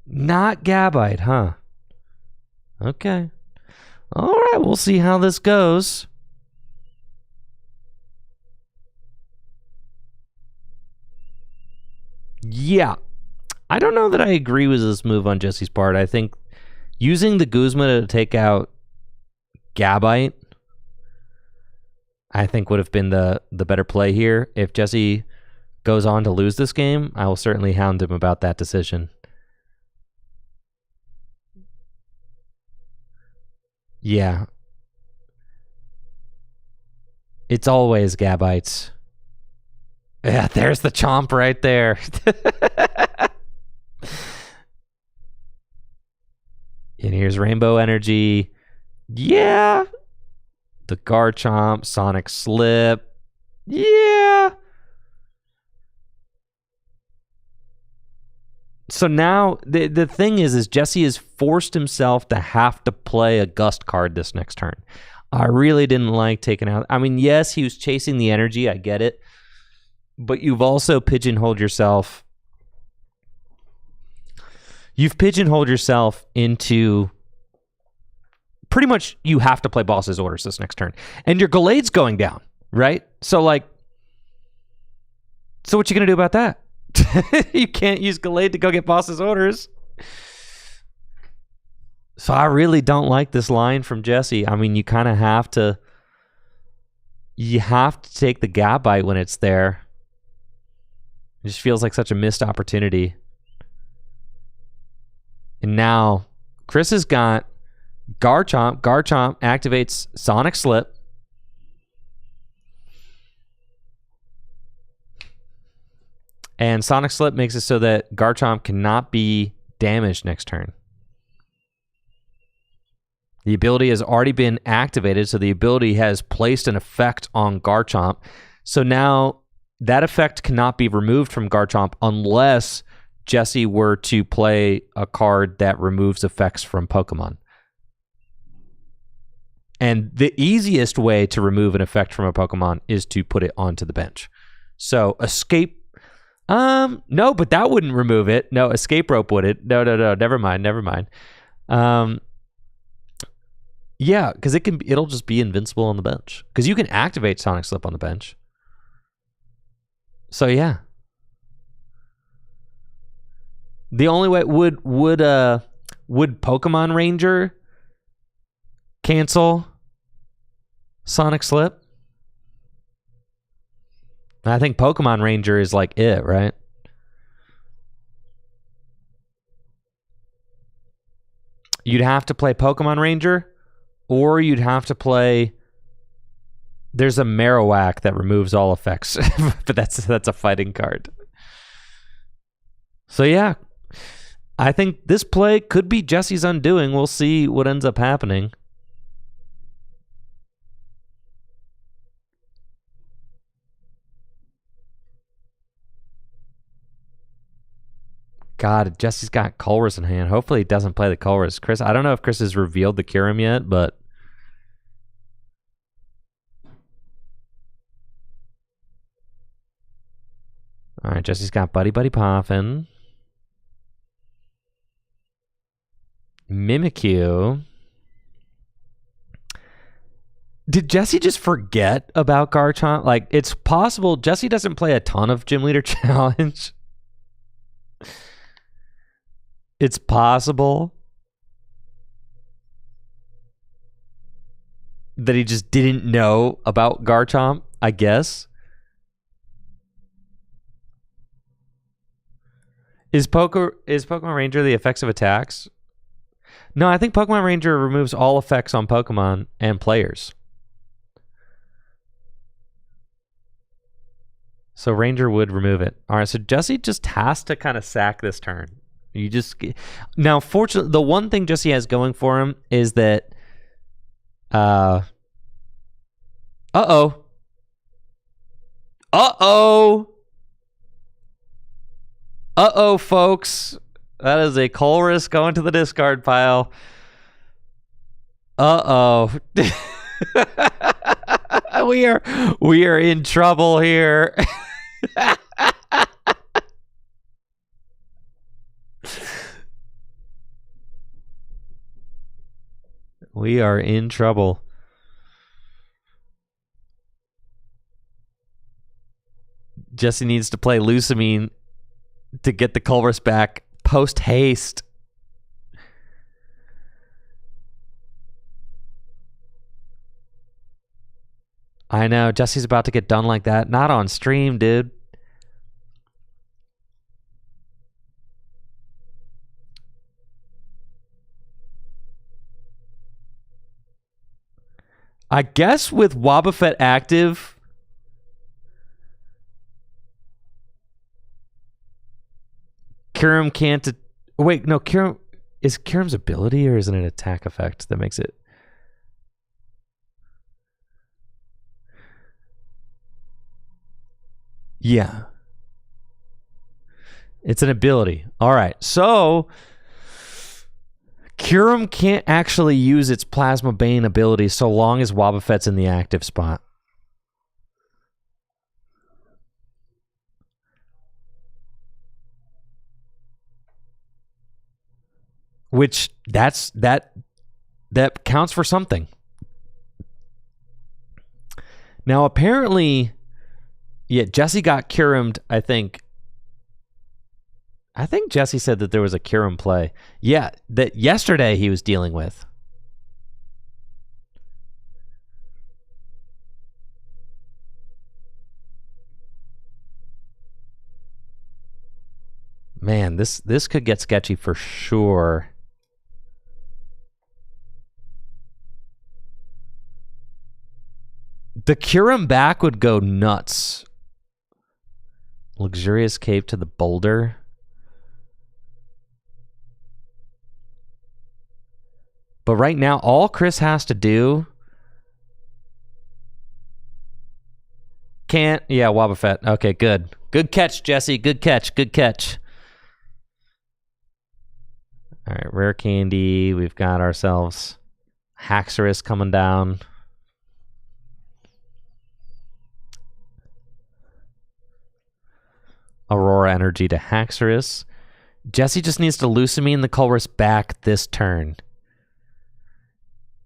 not Gabite, huh? Okay. All right, we'll see how this goes. Yeah. I don't know that I agree with this move on Jesse's part. I think using the Guzma to take out Gabite, I think would have been the better play here. If Jesse goes on to lose this game, I will certainly hound him about that decision. Yeah. It's always Gabites. Yeah, there's the chomp right there. And here's Rainbow Energy. Yeah. The Garchomp, Sonic Slip. Yeah. So now the thing is Jesse has forced himself to have to play a Gust card this next turn. I really didn't like taking out. I mean, yes, he was chasing the energy. I get it. But you've also pigeonholed yourself. You've pigeonholed yourself into pretty much you have to play Boss's Orders this next turn. And your Gallade's going down, right? So what you going to do about that? You can't use Gallade to go get Boss's Orders. So I really don't like this line from Jesse. I mean, you kind of have to... You have to take the Gabite when it's there. It just feels like such a missed opportunity. And now, Chris has got Garchomp. Garchomp activates Sonic Slip. And Sonic Slip makes it so that Garchomp cannot be damaged next turn. The ability has already been activated, so the ability has placed an effect on Garchomp. So now that effect cannot be removed from Garchomp unless Jesse were to play a card that removes effects from Pokemon. And the easiest way to remove an effect from a Pokemon is to put it onto the bench. So Escape... no, but that wouldn't remove it. No, Escape Rope wouldn't. No, never mind. Yeah, because it'll just be invincible on the bench. Because you can activate Sonic Slip on the bench. So yeah. The only way would Pokemon Ranger cancel Sonic Slip? I think Pokemon Ranger is like it, right? You'd have to play Pokemon Ranger, or you'd have to play... There's a Marowak that removes all effects, but that's a fighting card. So yeah, I think this play could be Jesse's undoing. We'll see what ends up happening. God, Jesse's got Colress in hand. Hopefully he doesn't play the Colress. Chris, I don't know if Chris has revealed the Kyurem yet, but... All right, Jesse's got Buddy Buddy Poffin. Mimikyu. Did Jesse just forget about Garchomp? Like, it's possible Jesse doesn't play a ton of Gym Leader Challenge. It's possible that he just didn't know about Garchomp, I guess. Is Pokemon Ranger the effects of attacks? No, I think Pokemon Ranger removes all effects on Pokemon and players. So Ranger would remove it. All right, so Jesse just has to kind of sack this turn. You just... Now, fortunately, the one thing Jesse has going for him is that... Uh-oh. Uh-oh! Uh-oh, folks. That is a Colress going to the discard pile. Uh-oh. We are in trouble here. We are in trouble. Jesse needs to play Lusamine to get the Colress back post haste. I know, Jesse's about to get done like that. Not on stream, dude. I guess with Wobbuffet active... Kyurem can't... Wait, no, Kyurem... Is Kyurem's ability or is it an attack effect that makes it... Yeah. It's an ability. All right, so... Kyurem can't actually use its Plasma Bane ability so long as Wobbuffet's in the active spot. Which that counts for something. Now apparently, yeah, Jesse got Kyuremed, I think Jesse said that there was a Kyurem play. Yeah, that yesterday he was dealing with. Man, this could get sketchy for sure. The Kyurem back would go nuts. Luxurious Cave to the Boulder. But right now, all Chris has to do... Can't... Yeah, Wobbuffet. Okay, good. Good catch, Jesse. Good catch. Good catch. All right, Rare Candy. We've got ourselves Haxorus coming down. Aurora Energy to Haxorus. Jesse just needs to Lusamine the Colress back this turn.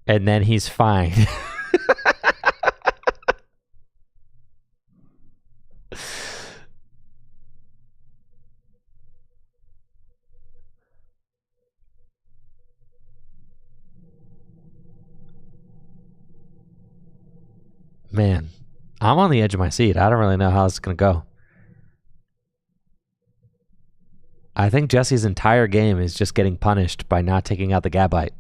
And then he's fine. Man, I'm on the edge of my seat. I don't really know how this is going to go. I think Jesse's entire game is just getting punished by not taking out the Gabite.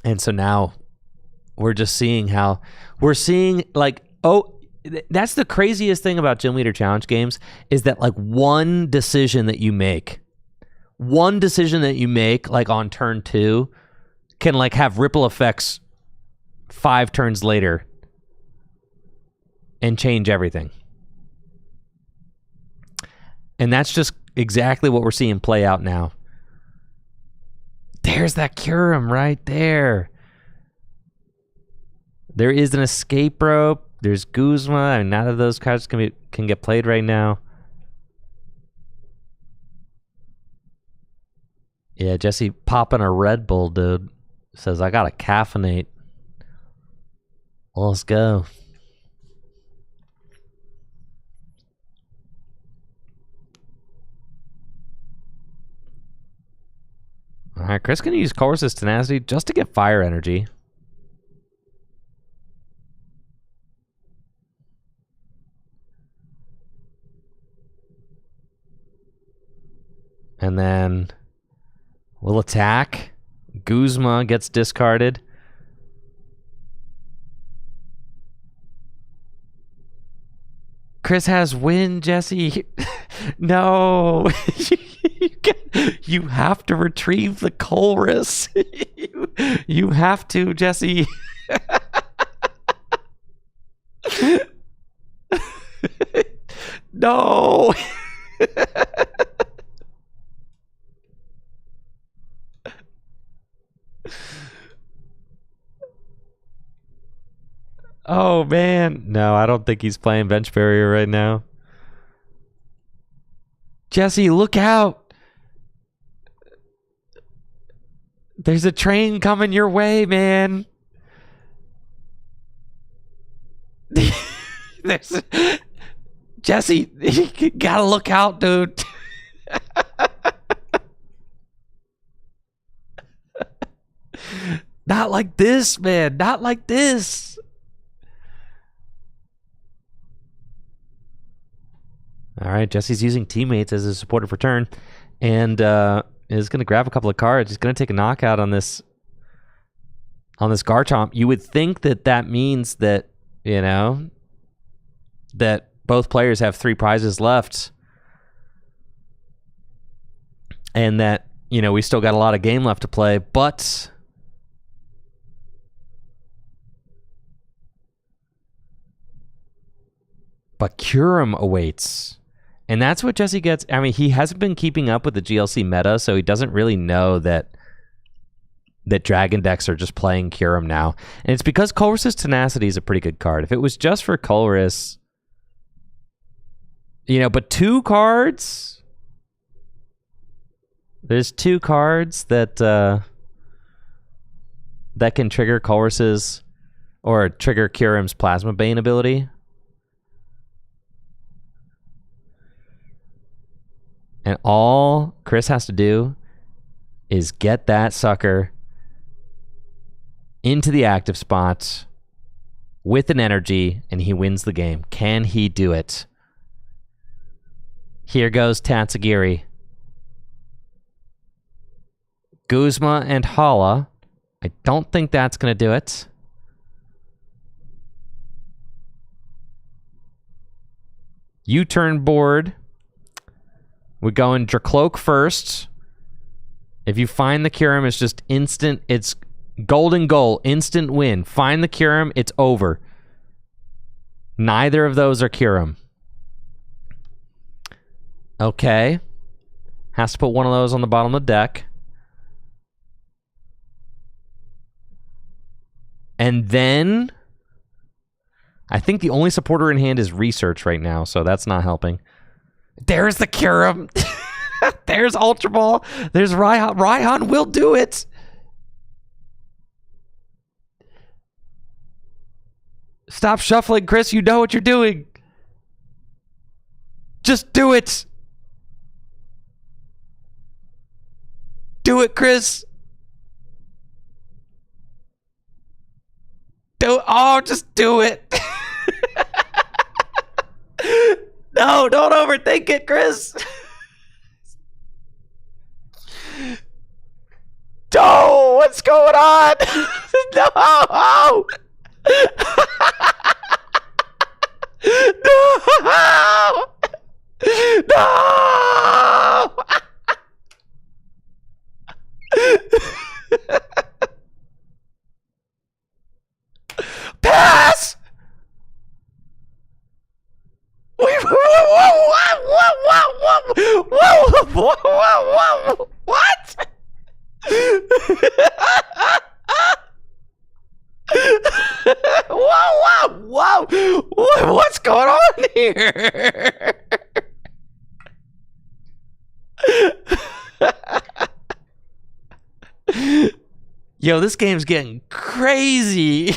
And so now we're just seeing how... We're seeing, like... Oh, that's the craziest thing about Gym Leader Challenge games is that, like, one decision that you make, like, on turn 2 can, like, have ripple effects 5 turns later and change everything. And that's just exactly what we're seeing play out now. There's that Kyurem right there. There is an escape rope. There's Guzma. I mean, none of those cards can get played right now. Yeah, Jesse popping a Red Bull, dude. Says, I gotta caffeinate. Well, let's go. All right, Chris can use Colress's Tenacity just to get fire energy. And then we'll attack. Guzma gets discarded. Chris has win, Jesse. No. You have to retrieve the Colress. You have to, Jesse. No. Oh, man. No, I don't think he's playing bench barrier right now. Jesse, look out. There's a train coming your way, man. Jesse, you gotta look out, dude. Not like this, man. Not like this. All right, Jesse's using teammates as his supportive return, and is going to grab a couple of cards. He's going to take a knockout on this Garchomp. You would think that means that, you know, that both players have 3 prizes left, and that, you know, we still got a lot of game left to play, but Kyurem awaits. And that's what Jesse gets. I mean, he hasn't been keeping up with the GLC meta, so he doesn't really know that Dragon decks are just playing Kyurem now. And it's because Colress's Tenacity is a pretty good card. If it was just for Colress, you know, but 2 cards? There's 2 cards that can trigger Colress's, or trigger Kyurem's Plasma Bane ability. And all Chris has to do is get that sucker into the active spot with an energy, and he wins the game. Can he do it? Here goes Tatsugiri. Guzma and Hala. I don't think that's going to do it. U-turn board. We're going Dracloak first. If you find the Kyurem, it's just instant. It's golden goal, instant win. Find the Kyurem, it's over. Neither of those are Kyurem. Okay. Has to put one of those on the bottom of the deck. And then I think the only supporter in hand is Research right now, so that's not helping. There's the Kyurem. There's Ultra Ball. There's Raihan. Raihan will do it. Stop shuffling, Chris. You know what you're doing. Just do it. Do it, Chris. Just do it. No, don't overthink it, Chris. No, what's going on? No. No. No. Pass. Wait, what? Whoa! Whoa! Whoa! Whoa! What? Whoa! Whoa! Whoa! What's going on here? Yo, this game's getting crazy.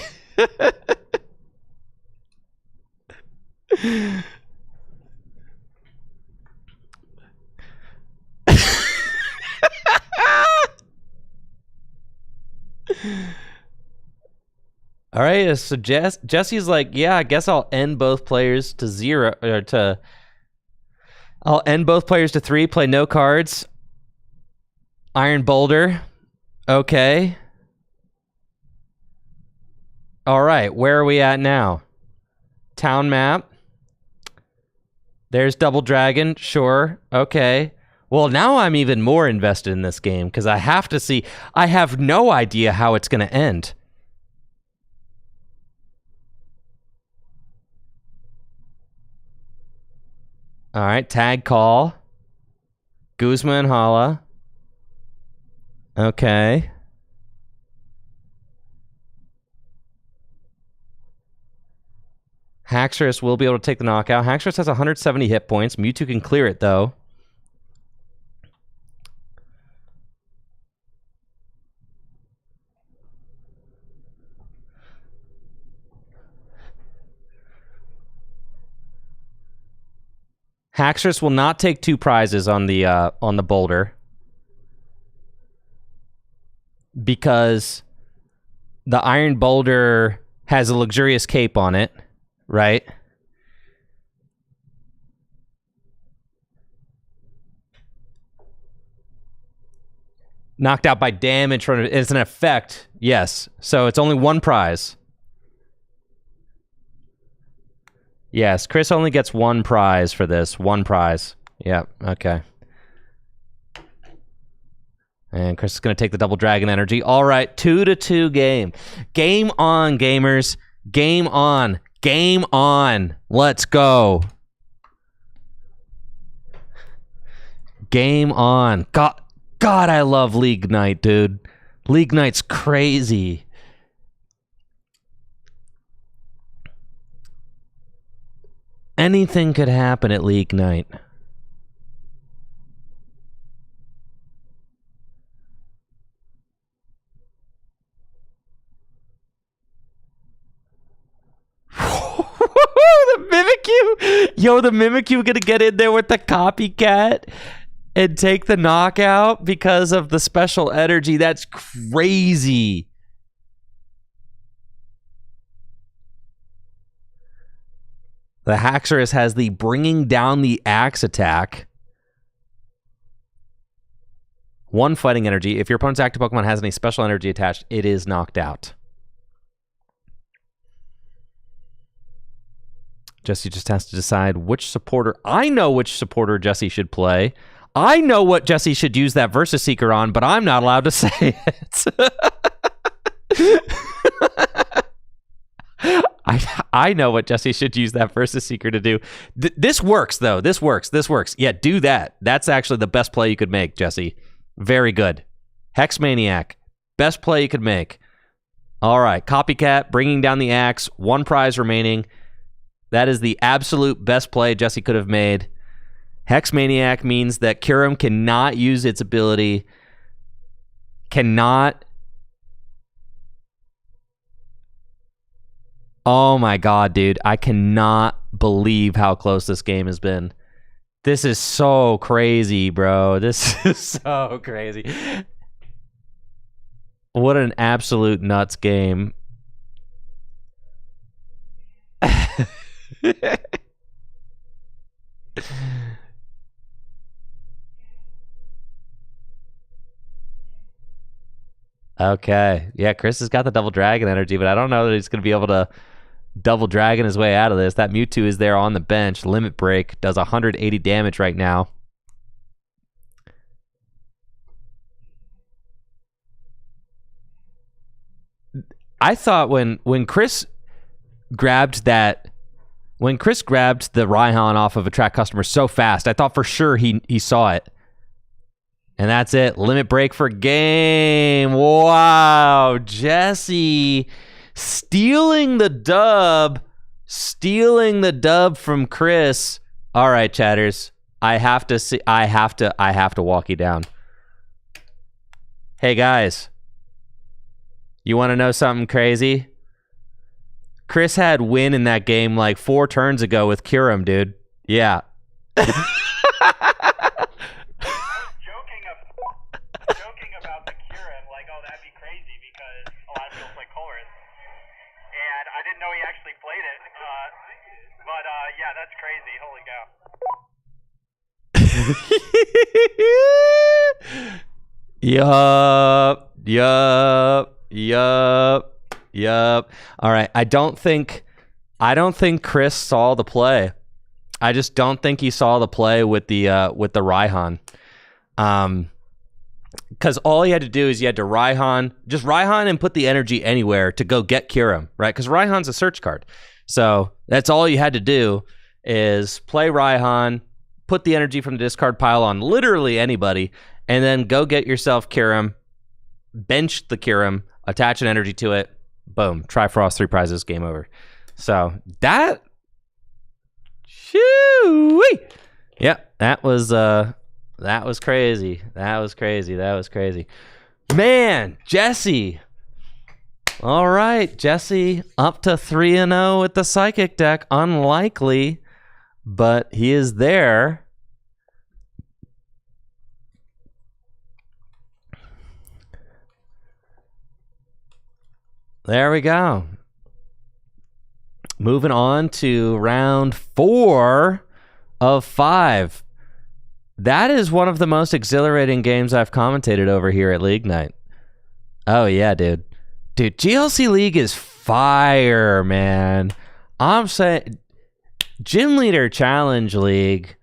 All right, so Jesse's like, yeah, I guess I'll end both players to 0 or to. I'll end both players to 3. Play no cards. Iron Boulder. Okay. All right, where are we at now? Town map. There's Double Dragon. Sure. Okay. Well, now I'm even more invested in this game because I have to see. I have no idea how it's going to end. All right, tag call. Guzma and Hala. Okay. Haxorus will be able to take the knockout. Haxorus has 170 hit points. Mewtwo can clear it, though. Haxorus will not take 2 prizes on the boulder because the Iron Boulder has a luxurious cape on it, right? Knocked out by damage from it. It's an effect, yes. So it's only 1 prize. Yes, Chris only gets 1 prize for this. 1 prize. Yep, okay. And Chris is going to take the Double Dragon energy. All right, 2-2 game. Game on, gamers. Game on. Game on. Let's go. Game on. God, I love League Night, dude. League Night's crazy. Anything could happen at League Night. The Mimikyu! Yo, the Mimikyu gonna get in there with the copycat and take the knockout because of the special energy. That's crazy. The Haxorus has the bringing down the axe attack. 1 fighting energy. If your opponent's active Pokemon has any special energy attached, it is knocked out. Jesse just has to decide which supporter. I know which supporter Jesse should play. I know what Jesse should use that Versus Seeker on, but I'm not allowed to say it. I know what Jesse should use that Versus Seeker to do. This works, though. This works. Yeah, do that. That's actually the best play you could make, Jesse. Very good. Hex Maniac. Best play you could make. All right. Copycat, bringing down the axe. 1 prize remaining. That is the absolute best play Jesse could have made. Hex Maniac means that Kyurem cannot use its ability. Cannot. Oh my god, dude. I cannot believe how close this game has been. This is so crazy, bro. This is so crazy. What an absolute nuts game. Okay. Yeah, Chris has got the Double Dragon energy, but I don't know that he's going to be able to Double Dragon his way out of this. That Mewtwo is there on the bench. Limit Break does 180 damage right now. I thought when Chris grabbed that When Chris grabbed the Raihan off of a track customer so fast, I thought for sure he saw it. And that's it. Limit break for game. Wow. Jesse stealing the dub. Stealing the dub from Chris. All right, chatters. I have to walk you down. Hey, guys. You want to know something crazy? Chris had win in that game like 4 turns ago with Kurum, dude. Yeah. Joking about the Kurum, like, oh, that'd be crazy because a lot of people play Chorus. And I didn't know he actually played it. But yeah, that's crazy. Holy Yup. All right. I don't think Chris saw the play. I just don't think he saw the play with the Raihan. Because all he had to do is he had to Raihan and put the energy anywhere to go get Kurum, right? Because Raihan's a search card. So that's all you had to do is play Raihan, put the energy from the discard pile on literally anybody, and then go get yourself Kurum, bench the Kurum, attach an energy to it, boom, Trifrost, 3 prizes, game over. So that, shoo-wee. Yeah, that was crazy. That was crazy. Man, Jesse. All right, Jesse up to 3-0 with the Psychic deck. Unlikely, but he is there. There we go. Moving on to round 4 of 5. That is one of the most exhilarating games I've commentated over here at League Night. Oh, yeah, dude. Dude, GLC League is fire, man. I'm saying Gym Leader Challenge League.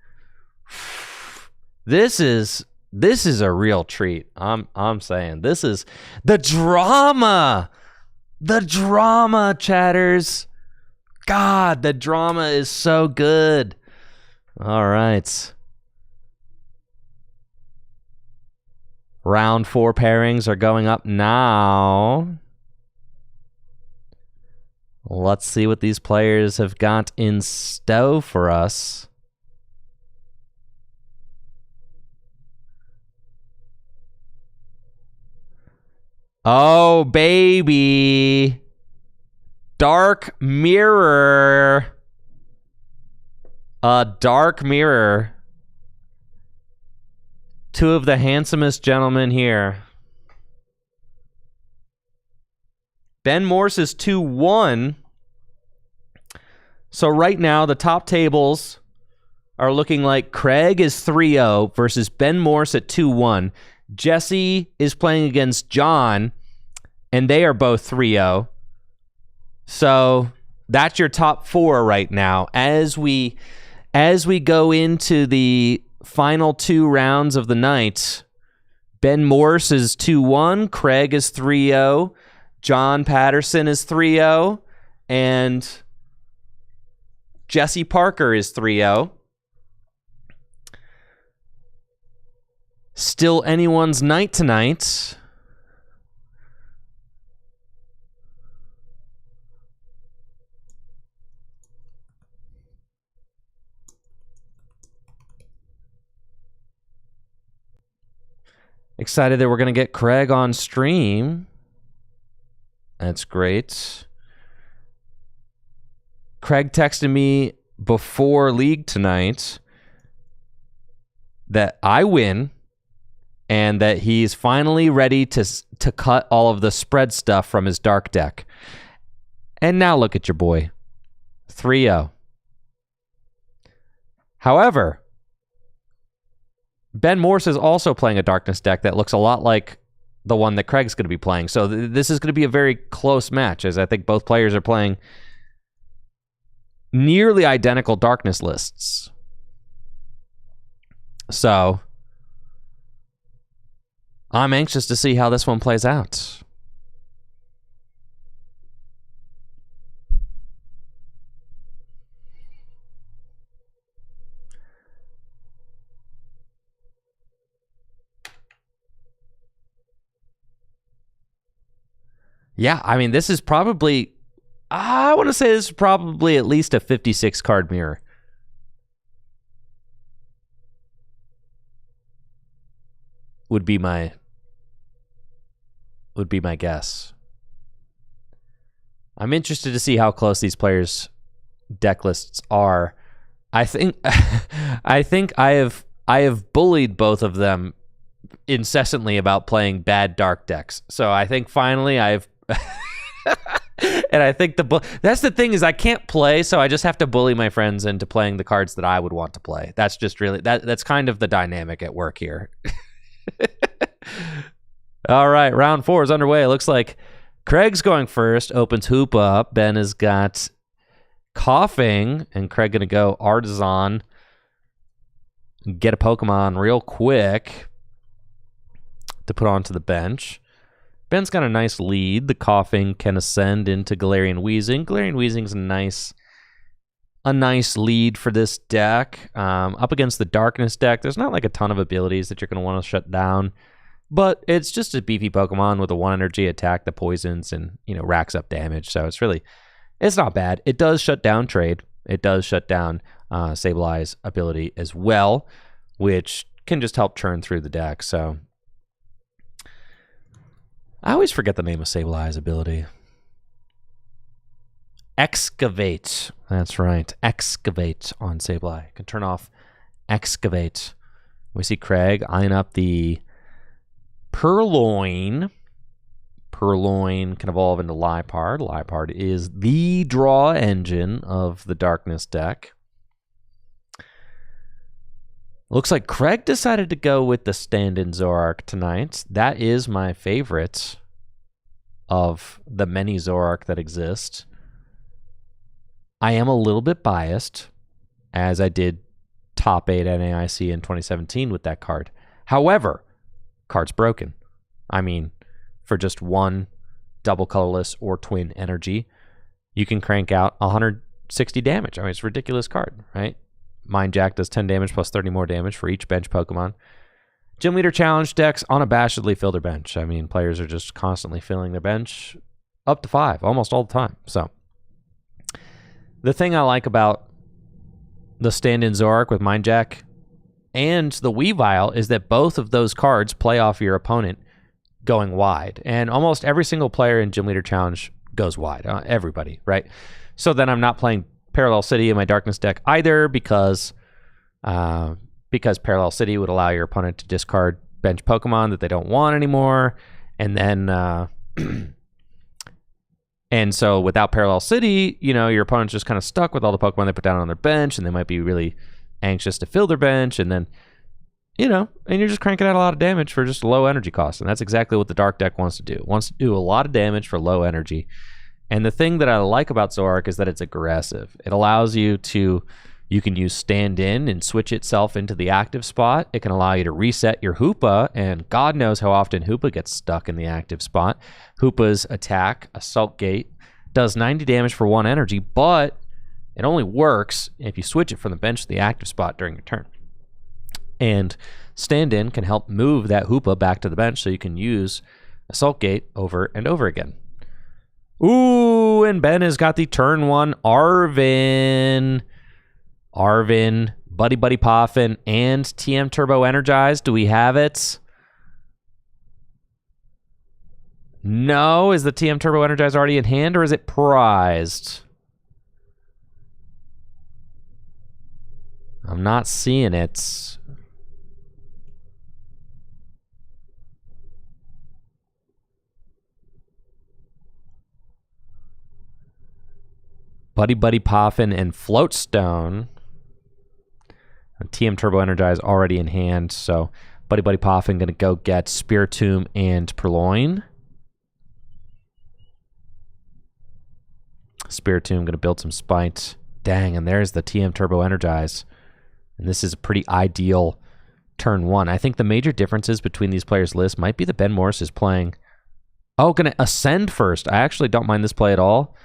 This is a real treat. I'm saying this is the drama. The drama, chatters. God, the drama is so good. All right. Round 4 pairings are going up now. Let's see what these players have got in stow for us. Oh, baby. Dark Mirror. A Dark Mirror. 2 of the handsomest gentlemen here. Ben Morse is 2-1. So right now, the top tables are looking like Craig is 3-0 versus Ben Morse at 2-1. Jesse is playing against John, and they are both 3-0. So that's your top 4 right now. As we go into the final 2 rounds of the night, Ben Morse is 2-1, Craig is 3-0, John Patterson is 3-0, and Jesse Parker is 3-0. Still anyone's night tonight. Excited that we're going to get Craig on stream. That's great. Craig texted me before League tonight that I win and that he's finally ready to cut all of the spread stuff from his dark deck. And now look at your boy. 3-0. However, Ben Morse is also playing a darkness deck that looks a lot like the one that Craig's going to be playing. So this is going to be a very close match, as I think both players are playing nearly identical darkness lists. So I'm anxious to see how this one plays out. Yeah, I mean, this is probably, I want to say this is probably at least a 56 card mirror. Would be my guess. I'm interested to see how close these players' deck lists are. I think I have bullied both of them incessantly about playing bad dark decks. So I think finally I've and I think that's the thing is I can't play, so I just have to bully my friends into playing the cards that I would want to play. That's just really that's kind of the dynamic at work here. All right, round 4 is underway. It looks like Craig's going first, opens Hoop up. Ben has got Coughing, and Craig going to go Artisan. Get a Pokemon real quick to put onto the bench. Ben's got a nice lead. The Coughing can ascend into Galarian Weezing. Galarian Weezing's a nice lead for this deck. Up against the Darkness deck, there's not like a ton of abilities that you're going to want to shut down. But it's just a beefy Pokemon with a 1 energy attack that poisons and, racks up damage. So it's not bad. It does shut down Trade. It does shut down Sableye's ability as well, which can just help churn through the deck. So I always forget the name of Sableye's ability. Excavate. That's right. Excavate on Sableye. Can turn off Excavate. We see Craig eyeing up the Purloin. Purloin can evolve into Liepard. Liepard is the draw engine of the Darkness deck. Looks like Craig decided to go with the stand-in Zoroark tonight. That is my favorite of the many Zoroark that exist. I am a little bit biased, as I did top 8 NAIC in 2017 with that card. However, card's broken. I mean, for just 1 double colorless or twin energy, you can crank out 160 damage. I mean, it's a ridiculous card, right? Mind Jack does 10 damage plus 30 more damage for each bench Pokemon. Gym Leader Challenge decks unabashedly fill their bench. I mean, players are just constantly filling their bench up to 5, almost all the time. So, the thing I like about the stand-in Zoroark with Mind Jack and the Weavile is that both of those cards play off your opponent going wide. And almost every single player in Gym Leader Challenge goes wide. Everybody, right? So then I'm not playing Parallel City in my Darkness deck either because Parallel City would allow your opponent to discard bench Pokemon that they don't want anymore. And then and so without Parallel City, your opponent's just kind of stuck with all the Pokemon they put down on their bench, and they might be really anxious to fill their bench, and then and you're just cranking out a lot of damage for just low energy cost. And that's exactly what the Dark deck wants to do. It wants to do a lot of damage for low energy. And the thing that I like about Zoroark is that it's aggressive. It allows you can use stand-in and switch itself into the active spot. It can allow you to reset your Hoopa, and God knows how often Hoopa gets stuck in the active spot. Hoopa's attack, Assault Gate, does 90 damage for 1 energy, but it only works if you switch it from the bench to the active spot during your turn. And stand-in can help move that Hoopa back to the bench so you can use Assault Gate over and over again. Ooh, and Ben has got the turn 1 Arvin, Buddy Poffin, and TM Turbo Energized. Do we have it? No. Is the TM Turbo Energized already in hand, or is it prized? I'm not seeing it. Buddy Poffin and Floatstone. TM Turbo Energize already in hand, so Buddy Poffin going to go get Spiritomb and Purloin. Spiritomb going to build some Spite. Dang, and there's the TM Turbo Energize. And this is a pretty ideal turn 1. I think the major differences between these players' lists might be that Ben Morris is playing... Oh, going to Ascend first. I actually don't mind this play at all.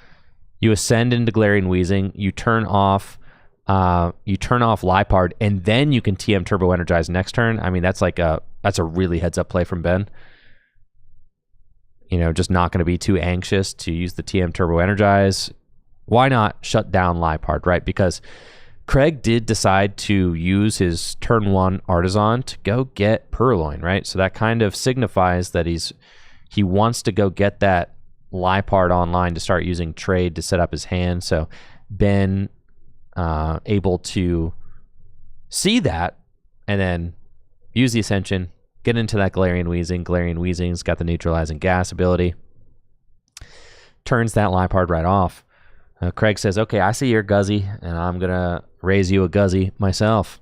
You ascend into Galarian Weezing, you turn off Liepard, and then you can TM Turbo Energize next turn. I mean, that's a really heads up play from Ben. just not going to be too anxious to use the TM Turbo Energize, why not shut down Liepard, right? Because Craig did decide to use his turn 1 Artisan to go get Purloin, right? So that kind of signifies that he wants to go get that Liepard online to start using trade to set up his hand. So Ben able to see that and then use the Ascension, get into that Galarian Weezing. Galarian Weezing's got the neutralizing gas ability. Turns that Liepard right off. Craig says, okay, I see your Guzzy, and I'm going to raise you a Guzzy myself.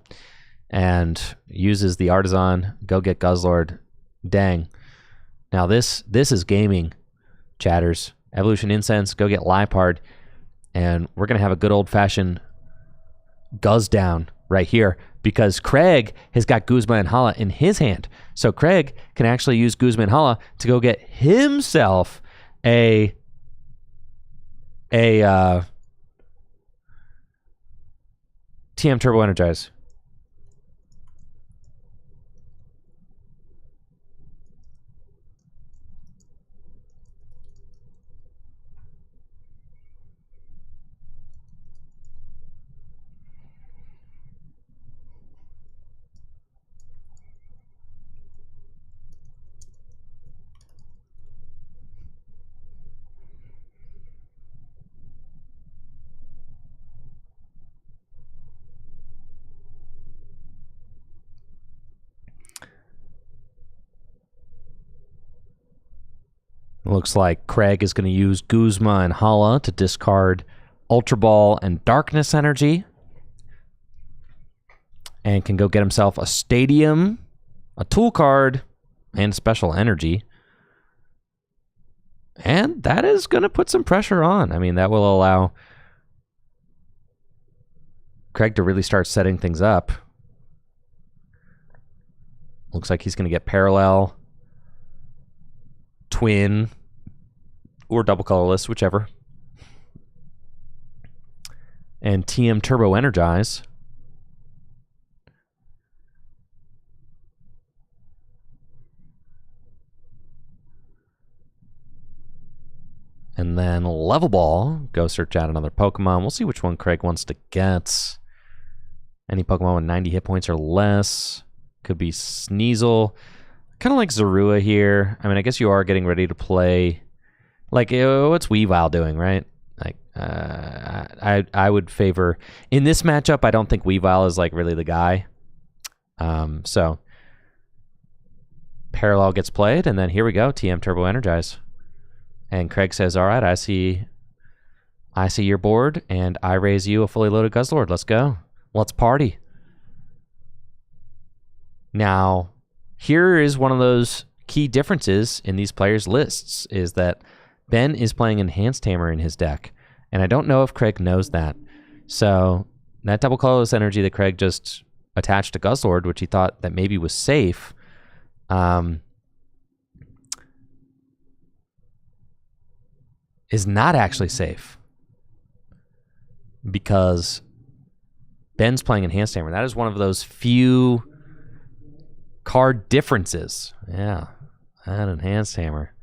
And uses the Artisan, go get Guzzlord. Dang. Now this is gaming, chatters. Evolution Incense, go get Liepard. And we're going to have a good old-fashioned Guzz down right here because Craig has got Guzma and Hala in his hand. So Craig can actually use Guzma and Hala to go get himself a TM Turbo Energize. Looks like Craig is going to use Guzma and Hala to discard Ultra Ball and Darkness Energy. And can go get himself a Stadium, a Tool Card, and Special Energy. And that is going to put some pressure on. I mean, that will allow Craig to really start setting things up. Looks like he's going to get Parallel, Twin, or Double Colorless, whichever. And TM Turbo Energize. And then Level Ball, go search out another Pokemon. We'll see which one Craig wants to get. Any Pokemon with 90 hit points or less. Could be Sneasel. Kind of like Zorua here. I mean, I guess you are getting ready to play. Like, what's Weavile doing, right? Like, I would favor in this matchup. I don't think Weavile is like really the guy. So Parallel gets played, and then here we go. TM Turbo Energize, and Craig says, "All right, I see your board, and I raise you a fully loaded Guzzlord. Let's go. Let's party." Now, here is one of those key differences in these players' lists, is that Ben is playing Enhanced Hammer in his deck, and I don't know if Craig knows that. So that Double Colorless Energy that Craig just attached to Guzzlord, which he thought that maybe was safe, is not actually safe, because Ben's playing Enhanced Hammer. That is one of those few card differences. Yeah, that Enhanced Hammer.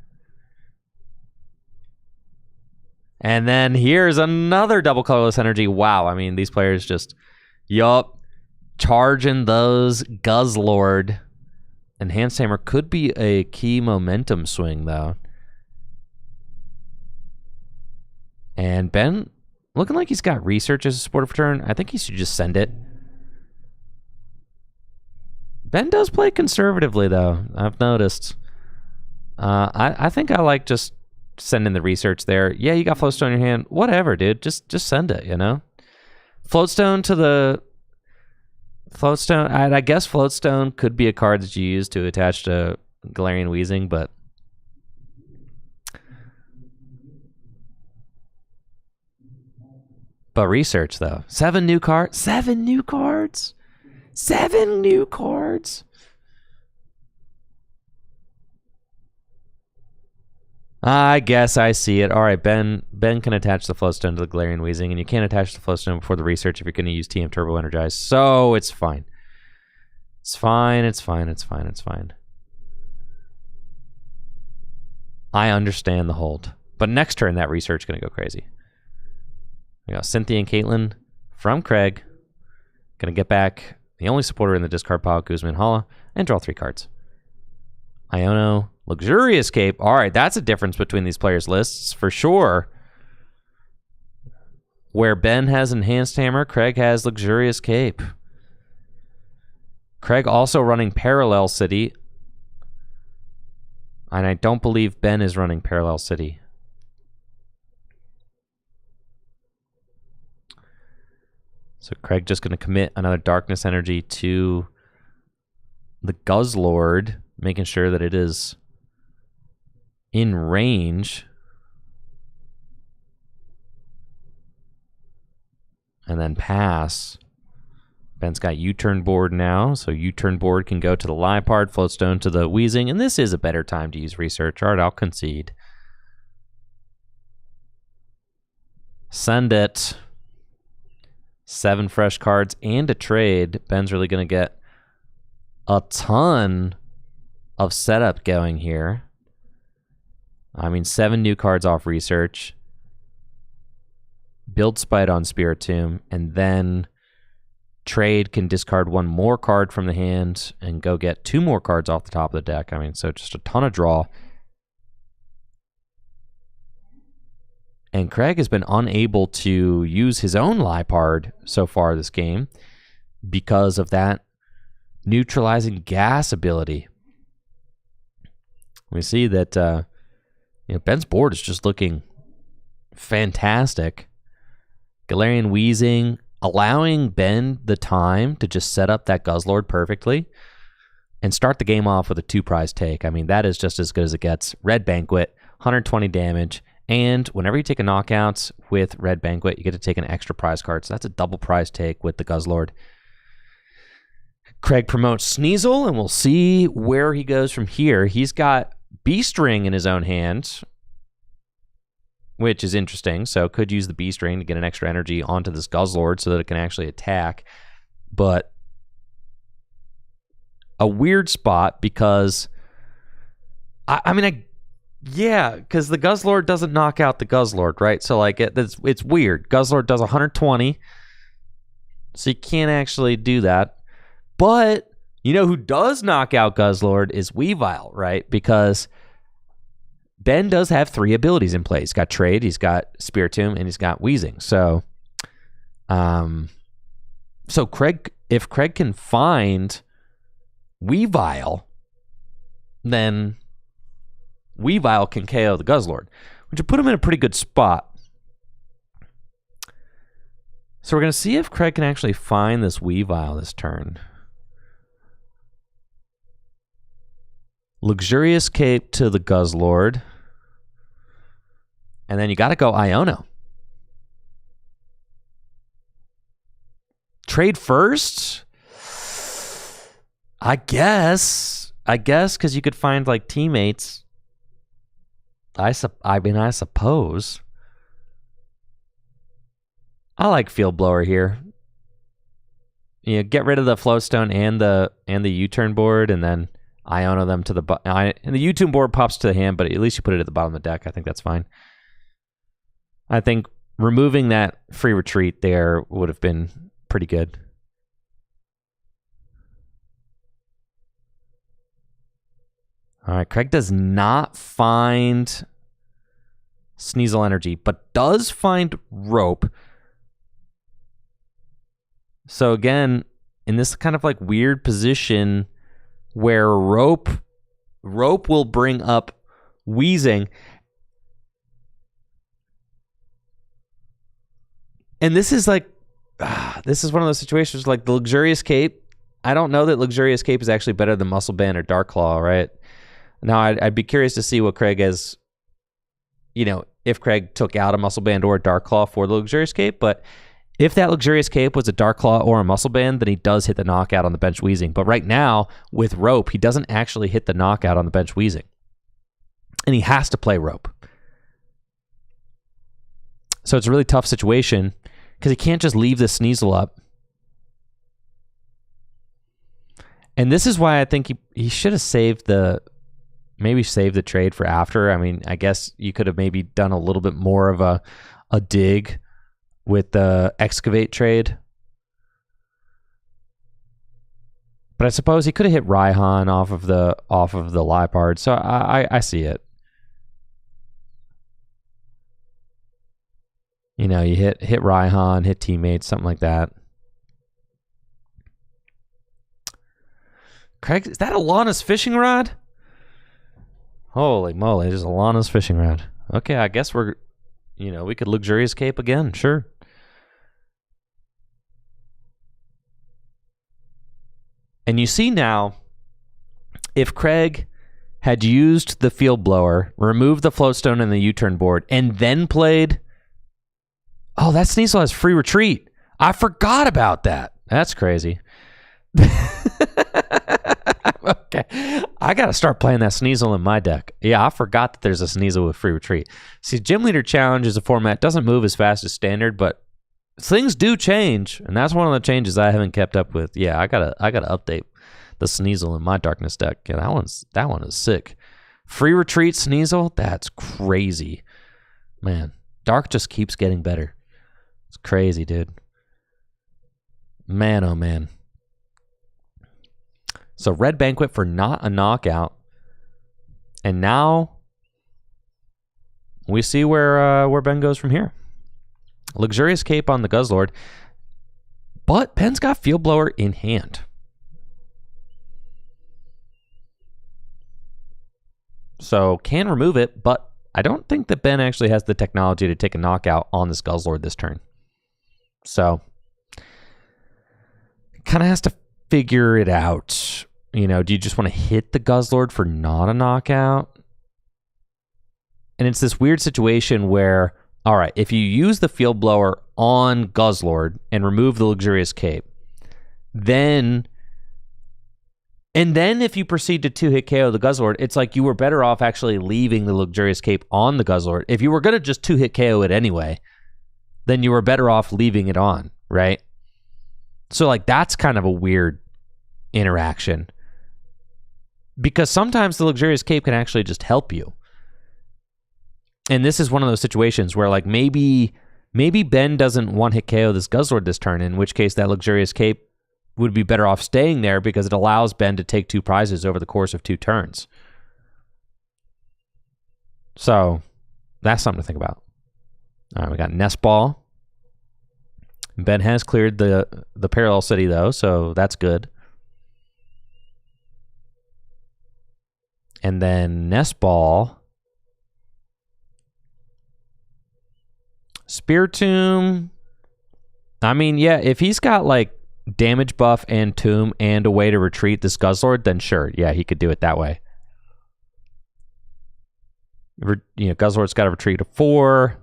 And then here's another Double Colorless Energy. Wow, I mean, these players just, charging those Guzzlord. Enhanced Hammer could be a key momentum swing, though. And Ben, looking like he's got Research as a supportive return. I think he should just send it. Ben does play conservatively, though, I've noticed. I think I like just sending the Research there. Yeah, you got Floatstone in your hand. Whatever, dude. Just send it, you know? Floatstone to the... Floatstone... I guess Floatstone could be a card that you use to attach to Galarian Weezing, but... But Research, though. 7 new cards? 7 new cards? 7 new cards? I guess I see it. All right, Ben can attach the Floatstone to the Galarian Weezing, and you can't attach the Floatstone before the Research if you're going to use TM Turbo Energize. So it's fine. It's fine. It's fine. It's fine. It's fine. I understand the hold. But next turn, that research is going to go crazy. We got Cynthia and Caitlin from Craig. Going to get back the only supporter in the discard pile, Guzman Hala, and draw 3 cards. Iono, Luxurious Cape. All right, that's a difference between these players' lists for sure. Where Ben has Enhanced Hammer, Craig has Luxurious Cape. Craig also running Parallel City. And I don't believe Ben is running Parallel City. So Craig just going to commit another Darkness Energy to the Guzzlord, making sure that it is in range. And then pass. Ben's got U-turn board now, so U-turn board can go to the Liepard, Floatstone to the Wheezing, and this is a better time to use research. All right, I'll concede. Send it. 7 fresh cards and a trade. Ben's really going to get a ton of setup going here. I mean, 7 new cards off research. Build Spite on Spiritomb, and then trade can discard 1 more card from the hand and go get 2 more cards off the top of the deck. I mean, so just a ton of draw. And Craig has been unable to use his own Liepard so far this game because of that neutralizing gas ability. We see that Ben's board is just looking fantastic. Galarian Wheezing, allowing Ben the time to just set up that Guzzlord perfectly and start the game off with a 2-prize take. I mean, that is just as good as it gets. Red Banquet, 120 damage, and whenever you take a knockout with Red Banquet, you get to take an extra prize card, so that's a double prize take with the Guzzlord. Craig promotes Sneasel, and we'll see where he goes from here. He's got Beast Ring in his own hand, which is interesting. So could use the Beast Ring to get an extra energy onto this Guzzlord so that it can actually attack. But a weird spot because, because the Guzzlord doesn't knock out the Guzzlord, right? So like it's weird. Guzzlord does 120, so you can't actually do that. But you know who does knock out Guzzlord is Weavile, right? Because Ben does have 3 abilities in play. He's got Trade, he's got Spiritomb, and he's got Wheezing. So, Craig, if Craig can find Weavile, then Weavile can KO the Guzzlord, which would put him in a pretty good spot. So we're going to see if Craig can actually find this Weavile this turn. Luxurious Cape to the Guzzlord. And then you got to go Iono. Trade first? I guess, because you could find like teammates. I suppose. I like Field Blower here. You know, get rid of the Floatstone and the U-turn board, and then Iono them to the and the U-turn board pops to the hand, but at least you put it at the bottom of the deck. I think that's fine. I think removing that free retreat there would have been pretty good. All right, Craig does not find Sneasel Energy, but does find Rope. So again, in this kind of like weird position where Rope will bring up Wheezing. And this is like, this is one of those situations like the Luxurious Cape. I don't know that Luxurious Cape is actually better than Muscle Band or Dark Claw, right? Now, I'd be curious to see what Craig has, if Craig took out a Muscle Band or a Dark Claw for the Luxurious Cape. But if that Luxurious Cape was a Dark Claw or a Muscle Band, then he does hit the knockout on the bench Wheezing. But right now, with Rope, he doesn't actually hit the knockout on the bench Wheezing. And he has to play Rope. So it's a really tough situation because he can't just leave the Sneasel up. And this is why I think he should have saved the maybe save the trade for after. I mean, I guess you could have maybe done a little bit more of a dig with the excavate trade. But I suppose he could have hit Raihan off of the Liepard, so I see it. You know, you hit Raihan, hit teammates, something like that. Craig, is that Alana's fishing rod? Holy moly, there's Alana's fishing rod. Okay, I guess we could luxurious cape again, sure. And you see now, if Craig had used the field blower, removed the floatstone and the U-turn board, and then played... Oh, that Sneasel has free retreat. I forgot about that. That's crazy. Okay. I got to start playing that Sneasel in my deck. Yeah, I forgot that there's a Sneasel with free retreat. See, Gym Leader Challenge is a format. Doesn't move as fast as Standard, but things do change, and that's one of the changes I haven't kept up with. Yeah, I gotta update the Sneasel in my Darkness deck. Yeah, that one is sick. Free retreat Sneasel? That's crazy. Man, Dark just keeps getting better. It's crazy, dude. Man, oh man. So Red Banquet for not a knockout. And now we see where Ben goes from here. Luxurious Cape on the Guzzlord. But Ben's got Field Blower in hand. So can remove it, but I don't think that Ben actually has the technology to take a knockout on this Guzzlord this turn. So kind of has to figure it out. You know, do you just want to hit the Guzzlord for not a knockout? And it's this weird situation where, all right, if you use the Field Blower on Guzzlord and remove the Luxurious Cape, then if you proceed to 2-hit KO the Guzzlord, it's like you were better off actually leaving the Luxurious Cape on the Guzzlord. If you were going to just 2-hit KO it anyway, then you were better off leaving it on, right? So like that's kind of a weird interaction. Because sometimes the Luxurious Cape can actually just help you. And this is one of those situations where like maybe Ben doesn't one-hit KO this Guzzlord this turn, in which case that Luxurious Cape would be better off staying there because it allows Ben to take 2 prizes over the course of 2 turns. So that's something to think about. All right, we got Nest Ball. Ben has cleared the Parallel City, though, so that's good. And then Nest Ball. Spear Tomb. I mean, yeah, if he's got, like, damage buff and Tomb and a way to retreat this Guzzlord, then sure, yeah, he could do it that way. You know, Guzzlord's got a retreat of 4.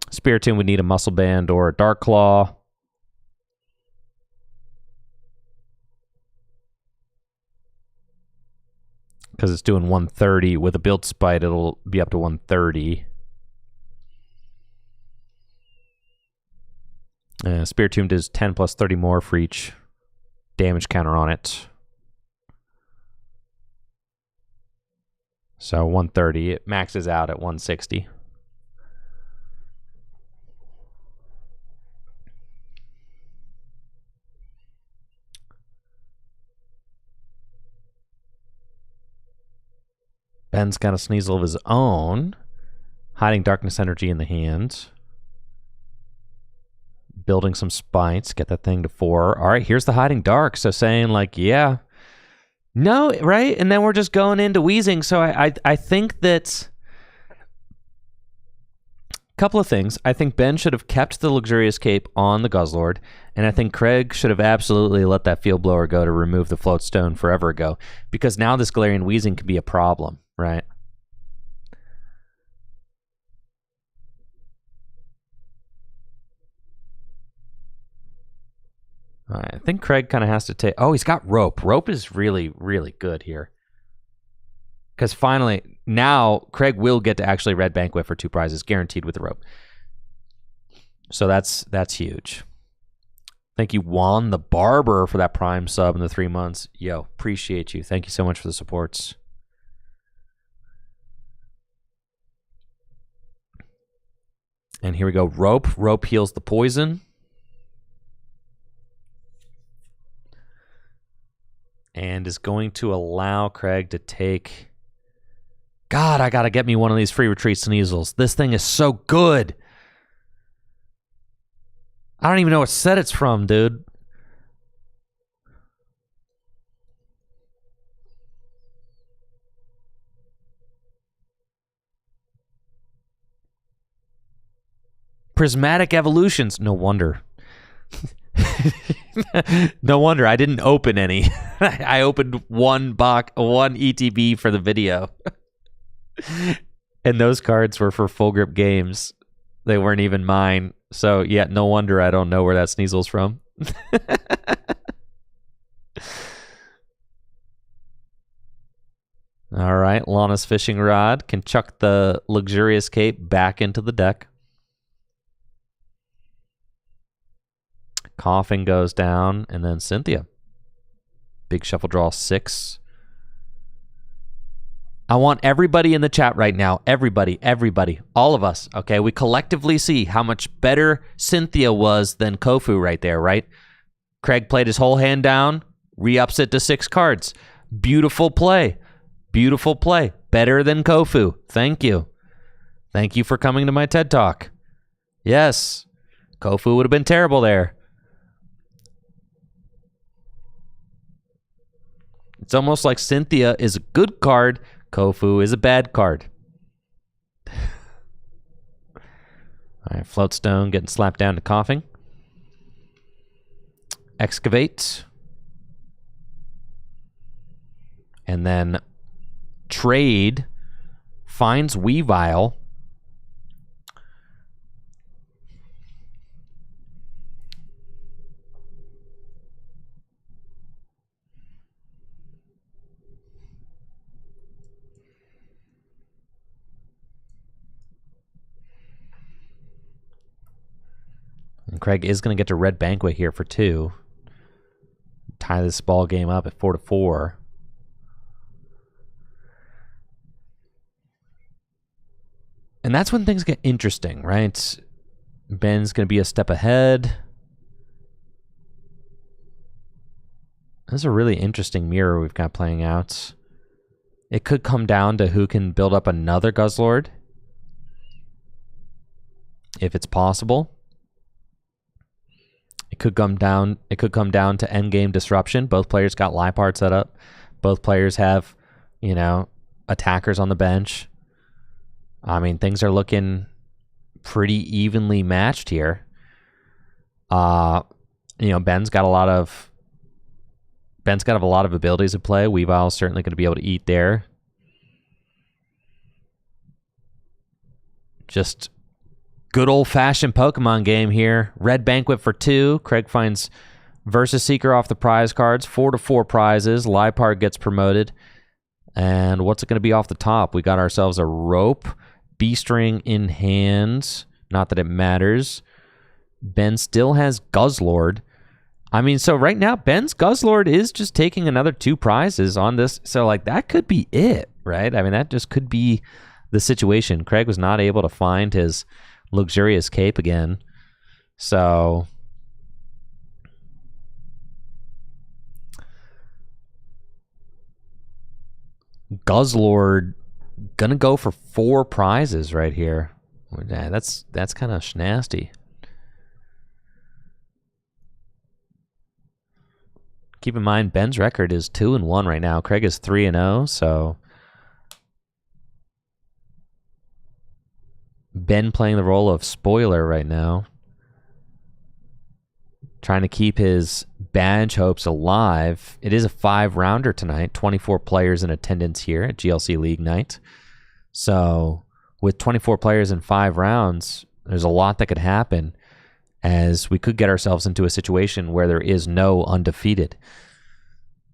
Spear Tomb would need a Muscle Band or a Dark Claw. Because it's doing 130. With a Build Spite, it'll be up to 130. Spear Tomb does 10 plus 30 more for each damage counter on it. So 130. It maxes out at 160. Ben's got a Sneasel of his own. Hiding Darkness Energy in the hand. Building some Spites. Get that thing to 4. All right, here's the Hiding Dark. So saying like, yeah. No, right? And then we're just going into Wheezing. So I think that... Couple of things. I think Ben should have kept the Luxurious Cape on the Guzzlord. And I think Craig should have absolutely let that Field Blower go to remove the Floatstone forever ago. Because now this Galarian Wheezing could be a problem, right? All right, I think Craig kind of has to take... Oh, he's got Rope. Rope is really, really good here. Because finally, now Craig will get to actually Red Banquet for 2 prizes, guaranteed with the Rope. So that's huge. Thank you, Juan the Barber, for that Prime sub in the 3 months. Yo, appreciate you. Thank you so much for the supports. And here we go. Rope. Rope heals the poison. And is going to allow Craig to take... God, I got to get me one of these free retreat Sneasels. This thing is so good. I don't even know what set it's from, dude. Prismatic Evolutions. No wonder. No wonder I didn't open any. I opened one ETB for the video. And those cards were for Full Grip Games. They weren't even mine. So, yeah, no wonder I don't know where that Sneasel's from. All right, Lana's Fishing Rod can chuck the Luxurious Cape back into the deck. Coughing goes down, and then Cynthia. Big shuffle draw 6. I want everybody in the chat right now, everybody, all of us, okay? We collectively see how much better Cynthia was than Kofu right there, right? Craig played his whole hand down, re-ups it to 6 cards. Beautiful play. Beautiful play. Better than Kofu. Thank you. Thank you for coming to my TED Talk. Yes. Kofu would have been terrible there. It's almost like Cynthia is a good card, Kofu is a bad card. All right, Floatstone getting slapped down to Coughing. Excavate. And then Trade finds Weavile. And Craig is going to get to Red Banquet here for 2. Tie this ball game up at 4-4. And that's when things get interesting, right? Ben's going to be a step ahead. This is a really interesting mirror we've got playing out. It could come down to who can build up another Guzzlord, if it's possible. It could come down to endgame disruption. Both players got Lipard set up. Both players have, attackers on the bench. I mean, things are looking pretty evenly matched here. Ben's got a lot of abilities at play. Weavile's certainly going to be able to eat there. Just good old-fashioned Pokemon game here. Red Banquet for 2. Craig finds Versus Seeker off the prize cards. 4-4 prizes. Lipard gets promoted. And what's it going to be off the top? We got ourselves a Rope. B-String in hand. Not that it matters. Ben still has Guzzlord. I mean, so right now, Ben's Guzzlord is just taking another 2 prizes on this. So, that could be it, right? I mean, that just could be the situation. Craig was not able to find his Luxurious Cape again. So, Guzzlord gonna go for 4 prizes right here. That's kind of nasty. Keep in mind, Ben's record is 2-1 right now. Craig is 3-0, so Ben playing the role of spoiler right now. Trying to keep his badge hopes alive. It is a 5-rounder tonight. 24 players in attendance here at GLC League night. So with 24 players in 5 rounds, there's a lot that could happen, as we could get ourselves into a situation where there is no undefeated.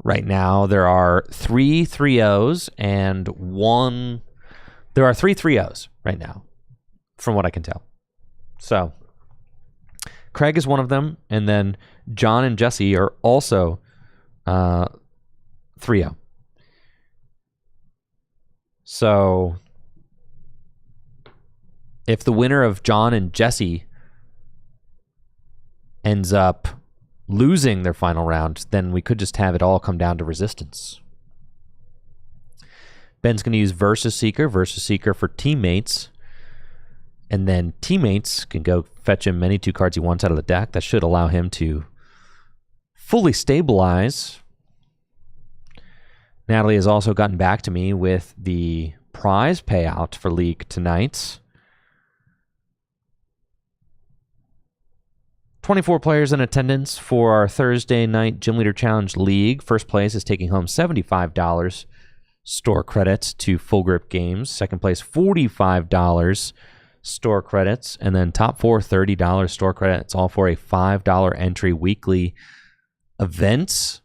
Right now, there are 3 3-0s and 1... There are 3 3-0s right now, from what I can tell. So, Craig is one of them, and then John and Jesse are also 3-0. So, if the winner of John and Jesse ends up losing their final round, then we could just have it all come down to resistance. Ben's going to use Versus Seeker for teammates. And then teammates can go fetch him any 2 cards he wants out of the deck. That should allow him to fully stabilize. Natalie has also gotten back to me with the prize payout for League tonight. 24 players in attendance for our Thursday night Gym Leader Challenge League. First place is taking home $75 store credits to Full Grip Games. Second place, $45 store credits. And then top 4, $30 store credits, all for a $5 entry weekly event.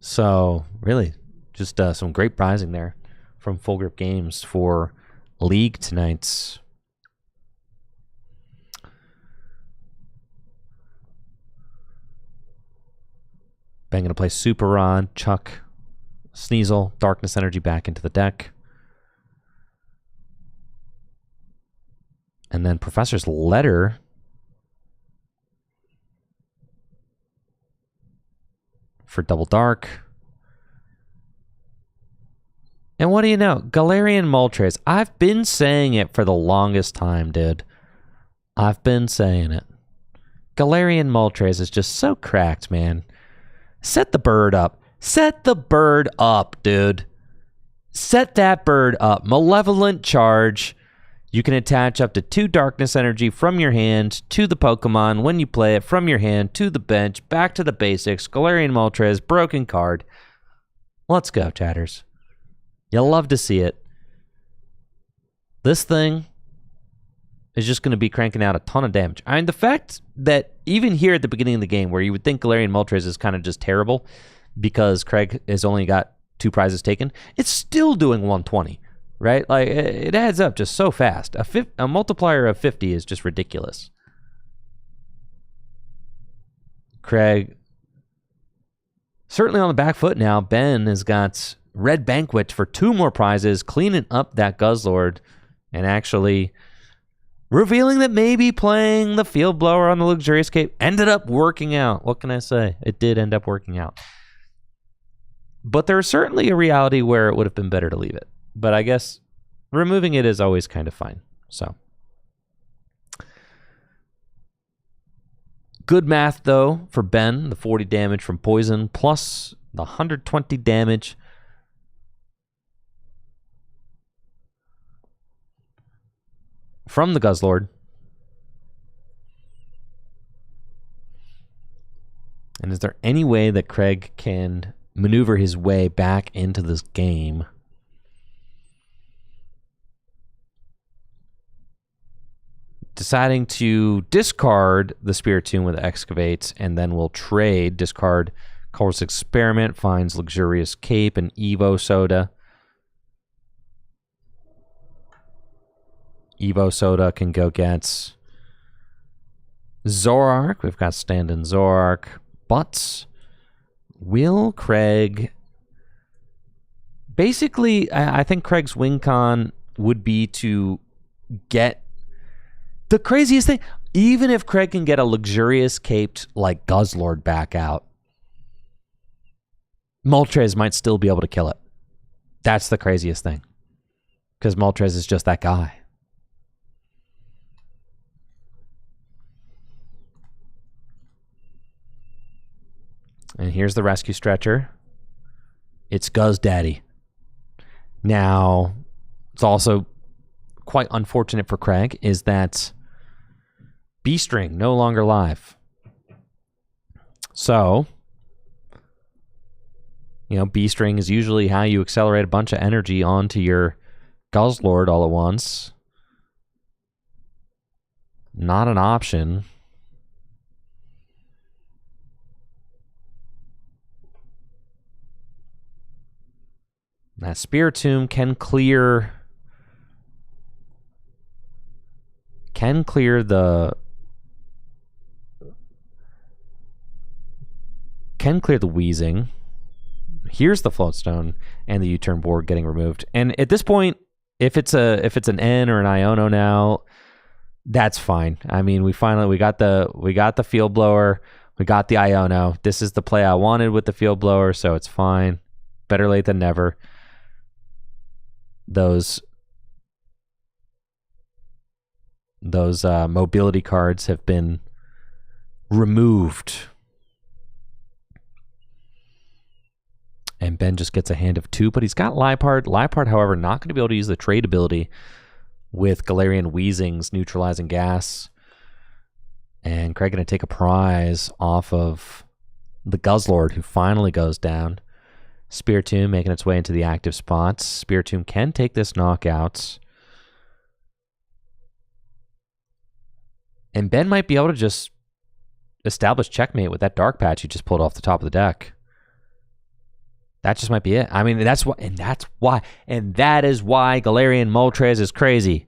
So, really, just some great prizing there from Full Grip Games for League tonight's. Ben going to play Super Rod, Chuck, Sneasel, Darkness Energy back into the deck. And then Professor's Letter. For Double Dark. And what do you know? Galarian Moltres. I've been saying it for the longest time, dude. I've been saying it. Galarian Moltres is just so cracked, man. Set the bird up. Set the bird up, dude. Set that bird up. Malevolent Charge. You can attach up to 2 Darkness Energy from your hand to the Pokemon when you play it, from your hand to the bench, back to the basics. Galarian Moltres, broken card. Let's go, chatters. You'll love to see it. This thing is just going to be cranking out a ton of damage. I mean, the fact that even here at the beginning of the game, where you would think Galarian Moltres is kind of just terrible because Craig has only got 2 prizes taken, it's still doing 120, right? Like, it adds up just so fast. A multiplier of 50 is just ridiculous. Craig, certainly on the back foot now. Ben has got Red Banquet for 2 more prizes, cleaning up that Guzzlord, and actually revealing that maybe playing the Field Blower on the Luxurious Cape ended up working out. What can I say? It did end up working out. But there's certainly a reality where it would have been better to leave it. But I guess removing it is always kind of fine. So, good math, though, for Ben. The 40 damage from Poison plus the 120 damage from the Guzzlord. And is there any way that Craig can maneuver his way back into this game? Deciding to discard the Spiritomb with Excavate, and then we'll trade. Discard Colress Experiment, finds Luxurious Cape and Evo Soda. Evo Soda can go get Zoroark. We've got stand-in Zoroark. But will Craig... Basically, I think Craig's win con would be to get the craziest thing. Even if Craig can get a Luxurious Caped like Guzzlord back out, Moltres might still be able to kill it. That's the craziest thing. Because Moltres is just that guy. And here's the Rescue Stretcher. It's Guzz Daddy. Now, it's also quite unfortunate for Craig is that B-String no longer live. So, you know, B-String is usually how you accelerate a bunch of energy onto your Guzzlord all at once. Not an option. That Spiritomb can clear the wheezing. Here's the Floatstone and the U-turn board getting removed. And at this point, if it's an N or an Iono now, that's fine. I mean, we got the field blower, we got the Iono. This is the play I wanted with the field blower, so it's fine. Better late than never. Those mobility cards have been removed. And Ben just gets a hand of 2, but he's got Liepard. Liepard, however, not going to be able to use the trade ability with Galarian Weezing's neutralizing gas. And Craig going to take a prize off of the Guzzlord, who finally goes down. Spiritomb making its way into the active spots. Spiritomb can take this knockout. And Ben might be able to just establish checkmate with that Dark Patch he just pulled off the top of the deck. That just might be it. I mean, that is why Galarian Moltres is crazy.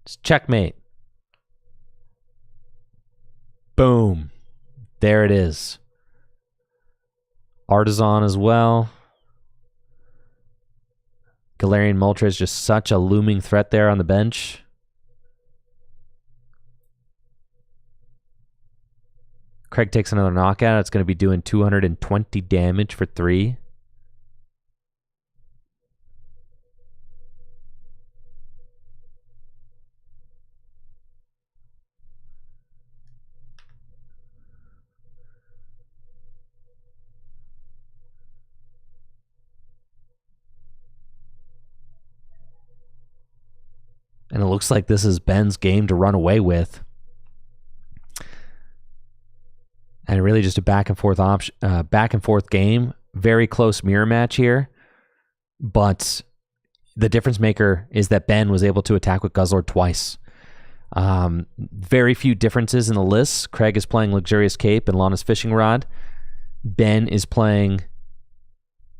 It's checkmate. Boom. There it is. Artisan as well. Galarian Moltres just such a looming threat there on the bench. Craig takes another knockout. It's going to be doing 220 damage for 3. And it looks like this is Ben's game to run away with. And really just a back and forth game. Very close mirror match here. But the difference maker is that Ben was able to attack with Guzzlord twice. Very few differences in the lists. Craig is playing Luxurious Cape and Lana's Fishing Rod. Ben is playing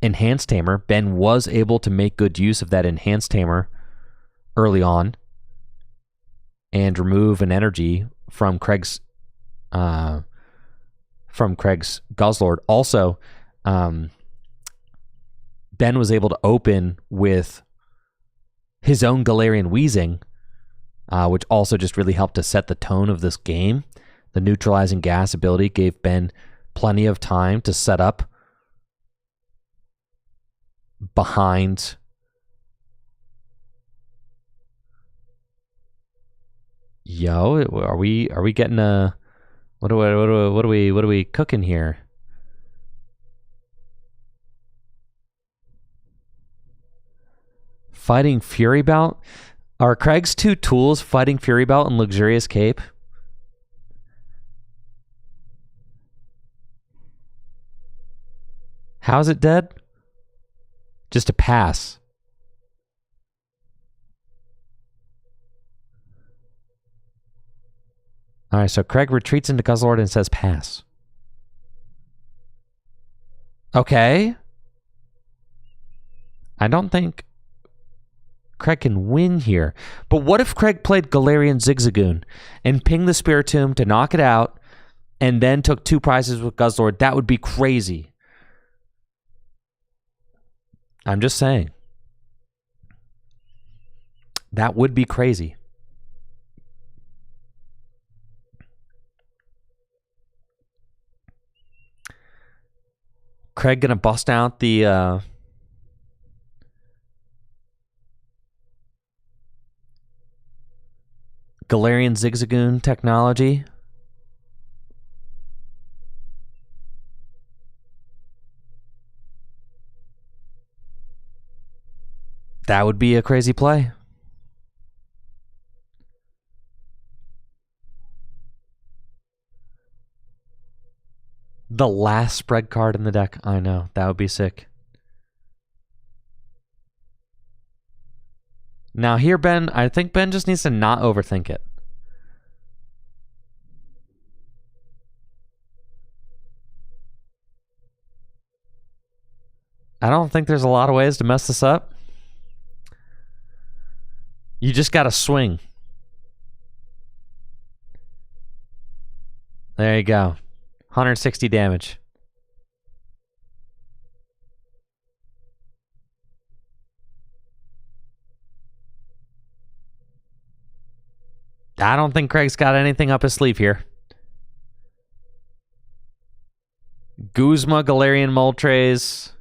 Enhanced Tamer. Ben was able to make good use of that Enhanced Tamer early on and remove an energy from Craig's Guzzlord. Also, Ben was able to open with his own Galarian Weezing, which also just really helped to set the tone of this game. The neutralizing gas ability gave Ben plenty of time to set up behind are we getting a what are we cooking here? Fighting Fury Bout? Are Craig's 2 tools Fighting Fury Bout and Luxurious Cape? How's it dead? Just a pass. All right, so Craig retreats into Guzzlord and says pass. Okay. I don't think Craig can win here. But what if Craig played Galarian Zigzagoon and pinged the Spiritomb to knock it out and then took 2 prizes with Guzzlord? That would be crazy. I'm just saying. That would be crazy. Craig gonna bust out the Galarian Zigzagoon technology. That would be a crazy play. The last spread card in the deck. I know. That would be sick. Now here, Ben, I think Ben just needs to not overthink it. I don't think there's a lot of ways to mess this up. You just got to swing. There you go. 160 damage. I don't think Craig's got anything up his sleeve here. Guzma, Galarian Moltres.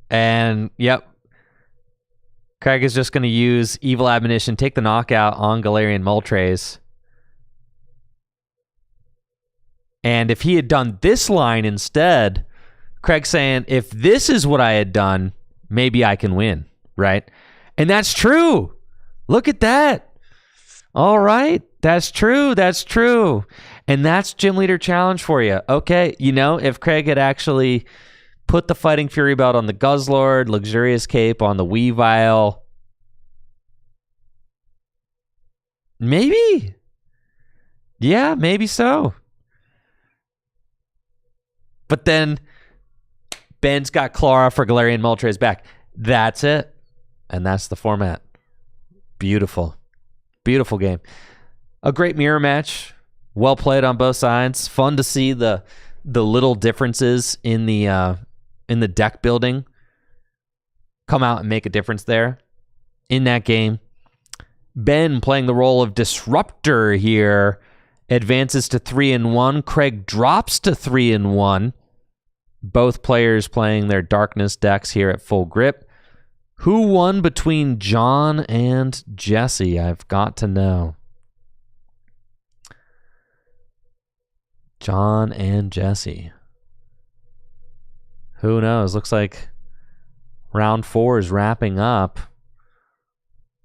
And, yep. Craig is just going to use Evil Admonition, take the knockout on Galarian Moltres. And if he had done this line instead, Craig's saying, if this is what I had done, maybe I can win, right? And that's true. Look at that. All right. That's true. That's true. And that's Gym Leader Challenge for you. Okay. You know, if Craig had actually put the Fighting Fury Belt on the Guzzlord, Luxurious Cape on the Weavile, maybe. Yeah, maybe so. But then Ben's got Clara for Galarian Moltres back. That's it. And that's the format. Beautiful. Beautiful game. A great mirror match. Well played on both sides. Fun to see the little differences in the deck building come out and make a difference there in that game. Ben playing the role of disruptor here advances to 3-1. Craig drops to 3-1. Both players playing their darkness decks here at full grip. Who won between John and Jesse? I've got to know. John and Jesse. Who knows? Looks like round 4 is wrapping up.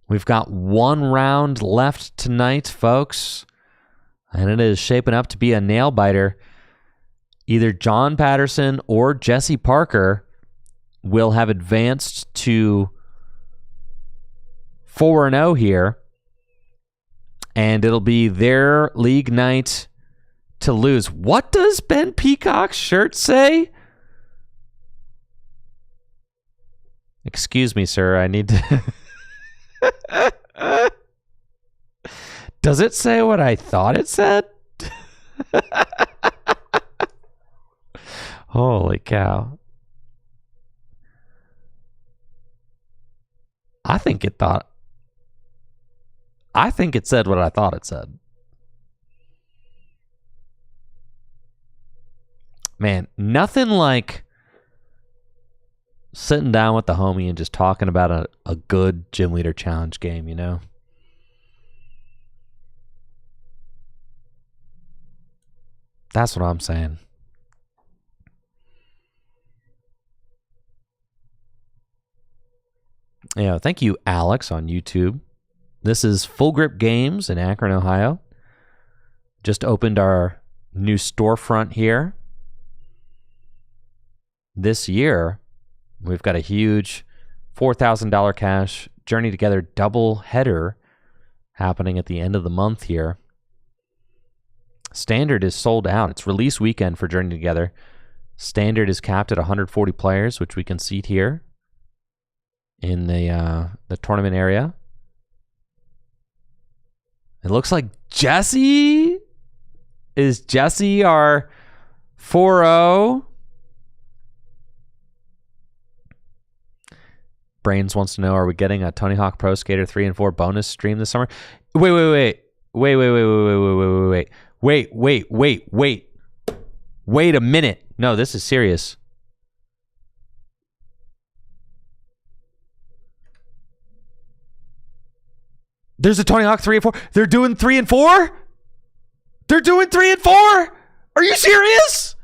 We've got one round left tonight, folks. And it is shaping up to be a nail biter. Either John Patterson or Jesse Parker will have advanced to 4-0 here. And it'll be their league night to lose. What does Ben Peacock's shirt say? Excuse me, sir. I need to... Does it say what I thought it said? Holy cow. I think it said what I thought it said. Man, nothing like sitting down with the homie and just talking about a good Gym Leader Challenge game, you know? That's what I'm saying. Yeah, thank you, Alex, on YouTube. This is Full Grip Games in Akron, Ohio. Just opened our new storefront here. This year, we've got a huge $4,000 cash Journey Together double header happening at the end of the month here. Standard is sold out. It's release weekend for Journey Together. Standard is capped at 140 players, which we can seat here in the tournament area. It looks like Jesse. Is Jesse our 4-0? Brains wants to know, are we getting a Tony Hawk Pro Skater 3 and 4 bonus stream this summer? Wait a minute. No, this is serious. There's a Tony Hawk 3 and 4. They're doing 3 and 4? They're doing 3 and 4? Are you serious?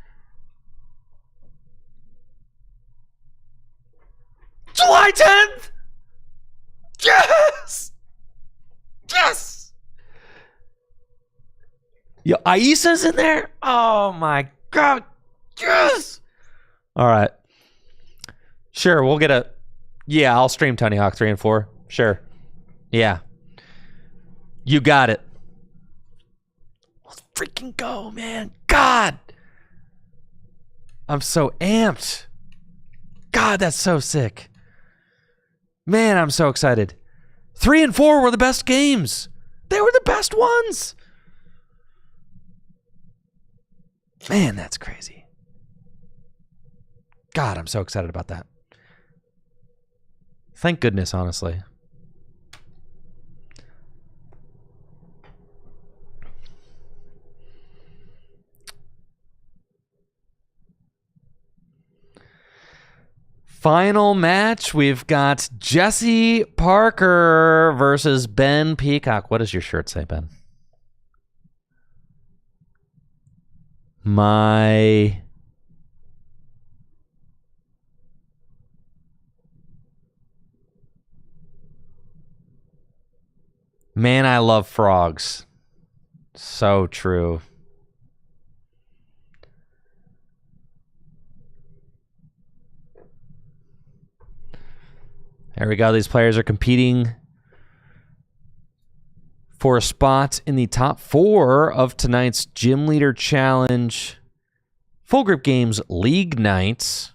July 10th? Yes! Yes! Yo, Aisa's in there? Oh my God. Yes! All right. Sure, we'll get a... Yeah, I'll stream Tony Hawk 3 and 4. Sure. Yeah. You got it. Let's freaking go, man. God. I'm so amped. God, that's so sick. Man, I'm so excited. 3 and 4 were the best games. They were the best ones. Man, that's crazy. God, I'm so excited about that. Thank goodness, honestly. Final match, we've got Jesse Parker versus Ben Peacock. What does your shirt say, Ben? My... Man, I love frogs. So true. There we go. These players are competing for a spot in the top 4 of tonight's Gym Leader Challenge Full Grip Games League Nights.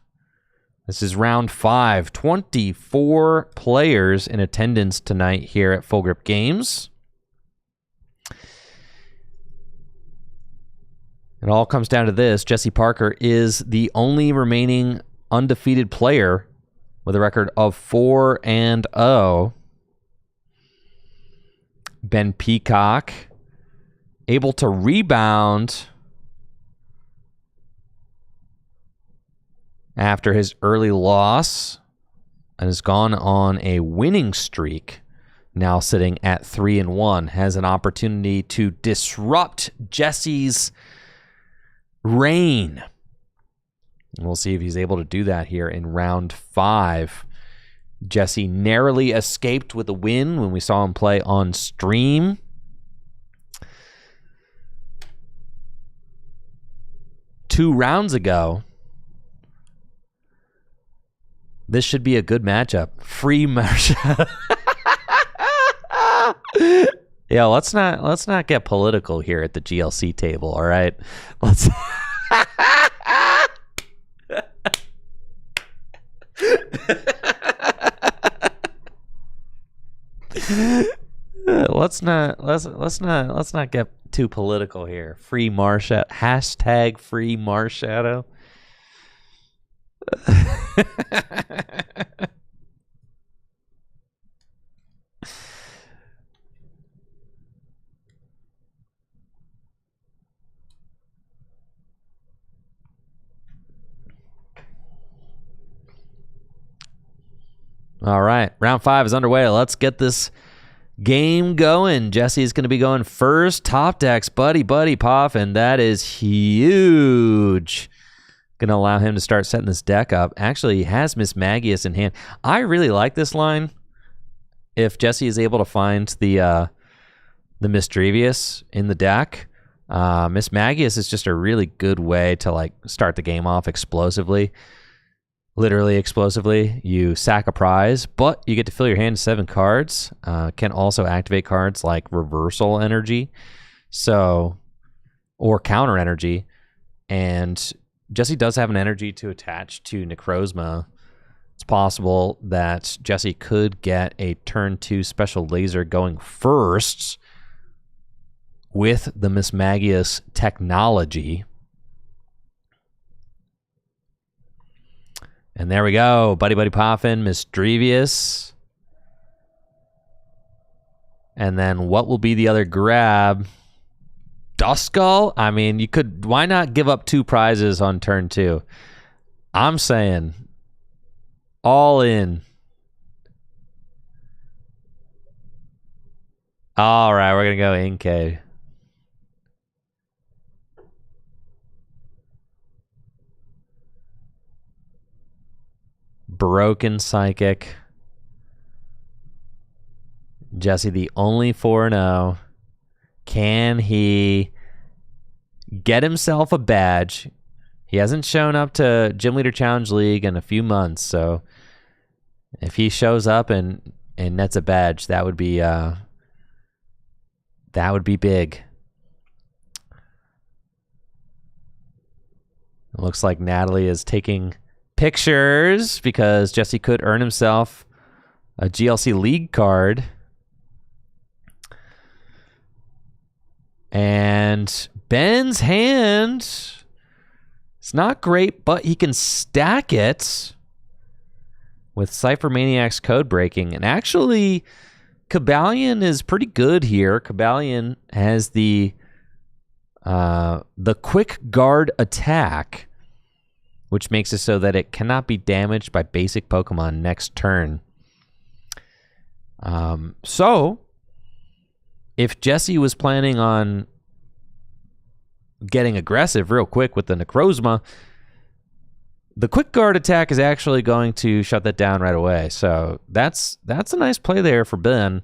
This is round 5. 24 players in attendance tonight here at Full Grip Games. It all comes down to this. Jesse Parker is the only remaining undefeated player with a record of 4-0. Ben Peacock able to rebound after his early loss and has gone on a winning streak, now sitting at 3-1, has an opportunity to disrupt Jesse's reign. And we'll see if he's able to do that here in round 5. Jesse narrowly escaped with a win when we saw him play on stream. Two rounds ago. This should be a good matchup. Free Marsha. Yeah, let's not get political here at the GLC table, all right? Let's let's not get too political here. Free Marshadow. Hashtag free Marshadow. All right, round 5 is underway. Let's get this game going. Jesse's going to be going first. Top decks, buddy Poff, and that is huge. Going to allow him to start setting this deck up. Actually, he has Miss Magius in hand. I really like this line. If Jesse is able to find the Misdrevious in the deck, Miss Magius is just a really good way to like start the game off explosively. Literally explosively. You sack a prize, but you get to fill your hand to 7 cards. Can also activate cards like Reversal Energy, or Counter Energy. And Jesse does have an energy to attach to Necrozma. It's possible that Jesse could get a turn 2 special laser going first with the Miss Magius technology. And there we go. Buddy Poffin, Misdrevious. And then what will be the other grab? Duskull? I mean, you could... Why not give up 2 prizes on turn 2? I'm saying all in. All right, we're going to go Inkay. Broken Psychic. Jesse, the only 4-0. Can he get himself a badge? He hasn't shown up to Gym Leader Challenge League in a few months, so if he shows up and nets a badge, that would be big. It looks like Natalie is taking pictures because Jesse could earn himself a GLC League card. And Ben's hand, it's not great, but he can stack it. with Cypher Maniac's code breaking. And actually, Kabalion is pretty good here. Kabalion has the quick guard attack, which makes it so that it cannot be damaged by basic Pokemon next turn. So, if Jesse was planning on getting aggressive real quick with the Necrozma, the quick guard attack is actually going to shut that down right away. So that's a nice play there for Ben.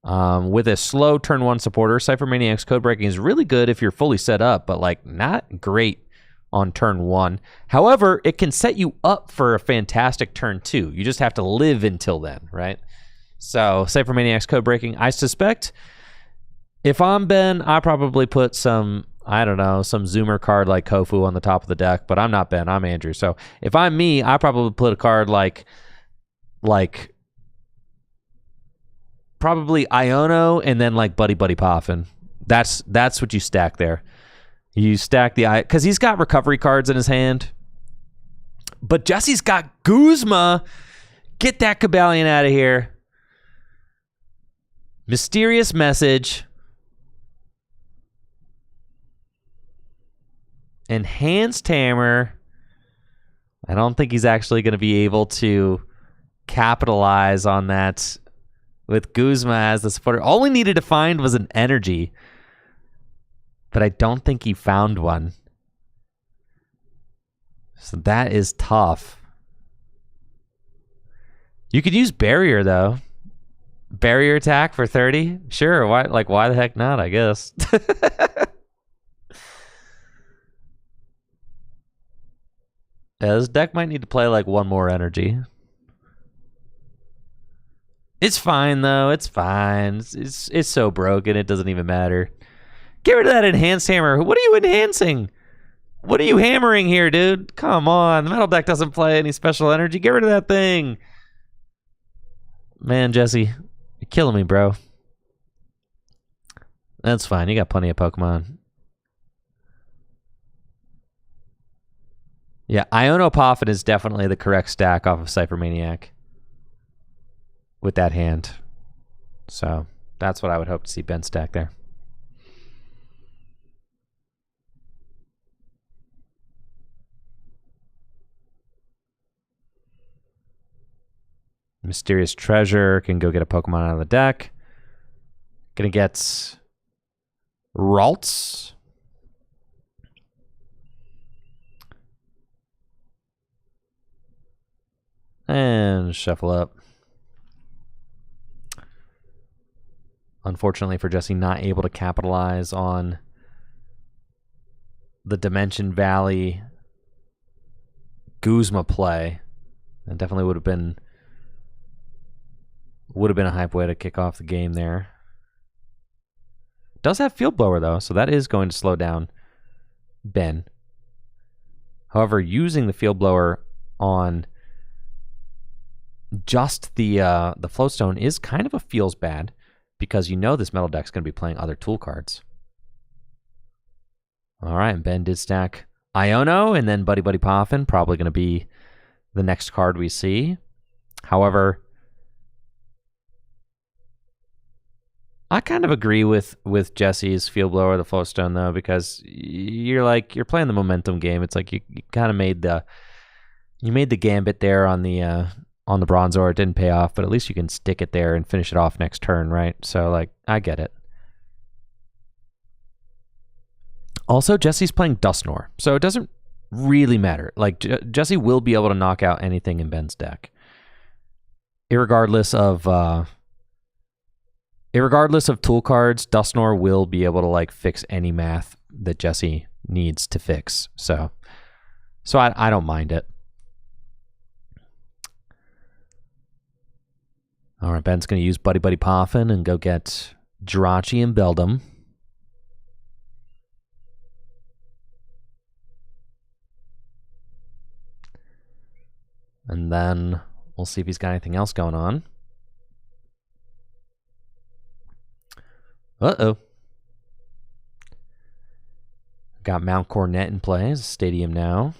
With a slow turn 1 supporter, Cypher Maniac's code breaking is really good if you're fully set up, but like not great on turn 1. However, it can set you up for a fantastic turn 2. You just have to live until then, right? So Cypher Maniac's code breaking, I suspect if I'm Ben, I probably put some, I don't know, some Zoomer card like Kofu on the top of the deck, but I'm not Ben, I'm Andrew. So if I'm me, I probably put a card like probably Iono and then like Buddy Poffin. That's what you stack there. You stack the because he's got recovery cards in his hand, but Jesse's got Guzma. Get that Kabalion out of here. Mysterious message. Enhanced Hammer. I don't think he's actually going to be able to capitalize on that with Guzma as the supporter. All we needed to find was an energy, but I don't think he found one. So that is tough. You could use Barrier, though. Barrier attack for 30? Sure, why the heck not, I guess. Yeah, this deck might need to play like one more energy. It's fine though. It's fine. It's so broken it doesn't even matter. Get rid of that enhanced hammer. What are you enhancing? What are you hammering here, dude? Come on. The metal deck doesn't play any special energy. Get rid of that thing. Man, Jesse, you're killing me, bro. That's fine. You got plenty of Pokemon. Yeah, Iono Poffin is definitely the correct stack off of Cypher Maniac with that hand. So that's what I would hope to see Ben stack there. Mysterious Treasure can go get a Pokemon out of the deck. Gonna get Ralts. And shuffle up. Unfortunately for Jesse, not able to capitalize on the Dimension Valley Guzma play. That definitely would have been a hype way to kick off the game there. Does have Field Blower though, so that is going to slow down Ben. However, using the Field Blower on just the Floatstone is kind of a feels bad because you know this metal deck's going to be playing other tool cards. All right, and Ben did stack Iono and then Buddy Poffin, probably going to be the next card we see. However, I kind of agree with Jesse's Field Blower, the Floatstone though, because you're playing the momentum game. It's like you kind of made the gambit there on the Bronzor. It didn't pay off, but at least you can stick it there and finish it off next turn, right? So, like, I get it. Also, Jesse's playing Dusknoir, so it doesn't really matter. Like, Jesse will be able to knock out anything in Ben's deck. Irregardless of tool cards, Dusknoir will be able to, like, fix any math that Jesse needs to fix. So I don't mind it. All right, Ben's going to use Buddy Poffin and go get Jirachi and Beldum. And then we'll see if he's got anything else going on. Uh-oh. Got Mount Cornet in play as a stadium now.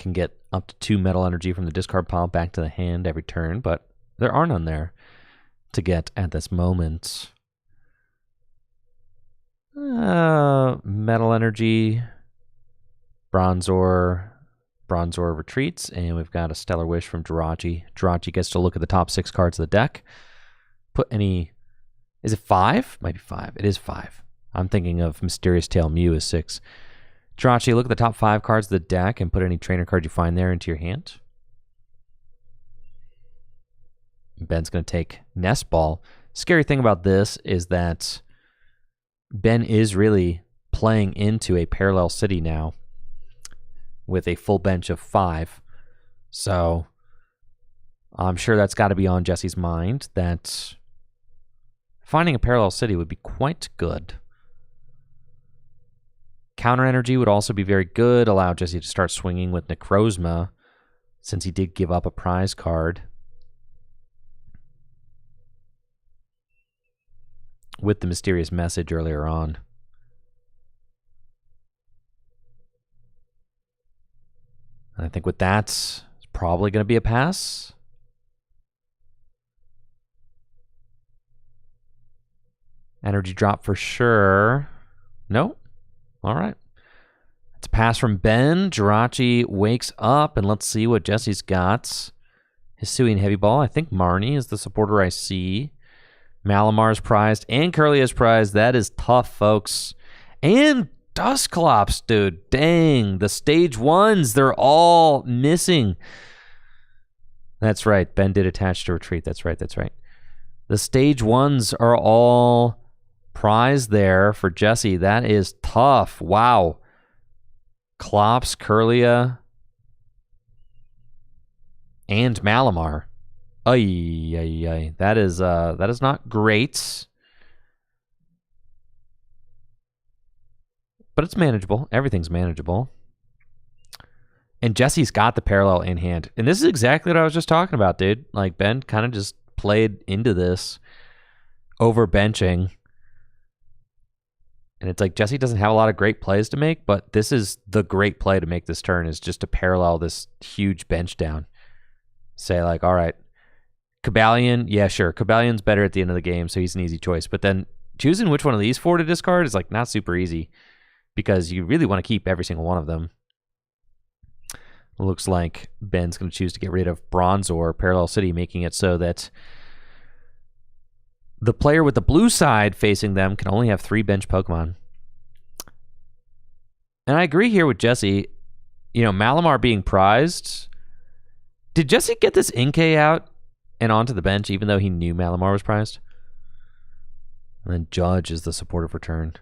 can get up to 2 metal energy from the discard pile back to the hand every turn, but there are none there to get at this moment. Metal energy, Bronzor retreats, and we've got a Stellar Wish from Jirachi. Jirachi gets to look at the top 6 cards of the deck. Put any... Is it 5? Might be 5. It is 5. I'm thinking of Mysterious Tail Mew as 6. Jirachi, look at the top 5 cards of the deck and put any trainer card you find there into your hand. Ben's going to take Nest Ball. Scary thing about this is that Ben is really playing into a parallel city now with a full bench of 5. So I'm sure that's got to be on Jesse's mind, that finding a parallel city would be quite good. Counter energy would also be very good, allow Jesse to start swinging with Necrozma, since he did give up a prize card with the mysterious message earlier on. And I think with that, it's probably going to be a pass. Energy drop for sure. No? All right. It's a pass from Ben. Jirachi wakes up, and let's see what Jesse's got. Hisui and Heavy Ball. I think Marnie is the supporter I see. Malamar's prized, and Curlia's prized. That is tough, folks. And Dusclops, dude. Dang. The stage 1s, they're all missing. That's right. Ben did attach to retreat. That's right. That's right. The stage 1s are all prized there for Jesse. That is tough. Wow. Klops, Curlia, and Malamar. Ay, ay, ay. That is not great. But it's manageable. Everything's manageable. And Jesse's got the parallel in hand. And this is exactly what I was just talking about, dude. Like, Ben kind of just played into this over benching. And it's like Jesse doesn't have a lot of great plays to make, but this is the great play to make this turn, is just to parallel this huge bench down. Say like, all right, Cobalion, yeah, sure. Cobalion's better at the end of the game, so he's an easy choice. But then choosing which one of these 4 to discard is like not super easy, because you really want to keep every single one of them. Looks like Ben's going to choose to get rid of Bronzor, Parallel City, making it so that the player with the blue side facing them can only have 3 bench Pokemon. And I agree here with Jesse. You know, Malamar being prized. Did Jesse get this Inkay out and onto the bench even though he knew Malamar was prized? And then Judge is the supportive return.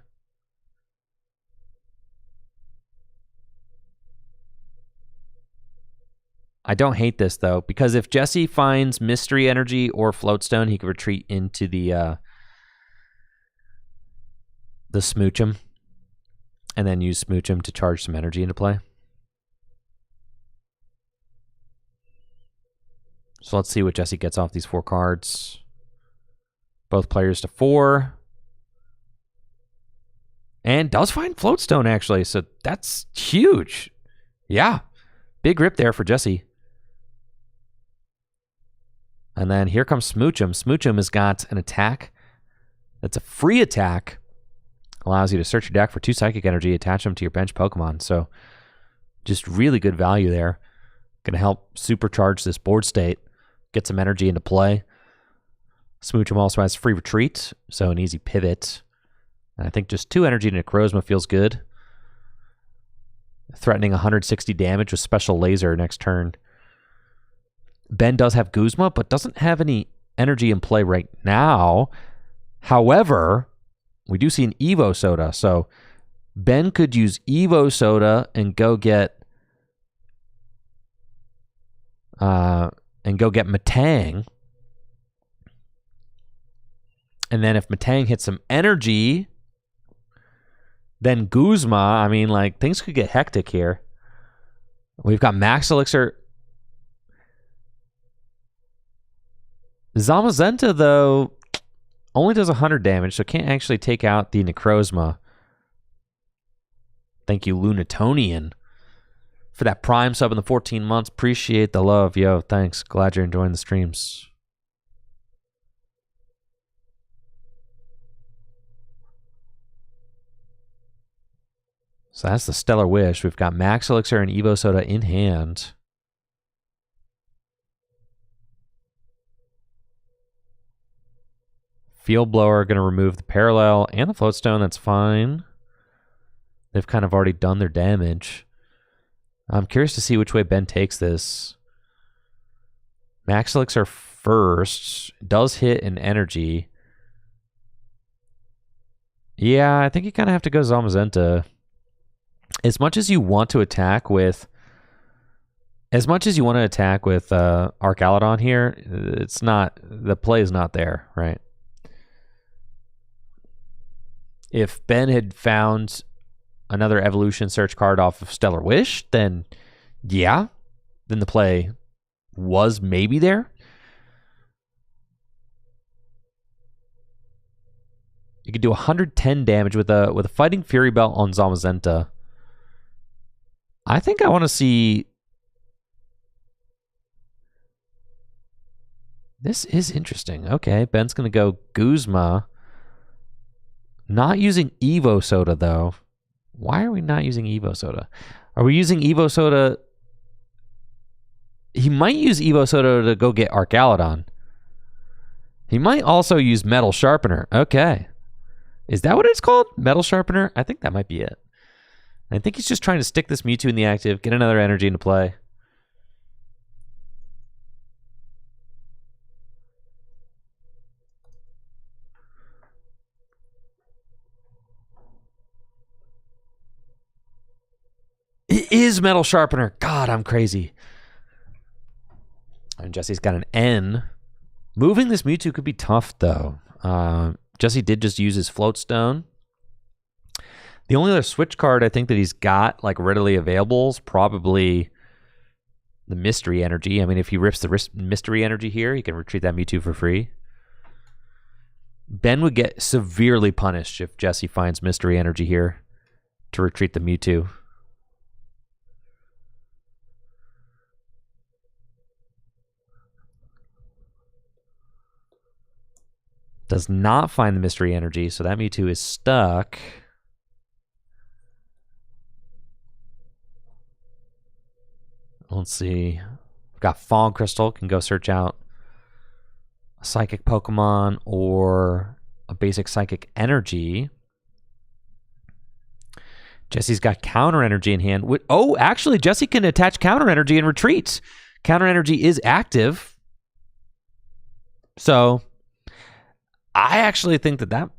I don't hate this, though, because if Jesse finds Mystery Energy or Floatstone, he could retreat into the Smoochum and then use Smoochum to charge some energy into play. So let's see what Jesse gets off these 4 cards. Both players to 4. And does find Floatstone, actually, so that's huge. Yeah, big rip there for Jesse. And then here comes Smoochum. Smoochum has got an attack. That's a free attack. Allows you to search your deck for 2 psychic energy, attach them to your bench Pokemon. So just really good value there. Going to help supercharge this board state, get some energy into play. Smoochum also has free retreat, so an easy pivot. And I think just 2 energy to Necrozma feels good. Threatening 160 damage with Special Laser next turn. Ben does have Guzma, but doesn't have any energy in play right now. However, we do see an Evo Soda, so Ben could use Evo Soda and go get Matang. And then if Matang hits some energy, then Guzma, I mean, like, things could get hectic here. We've got Max Elixir. Zamazenta, though, only does 100 damage, so can't actually take out the Necrozma. Thank you, Lunatonian. for that Prime sub in the 14 months. Appreciate the love. Yo, thanks. Glad you're enjoying the streams. So that's the Stellar Wish. We've got Max Elixir and Evo Soda in hand. Field Blower going to remove the Parallel and the Floatstone. That's fine. They've kind of already done their damage. I'm curious to see which way Ben takes this. Max Elixir first. Does hit an energy. Yeah, I think you kind of have to go Zamazenta. As much as you want to attack with Archaludon here, it's not, the play is not there, right? If Ben had found another evolution search card off of Stellar Wish, then yeah, then the play was maybe there. You could do 110 damage with a Fighting Fury Belt on Zamazenta. I think I want to see... This is interesting. Okay, Ben's going to go Guzma. Not using Evo Soda, though. Why are we not using Evo Soda? Are we using Evo Soda? He might use Evo Soda to go get Archaludon. He might also use Metal Sharpener. Okay. Is that what it's called? Metal Sharpener? I think that might be it. I think he's just trying to stick this Mewtwo in the active, get another energy into play. It is Metal Sharpener. God, I'm crazy. And Jesse's got an N. Moving this Mewtwo could be tough, though. Jesse did just use his Floatstone. The only other switch card I think that he's got like readily available is probably the Mystery Energy. I mean, if he rips the Mystery Energy here, he can retreat that Mewtwo for free. Ben would get severely punished if Jesse finds Mystery Energy here to retreat the Mewtwo. Does not find the Mystery Energy, so that Mewtwo is stuck. Let's see. We've got Fog Crystal. Can go search out a Psychic Pokemon or a basic Psychic Energy. Jesse's got Counter Energy in hand. Oh, actually, Jesse can attach Counter Energy and retreat. Counter Energy is active. So I actually think that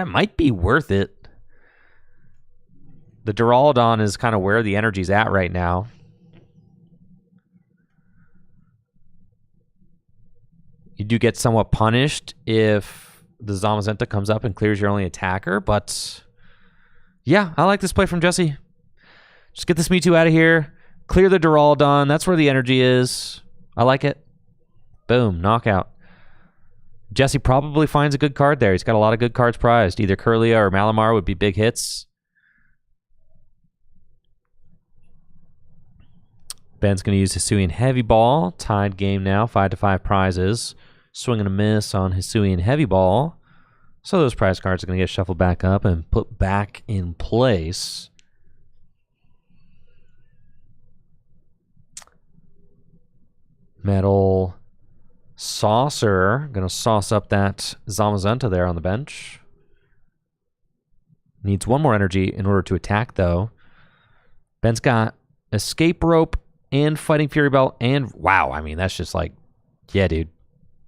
might be worth it. The Duraludon is kind of where the energy's at right now. You do get somewhat punished if the Zamazenta comes up and clears your only attacker, but yeah, I like this play from Jesse. Just get this Mewtwo out of here, clear the Duraludon. That's where the energy is. I like it. Boom, knockout. Jesse probably finds a good card there. He's got a lot of good cards prized. Either Kirlia or Malamar would be big hits. Ben's going to use Hisuian Heavy Ball. Tied game now, 5-5 prizes. Swing and a miss on Hisuian Heavy Ball. So those prize cards are going to get shuffled back up and put back in place. Metal Saucer. Going to sauce up that Zamazenta there on the bench. Needs one more energy in order to attack, though. Ben's got Escape Rope and Fighting Fury Belt, and wow, I mean, that's just like, yeah, dude.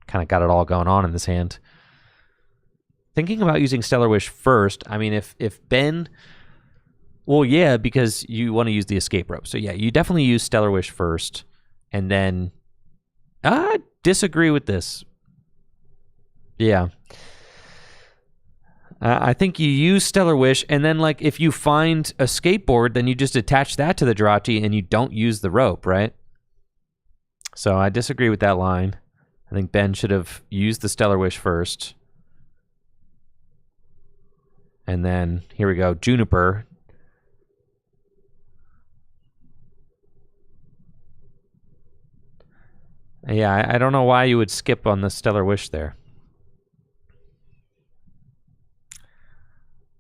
Kind of got it all going on in this hand. Thinking about using Stellar Wish first, I mean, if Ben... Well, yeah, because you want to use the Escape Rope. So yeah, you definitely use Stellar Wish first, and then... I disagree with this. Yeah. I think you use Stellar Wish, and then like if you find a skateboard, then you just attach that to the Jirachi and you don't use the rope, right? So I disagree with that line. I think Ben should have used the Stellar Wish first. And then, here we go, Juniper. Yeah, I don't know why you would skip on the Stellar Wish there.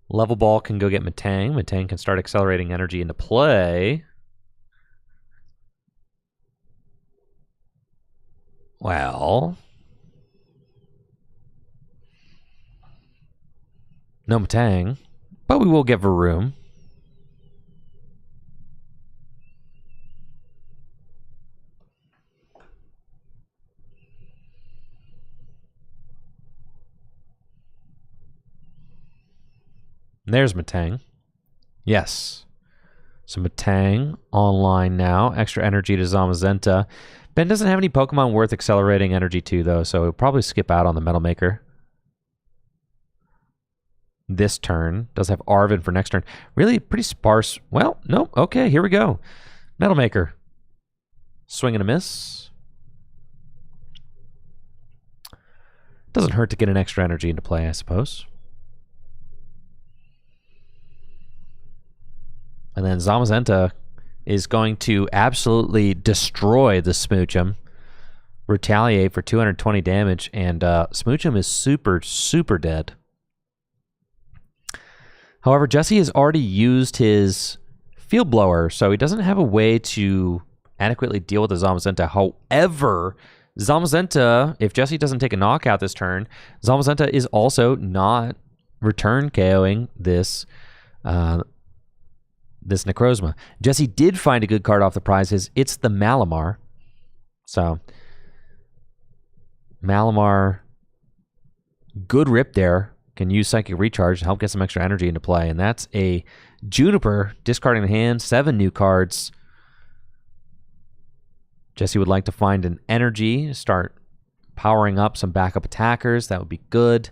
Level Ball can go get Matang. Matang can start accelerating energy into play. Well, no Matang, but we will get Varoom. There's Matang. Yes. So Matang online now. Extra energy to Zamazenta. Ben doesn't have any Pokemon worth accelerating energy to, though, so he'll probably skip out on the Metal Maker. This turn. Does have Arven for next turn. Really pretty sparse. Well, no. Okay, here we go. Metal Maker. Swing and a miss. Doesn't hurt to get an extra energy into play, I suppose. And then Zamazenta is going to absolutely destroy the Smoochum. Retaliate for 220 damage, and Smoochum is super, super dead. However, Jesse has already used his Field Blower, so he doesn't have a way to adequately deal with the Zamazenta. However, Zamazenta, if Jesse doesn't take a knockout this turn, Zamazenta is also not return KOing this this Necrozma. Jesse did find a good card off the prizes. It's the Malamar. So, Malamar, good rip there. Can use Psychic Recharge to help get some extra energy into play. And that's a Juniper, discarding the hand, 7 new cards. Jesse would like to find an energy, start powering up some backup attackers. That would be good.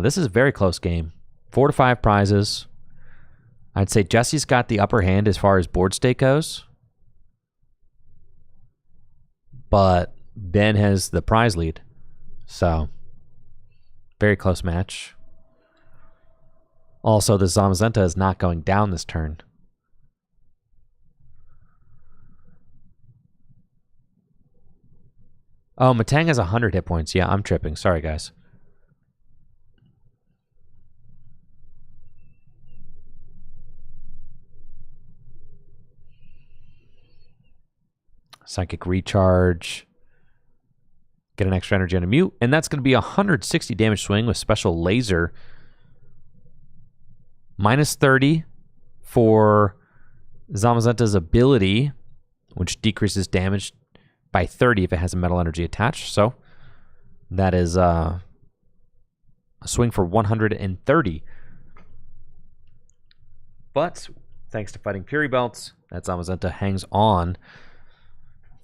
This is a very close game. 4 to 5 prizes. I'd say Jesse's got the upper hand as far as board state goes. But Ben has the prize lead. So, very close match. Also, the Zamazenta is not going down this turn. Oh, Matang has 100 hit points. Yeah, I'm tripping. Sorry, guys. Psychic Recharge. Get an extra energy on a mute. And that's going to be a 160 damage swing with Special Laser. Minus 30 for Zamazenta's ability, which decreases damage by 30 if it has a metal energy attached. So that is a swing for 130. But thanks to fighting Fury Belts, that Zamazenta hangs on.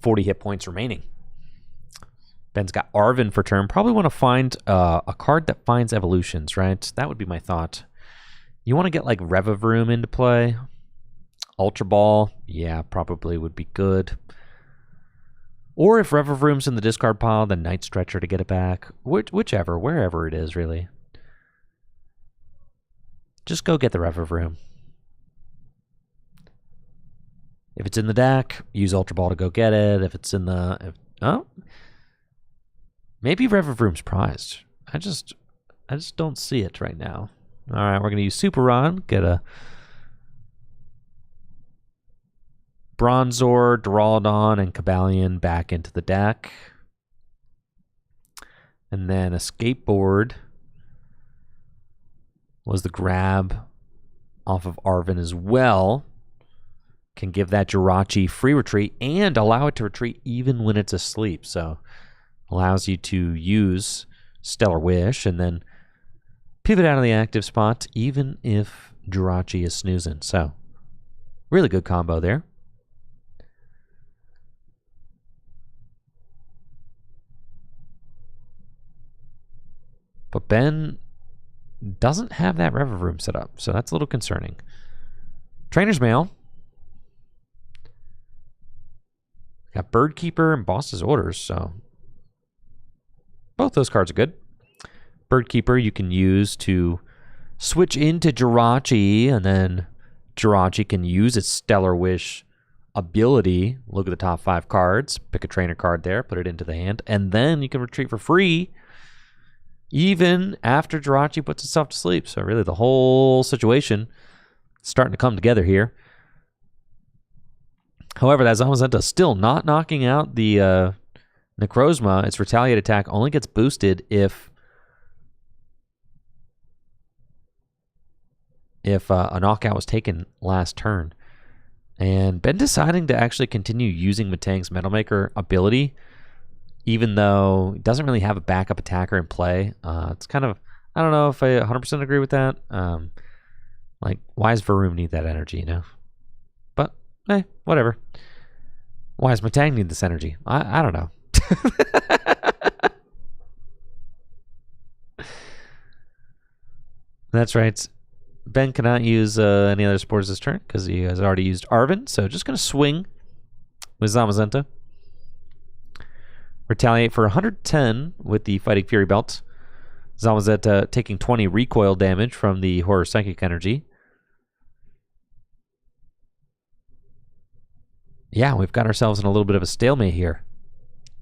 40 hit points remaining. Ben's got Arven for turn. Probably want to find a card that finds evolutions, right? That would be my thought. You want to get like Revavroom into play. Ultra Ball, yeah, probably would be good. Or if Revavroom's in the discard pile, then Night Stretcher to get it back. Whichever, wherever it is, really. Just go get the Revavroom. If it's in the deck, use Ultra Ball to go get it. If it's in the... oh? Maybe Revavroom's prized. I just don't see it right now. All right, we're going to use Super Rod. Get a Bronzor, Duraludon, and Cobalion back into the deck. And then a Skateboard was the grab off of Arven as well. Can give that Jirachi free retreat and allow it to retreat even when it's asleep. So allows you to use Stellar Wish and then pivot out of the active spot even if Jirachi is snoozing. So really good combo there. But Ben doesn't have that Revavroom set up, so that's a little concerning. Trainer's Mail. Got Birdkeeper and Boss's Orders, so both those cards are good. Birdkeeper you can use to switch into Jirachi, and then Jirachi can use its Stellar Wish ability, look at the top 5 cards, pick a trainer card there, put it into the hand, and then you can retreat for free even after Jirachi puts itself to sleep. So really the whole situation is starting to come together here. However, that Zamazenta still not knocking out the Necrozma. Its Retaliate attack only gets boosted if a knockout was taken last turn. And Ben deciding to actually continue using Metang's Metal Maker ability, even though he doesn't really have a backup attacker in play. It's kind of, I don't know if I 100% agree with that. Like, why does Varoom need that energy, you know? But, hey, whatever. Why does Metang need this energy? I don't know. That's right. Ben cannot use any other supporters this turn because he has already used Arven. So just going to swing with Zamazenta. Retaliate for 110 with the Fighting Fury belt. Zamazenta taking 20 recoil damage from the Horror Psychic energy. Yeah, we've got ourselves in a little bit of a stalemate here.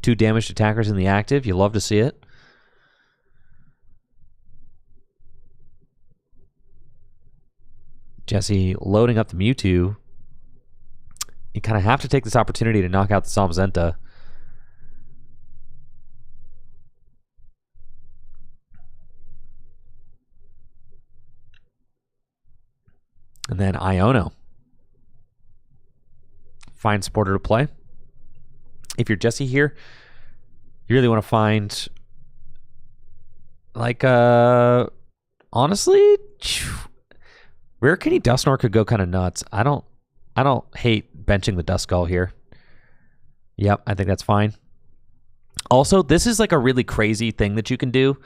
2 damaged attackers in the active. You love to see it. Jesse loading up the Mewtwo. You kind of have to take this opportunity to knock out the Zamazenta. And then Iono. Fine supporter to play. If you're Jesse here, you really want to find, like, honestly, Rare Kitty Dusknoir could go kind of nuts. I don't hate benching the Duskull here. Yep, I think that's fine. Also, this is like a really crazy thing that you can do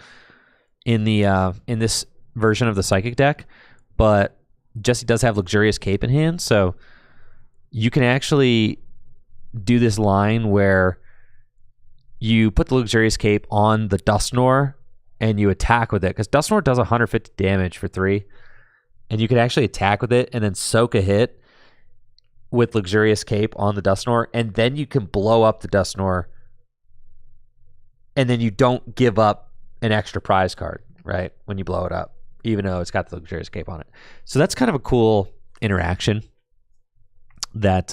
in the in this version of the Psychic deck, but Jesse does have Luxurious Cape in hand, so you can actually do this line where you put the Luxurious Cape on the Dusknoir and you attack with it, because Dusknoir does 150 damage for 3. And you can actually attack with it and then soak a hit with Luxurious Cape on the Dusknoir, and then you can blow up the Dusknoir, and then you don't give up an extra prize card, right, when you blow it up, even though it's got the Luxurious Cape on it. So that's kind of a cool interaction that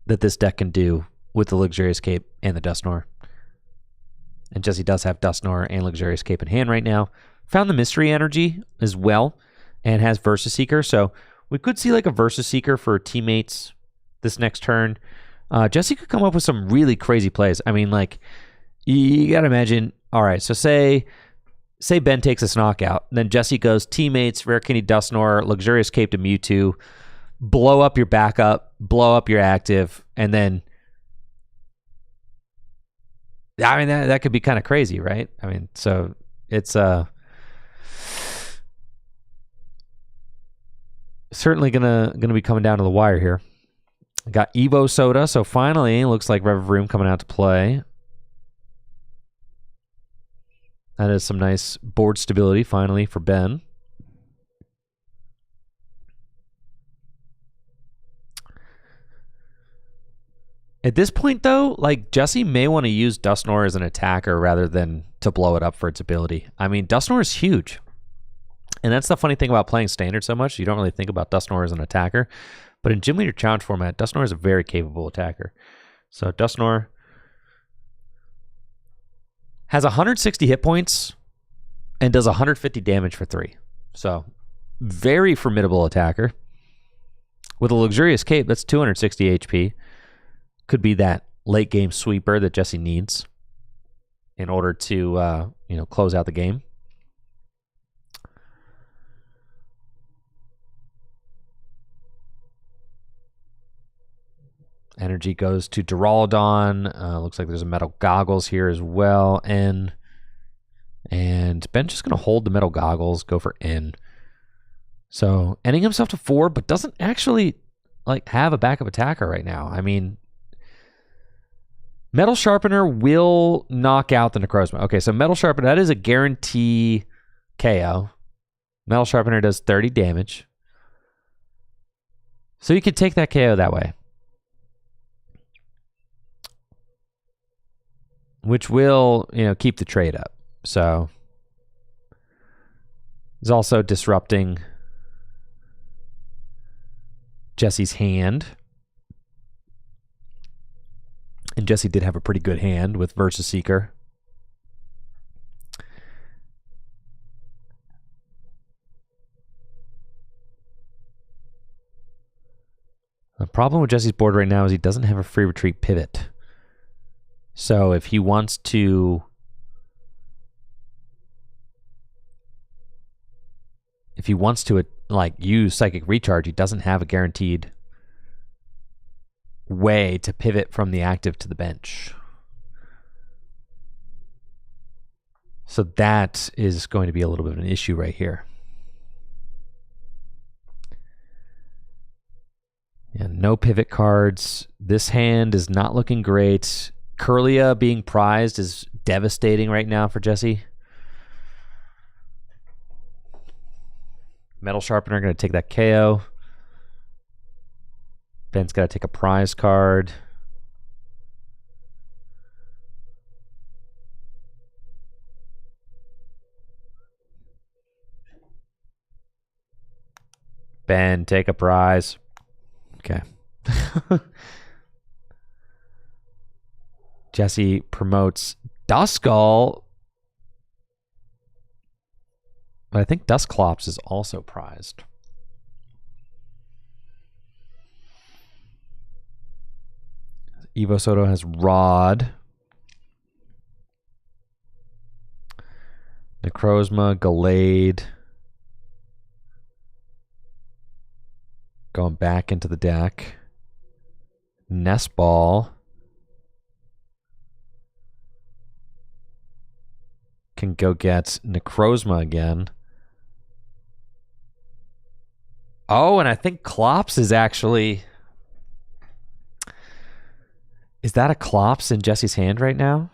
that this deck can do with the Luxurious Cape and the Dusknoir. And Jesse does have Dusknoir and Luxurious Cape in hand right now. Found the Mystery Energy as well, and has Versus Seeker, so we could see like a Versus Seeker for teammates this next turn. Jesse could come up with some really crazy plays. I mean, like, you gotta imagine, all right, so say Ben takes this knockout, then Jesse goes teammates, Rare Kitty Dusknoir, Luxurious Cape to Mewtwo, blow up your backup, blow up your active, and then, I mean, that could be kind of crazy, right? I mean, so it's certainly gonna be coming down to the wire here. Got Evo Soda, so finally looks like Revavroom coming out to play. That is some nice board stability finally for Ben. At this point, though, like, Jesse may want to use Dusknoir as an attacker rather than to blow it up for its ability. I mean, Dusknoir is huge. And that's the funny thing about playing Standard so much. You don't really think about Dusknoir as an attacker. But in Gym Leader Challenge format, Dusknoir is a very capable attacker. So Dusknoir has 160 hit points and does 150 damage for 3. So very formidable attacker. With a Luxurious Cape, that's 260 HP. Could be that late game sweeper that Jesse needs in order to close out the game. Energy goes to Duraludon. Looks like there's a Metal Goggles here as well. And Ben's just going to hold the Metal Goggles, go for N. So ending himself to 4, but doesn't actually like have a backup attacker right now. I mean, Metal Sharpener will knock out the Necrozma. Okay, so Metal Sharpener, that is a guarantee KO. Metal Sharpener does 30 damage. So you could take that KO that way. which will, keep the trade up. So it's also disrupting Jesse's hand. And Jesse did have a pretty good hand with Versus Seeker. The problem with Jesse's board right now is he doesn't have a free retreat pivot. So if he wants to use Psychic Recharge, he doesn't have a guaranteed way to pivot from the active to the bench. So that is going to be a little bit of an issue right here. And no pivot cards. This hand is not looking great. Curlia being prized is devastating right now for Jesse. Metal Sharpener going to take that KO. Ben's got to take a prize card. Ben, take a prize. Okay. Jesse promotes Duskull. But I think Dusclops is also prized. Evo Soto has Rod. Necrozma, Gallade. Going back into the deck. Nest Ball. Can go get Necrozma again. Oh, and I think Klops is actually... Is that a Klops in Jesse's hand right now?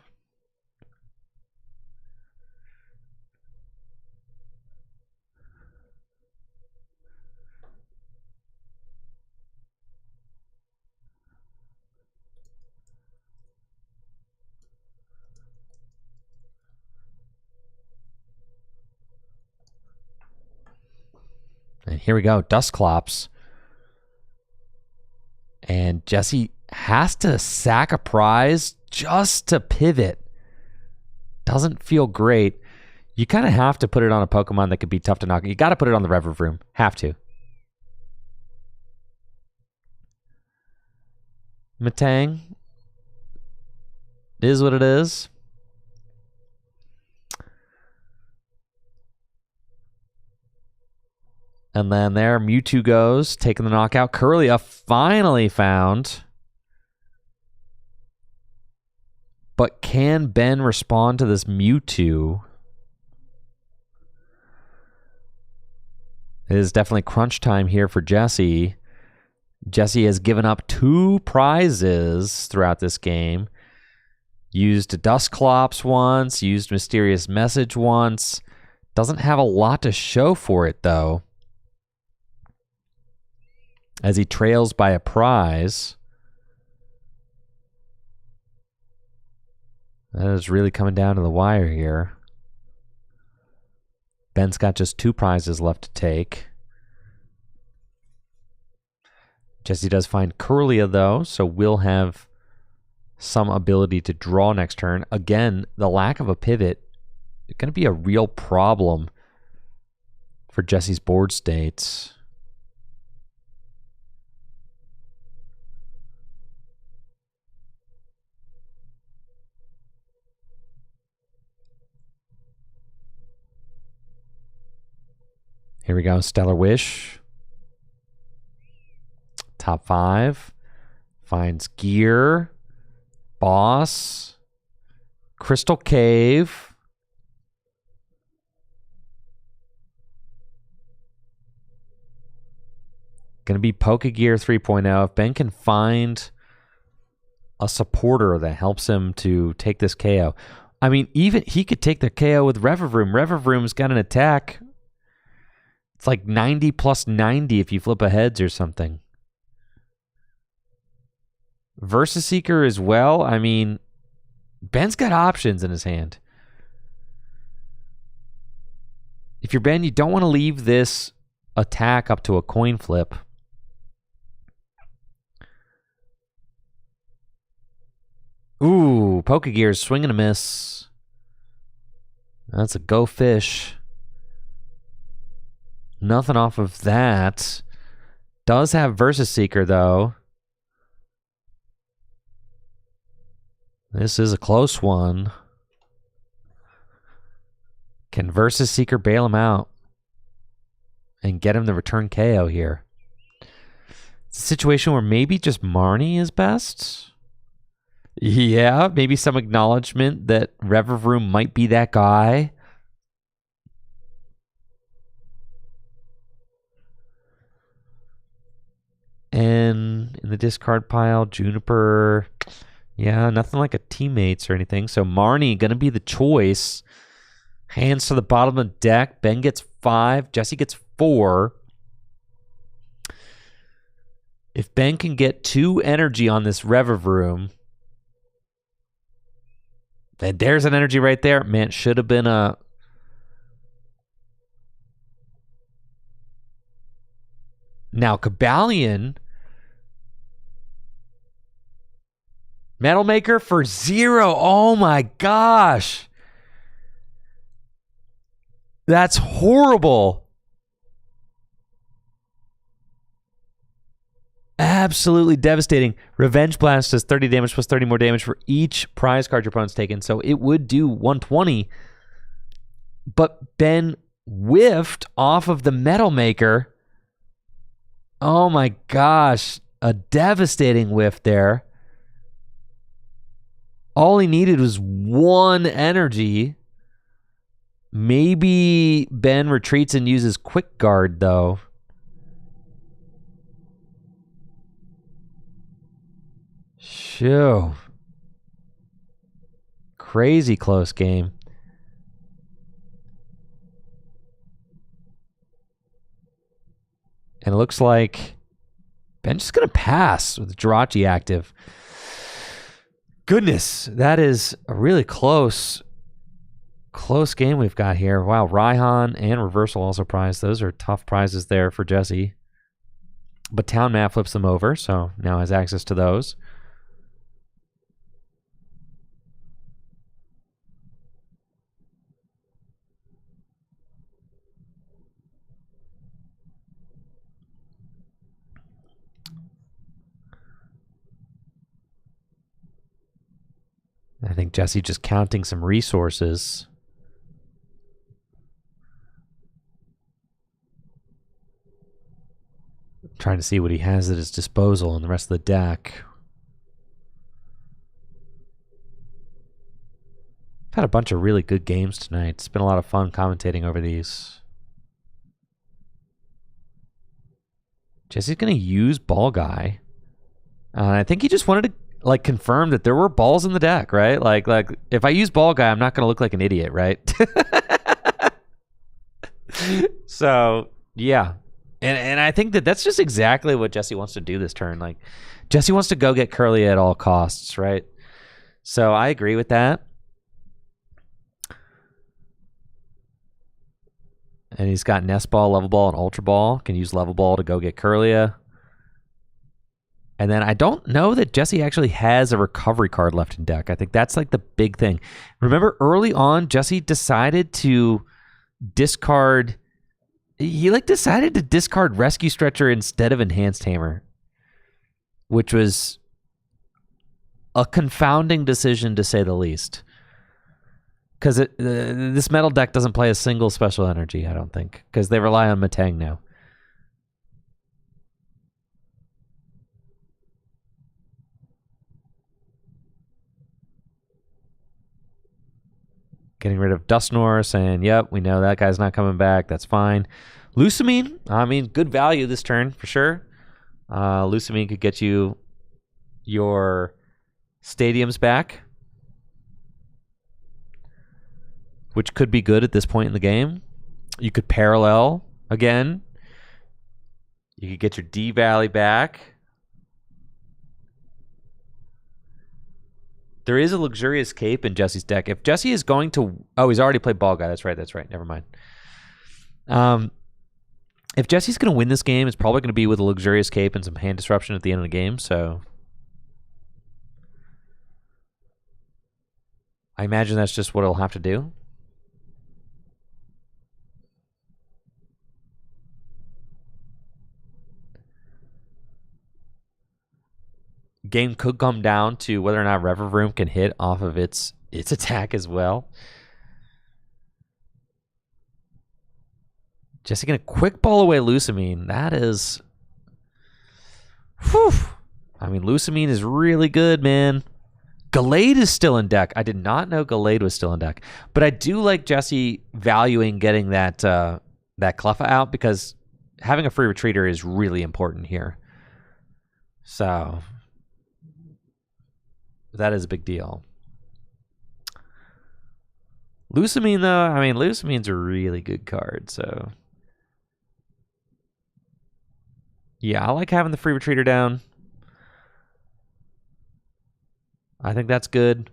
And here we go, Dusclops. And Jesse has to sack a prize just to pivot. Doesn't feel great. You kind of have to put it on a Pokemon that could be tough to knock. You got to put it on the Revavroom. Have to. Metang. Is what it is. And then there, Mewtwo goes, taking the knockout. Curlia finally found. But can Ben respond to this Mewtwo? It is definitely crunch time here for Jesse. Jesse has given up 2 prizes throughout this game. Used Dusclops once, used Mysterious Message once. Doesn't have a lot to show for it, though. As he trails by a prize. That is really coming down to the wire here. Ben's got just 2 prizes left to take. Jesse does find Curlia, though, so we'll have some ability to draw next turn. Again, the lack of a pivot is going to be a real problem for Jesse's board states. Here we go, Stellar Wish. Top 5. Finds Gear. Boss. Crystal Cave. Going to be Pokegear 3.0. If Ben can find a supporter that helps him to take this KO. I mean, even he could take the KO with Revavroom. Revavroom's got an attack. It's like 90 plus 90 if you flip a heads or something. Versus Seeker as well. I mean, Ben's got options in his hand. If you're Ben, you don't want to leave this attack up to a coin flip. Ooh, Pokegears, swing and a miss. That's a go fish. Nothing off of that. Does have Versus Seeker, though. This is a close one. Can Versus Seeker bail him out and get him the return KO here? It's a situation where maybe just Marnie is best. Yeah, maybe some acknowledgement that Revavroom might be that guy. And in the discard pile, Juniper. Yeah, nothing like a teammates or anything. So Marnie going to be the choice. Hands to the bottom of the deck. Ben gets 5. Jesse gets 4. If Ben can get 2 energy on this Revavroom, then there's an energy right there. Man, it should have been a... Now, Kabalion... Metal Maker for 0. Oh my gosh. That's horrible. Absolutely devastating. Revenge Blast does 30 damage plus 30 more damage for each prize card your opponent's taken. So it would do 120. But Ben whiffed off of the Metal Maker. Oh my gosh. A devastating whiff there. All he needed was 1 energy. Maybe Ben retreats and uses Quick Guard, though. Shoo. Crazy close game. And it looks like Ben's just going to pass with Jirachi active. Goodness, that is a really close game we've got here. Wow, Raihan and Reversal also prized. Those are tough prizes there for Jesse. But Town Map flips them over, so now has access to those. I think Jesse just counting some resources. Trying to see what he has at his disposal in the rest of the deck. I've had a bunch of really good games tonight. It's been a lot of fun commentating over these. Jesse's going to use Ball Guy. I think he just wanted to like confirm that there were balls in the deck, right? Like if I use Ball Guy, I'm not going to look like an idiot, right? So, yeah. And I think that's just exactly what Jesse wants to do this turn. Like, Jesse wants to go get Curly at all costs, right? So I agree with that. And he's got Nest Ball, Level Ball, and Ultra Ball. Can use Level Ball to go get Curlia. And then I don't know that Jesse actually has a recovery card left in deck. I think that's like the big thing. Remember early on, Jesse decided to discard... He like decided to discard Rescue Stretcher instead of Enhanced Hammer, which was a confounding decision to say the least. Because this metal deck doesn't play a single special energy, I don't think, because they rely on Matang now. Getting rid of Dustnor, saying, yep, we know that guy's not coming back. That's fine. Lusamine, I mean, good value this turn for sure. Lusamine could get you your stadiums back, which could be good at this point in the game. You could parallel again. You could get your D-Valley back. There is a luxurious cape in Jesse's deck. If Jesse is going to... Oh, he's already played Ball Guy. That's right. Never mind. If Jesse's going to win this game, it's probably going to be with a luxurious cape and some hand disruption at the end of the game, so... I imagine that's just what he'll have to do. Game could come down to whether or not Reverroom can hit off of its attack as well. Jesse gonna quick ball away Lusamine. That is... Whew. I mean, Lusamine is really good, man. Gallade is still in deck. I did not know Gallade was still in deck. But I do like Jesse valuing getting that Cleffa out because having a free retreater is really important here. So... that is a big deal. Lusamine, though, I mean, Lusamine's a really good card, so... yeah, I like having the free retreater down. I think that's good.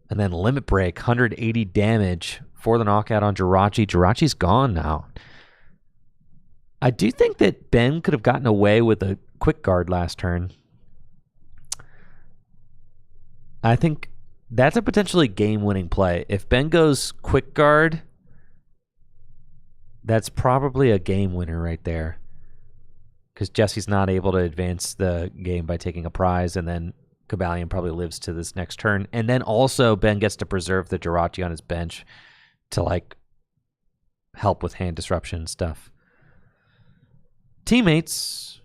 And then Limit Break, 180 damage for the knockout on Jirachi. Jirachi's gone now. I do think that Ben could have gotten away with a quick guard last turn. I think that's a potentially game-winning play. If Ben goes quick guard, that's probably a game winner right there. Because Jesse's not able to advance the game by taking a prize, and then Cobalion probably lives to this next turn. And then also Ben gets to preserve the Jirachi on his bench to like help with hand disruption stuff. Teammates.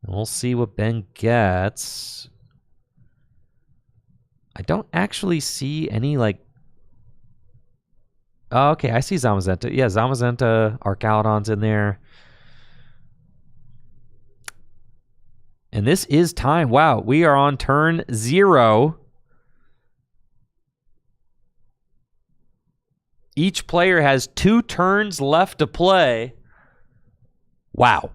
We'll see what Ben gets. I don't actually see any like... oh, okay, I see Zamazenta. Yeah, Zamazenta, Arcalodon's in there. And this is time. Wow, we are on turn 0. Each player has 2 turns left to play. Wow.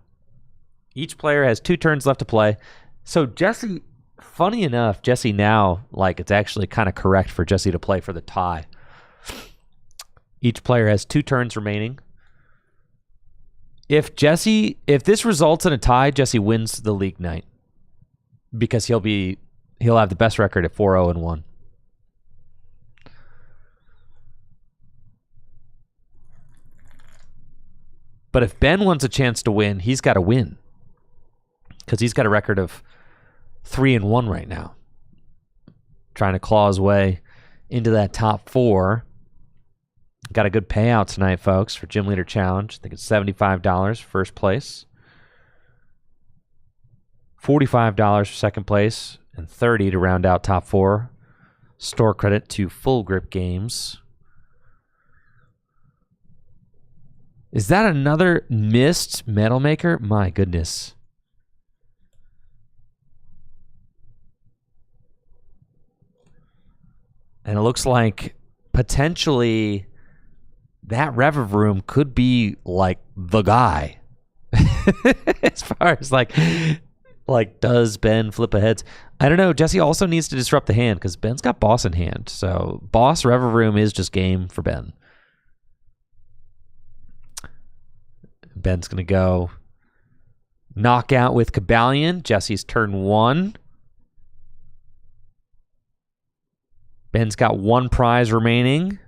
Each player has 2 turns left to play. So Jesse, funny enough, Jesse now, like it's actually kind of correct for Jesse to play for the tie. Each player has 2 turns remaining. If this results in a tie, Jesse wins the league night. Because he'll have the best record at 4-0-1. But if Ben wants a chance to win, he's got to win. Because he's got a record of 3-1 right now. Trying to claw his way into that top 4. Got a good payout tonight, folks, for Gym Leader Challenge. I think it's $75 first place. $45 for second place. And $30 to round out top 4. Store credit to Full Grip Games. Is that another missed Metal Maker? My goodness. And it looks like potentially that Reverroom could be like the guy. As far as like does Ben flip aheads? I don't know. Jesse also needs to disrupt the hand because Ben's got Boss in hand. So Boss Reverroom is just game for Ben. Ben's going to go knockout with Cobalion. Jesse's turn 1. Ben's got 1 prize remaining.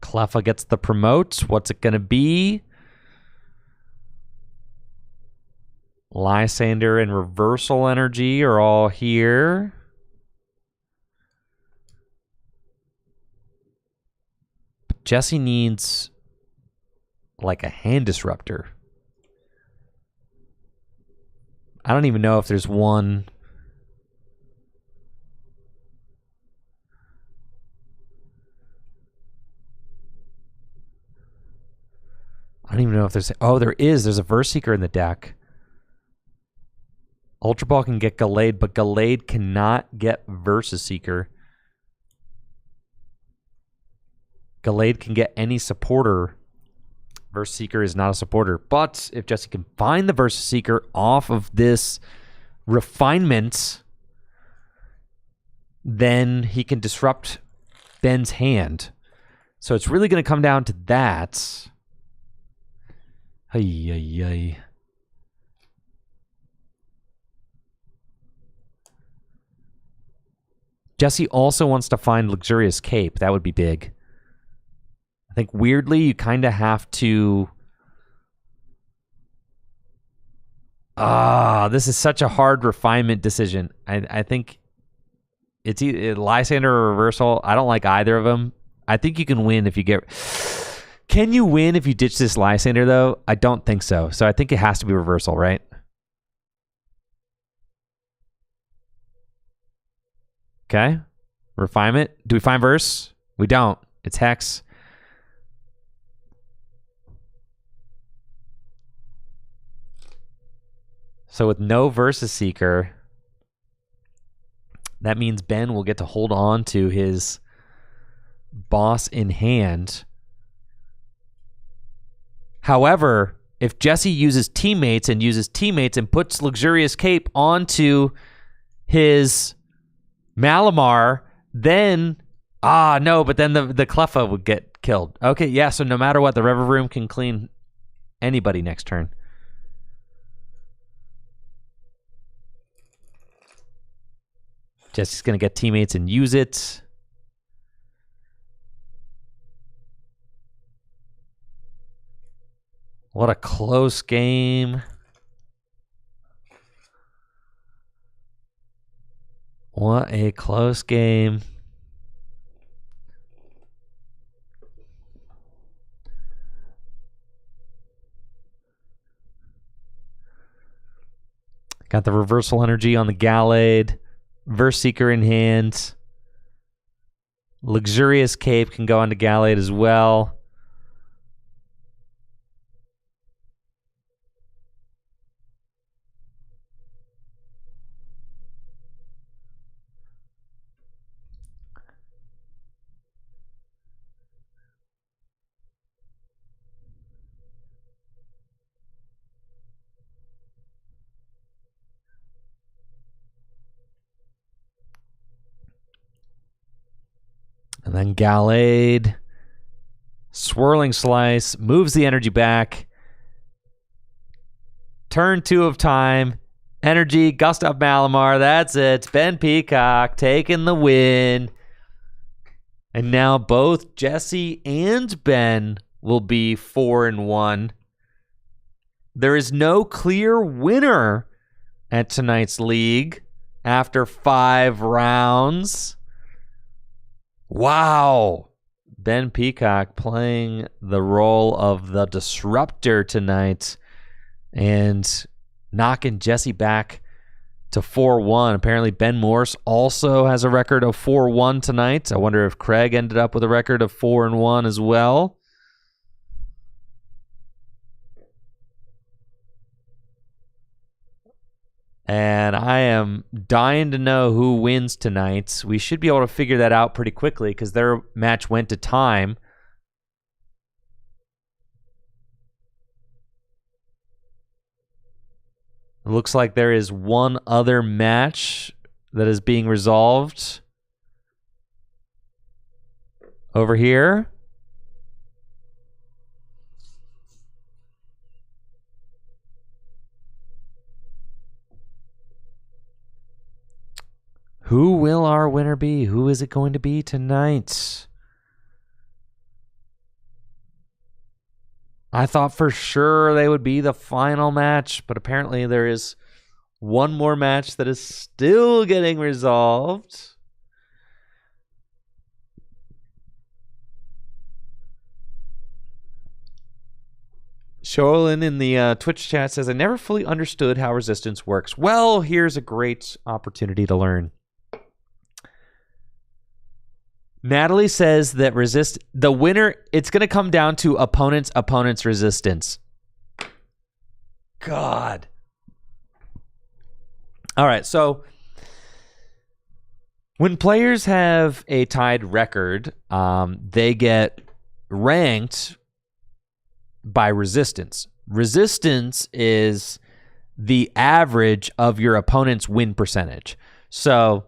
Cleffa gets the promote. What's it going to be? Lysander and Reversal Energy are all here. Jesse needs like a hand disruptor. I don't even know if there's one. I don't even know if there's... oh, there is. There's a Verse Seeker in the deck. Ultra Ball can get Gallade, but Gallade cannot get Versus Seeker. Gallade can get any supporter. Verse Seeker is not a supporter. But if Jesse can find the Verse Seeker off of this refinement, then he can disrupt Ben's hand. So it's really going to come down to that. Ay, ay, ay. Jesse also wants to find Luxurious Cape. That would be big. I think weirdly you kind of have to... this is such a hard refinement decision. I think it's either Lysander or Reversal. I don't like either of them. I think you can win if you get... Can you win if you ditch this Lysander, though? I don't think so. So I think it has to be Reversal, right? Okay. Refinement. Do we find Verse? We don't. It's Hex. So with no Versus Seeker, that means Ben will get to hold on to his boss in hand. However, if Jesse uses teammates and puts Luxurious Cape onto his Malamar, then but then the Cleffa would get killed. Okay, yeah, so no matter what, the Rever Room can clean anybody next turn. Jesse's going to get teammates and use it. What a close game. What a close game. Got the reversal energy on the Gallade. Verse Seeker in hand. Luxurious Cape can go onto Gallade as well. And then Gallade, Swirling Slice, moves the energy back. Turn 2 of time. Energy, Gustav Malamar, that's it. Ben Peacock taking the win. And now both Jesse and Ben will be 4-1. There is no clear winner at tonight's league after 5 rounds. Wow. Ben Peacock playing the role of the disruptor tonight and knocking Jesse back to 4-1. Apparently Ben Morse also has a record of 4-1 tonight. I wonder if Craig ended up with a record of 4-1 as well. And I am dying to know who wins tonight. We should be able to figure that out pretty quickly because their match went to time. It looks like there is one other match that is being resolved over here. Who will our winner be? Who is it going to be tonight? I thought for sure they would be the final match, but apparently there is one more match that is still getting resolved. Sholin in the Twitch chat says, I never fully understood how resistance works. Well, here's a great opportunity to learn. Natalie says that the winner, it's going to come down to opponent's resistance. God. All right, so when players have a tied record, they get ranked by resistance. Resistance is the average of your opponent's win percentage. So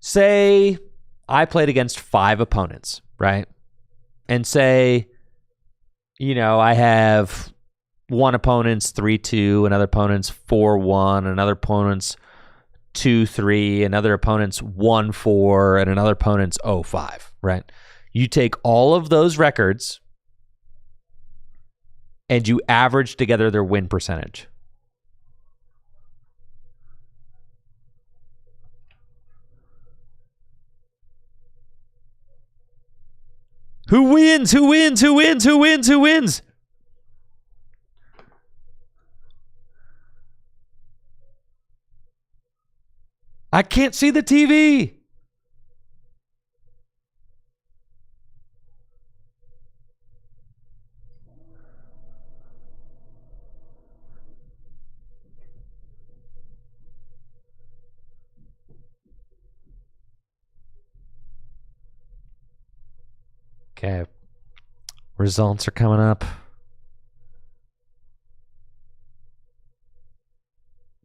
say I played against 5 opponents, right? And say, I have one opponent's 3-2, another opponent's 4-1, another opponent's 2-3, another opponent's 1-4, and another opponent's 0-5, right? You take all of those records and you average together their win percentage. Who wins? Who wins? Who wins? Who wins? Who wins? I can't see the TV. Okay. Results are coming up.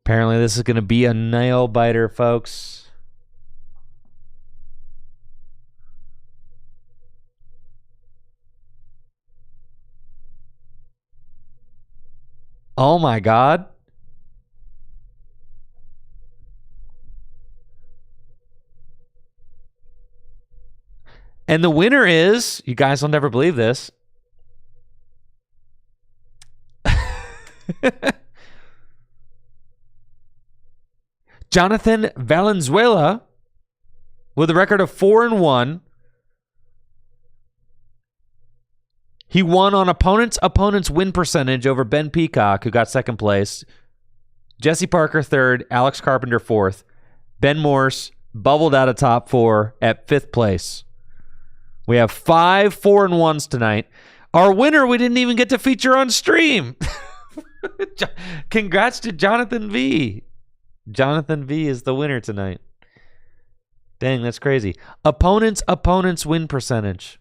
Apparently this is going to be a nail biter, folks. Oh my God. And the winner is, you guys will never believe this. Jonathan Valenzuela with a record of 4-1. He won on opponent's win percentage over Ben Peacock, who got second place. Jesse Parker third, Alex Carpenter fourth. Ben Morse bubbled out of top 4 at 5th place. We have 5 4-1s tonight. Our winner we didn't even get to feature on stream. Congrats to Jonathan V. Jonathan V is the winner tonight. Dang, that's crazy. Opponent's win percentage.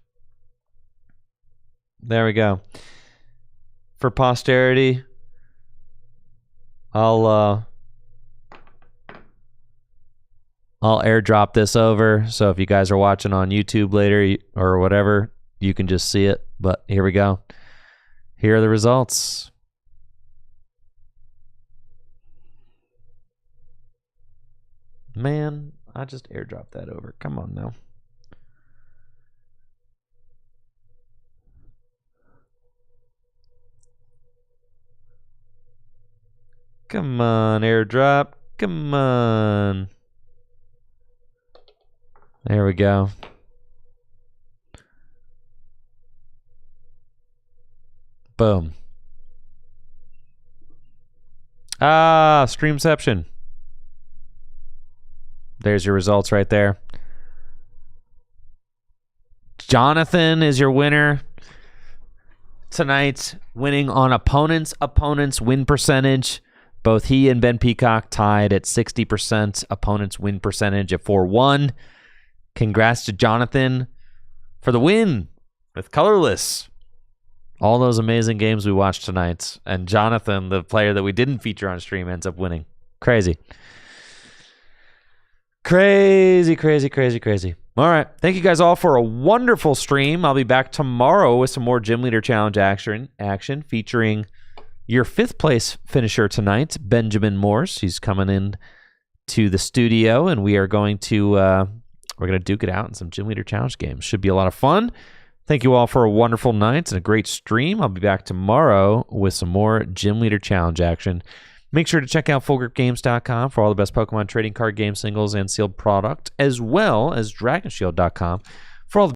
There we go. For posterity, I'll airdrop this over. So if you guys are watching on YouTube later or whatever, you can just see it. But here we go. Here are the results. Man, I just airdropped that over. Come on now. Come on, airdrop. Come on. There we go. Boom. Streamception. There's your results right there. Jonathan is your winner tonight, winning on opponent's win percentage. Both he and Ben Peacock tied at 60%. Opponent's win percentage at 4-1. Congrats to Jonathan for the win with Colorless. All those amazing games we watched tonight. And Jonathan, the player that we didn't feature on stream, ends up winning. Crazy. Crazy, crazy, crazy, crazy. All right. Thank you guys all for a wonderful stream. I'll be back tomorrow with some more Gym Leader Challenge action featuring your 5th place finisher tonight, Benjamin Morse. He's coming in to the studio, and we are going to we're going to duke it out in some Gym Leader Challenge games. Should be a lot of fun. Thank you all for a wonderful night and a great stream. I'll be back tomorrow with some more Gym Leader Challenge action. Make sure to check out FullGripGames.com for all the best Pokemon trading card game singles and sealed product, as well as DragonShield.com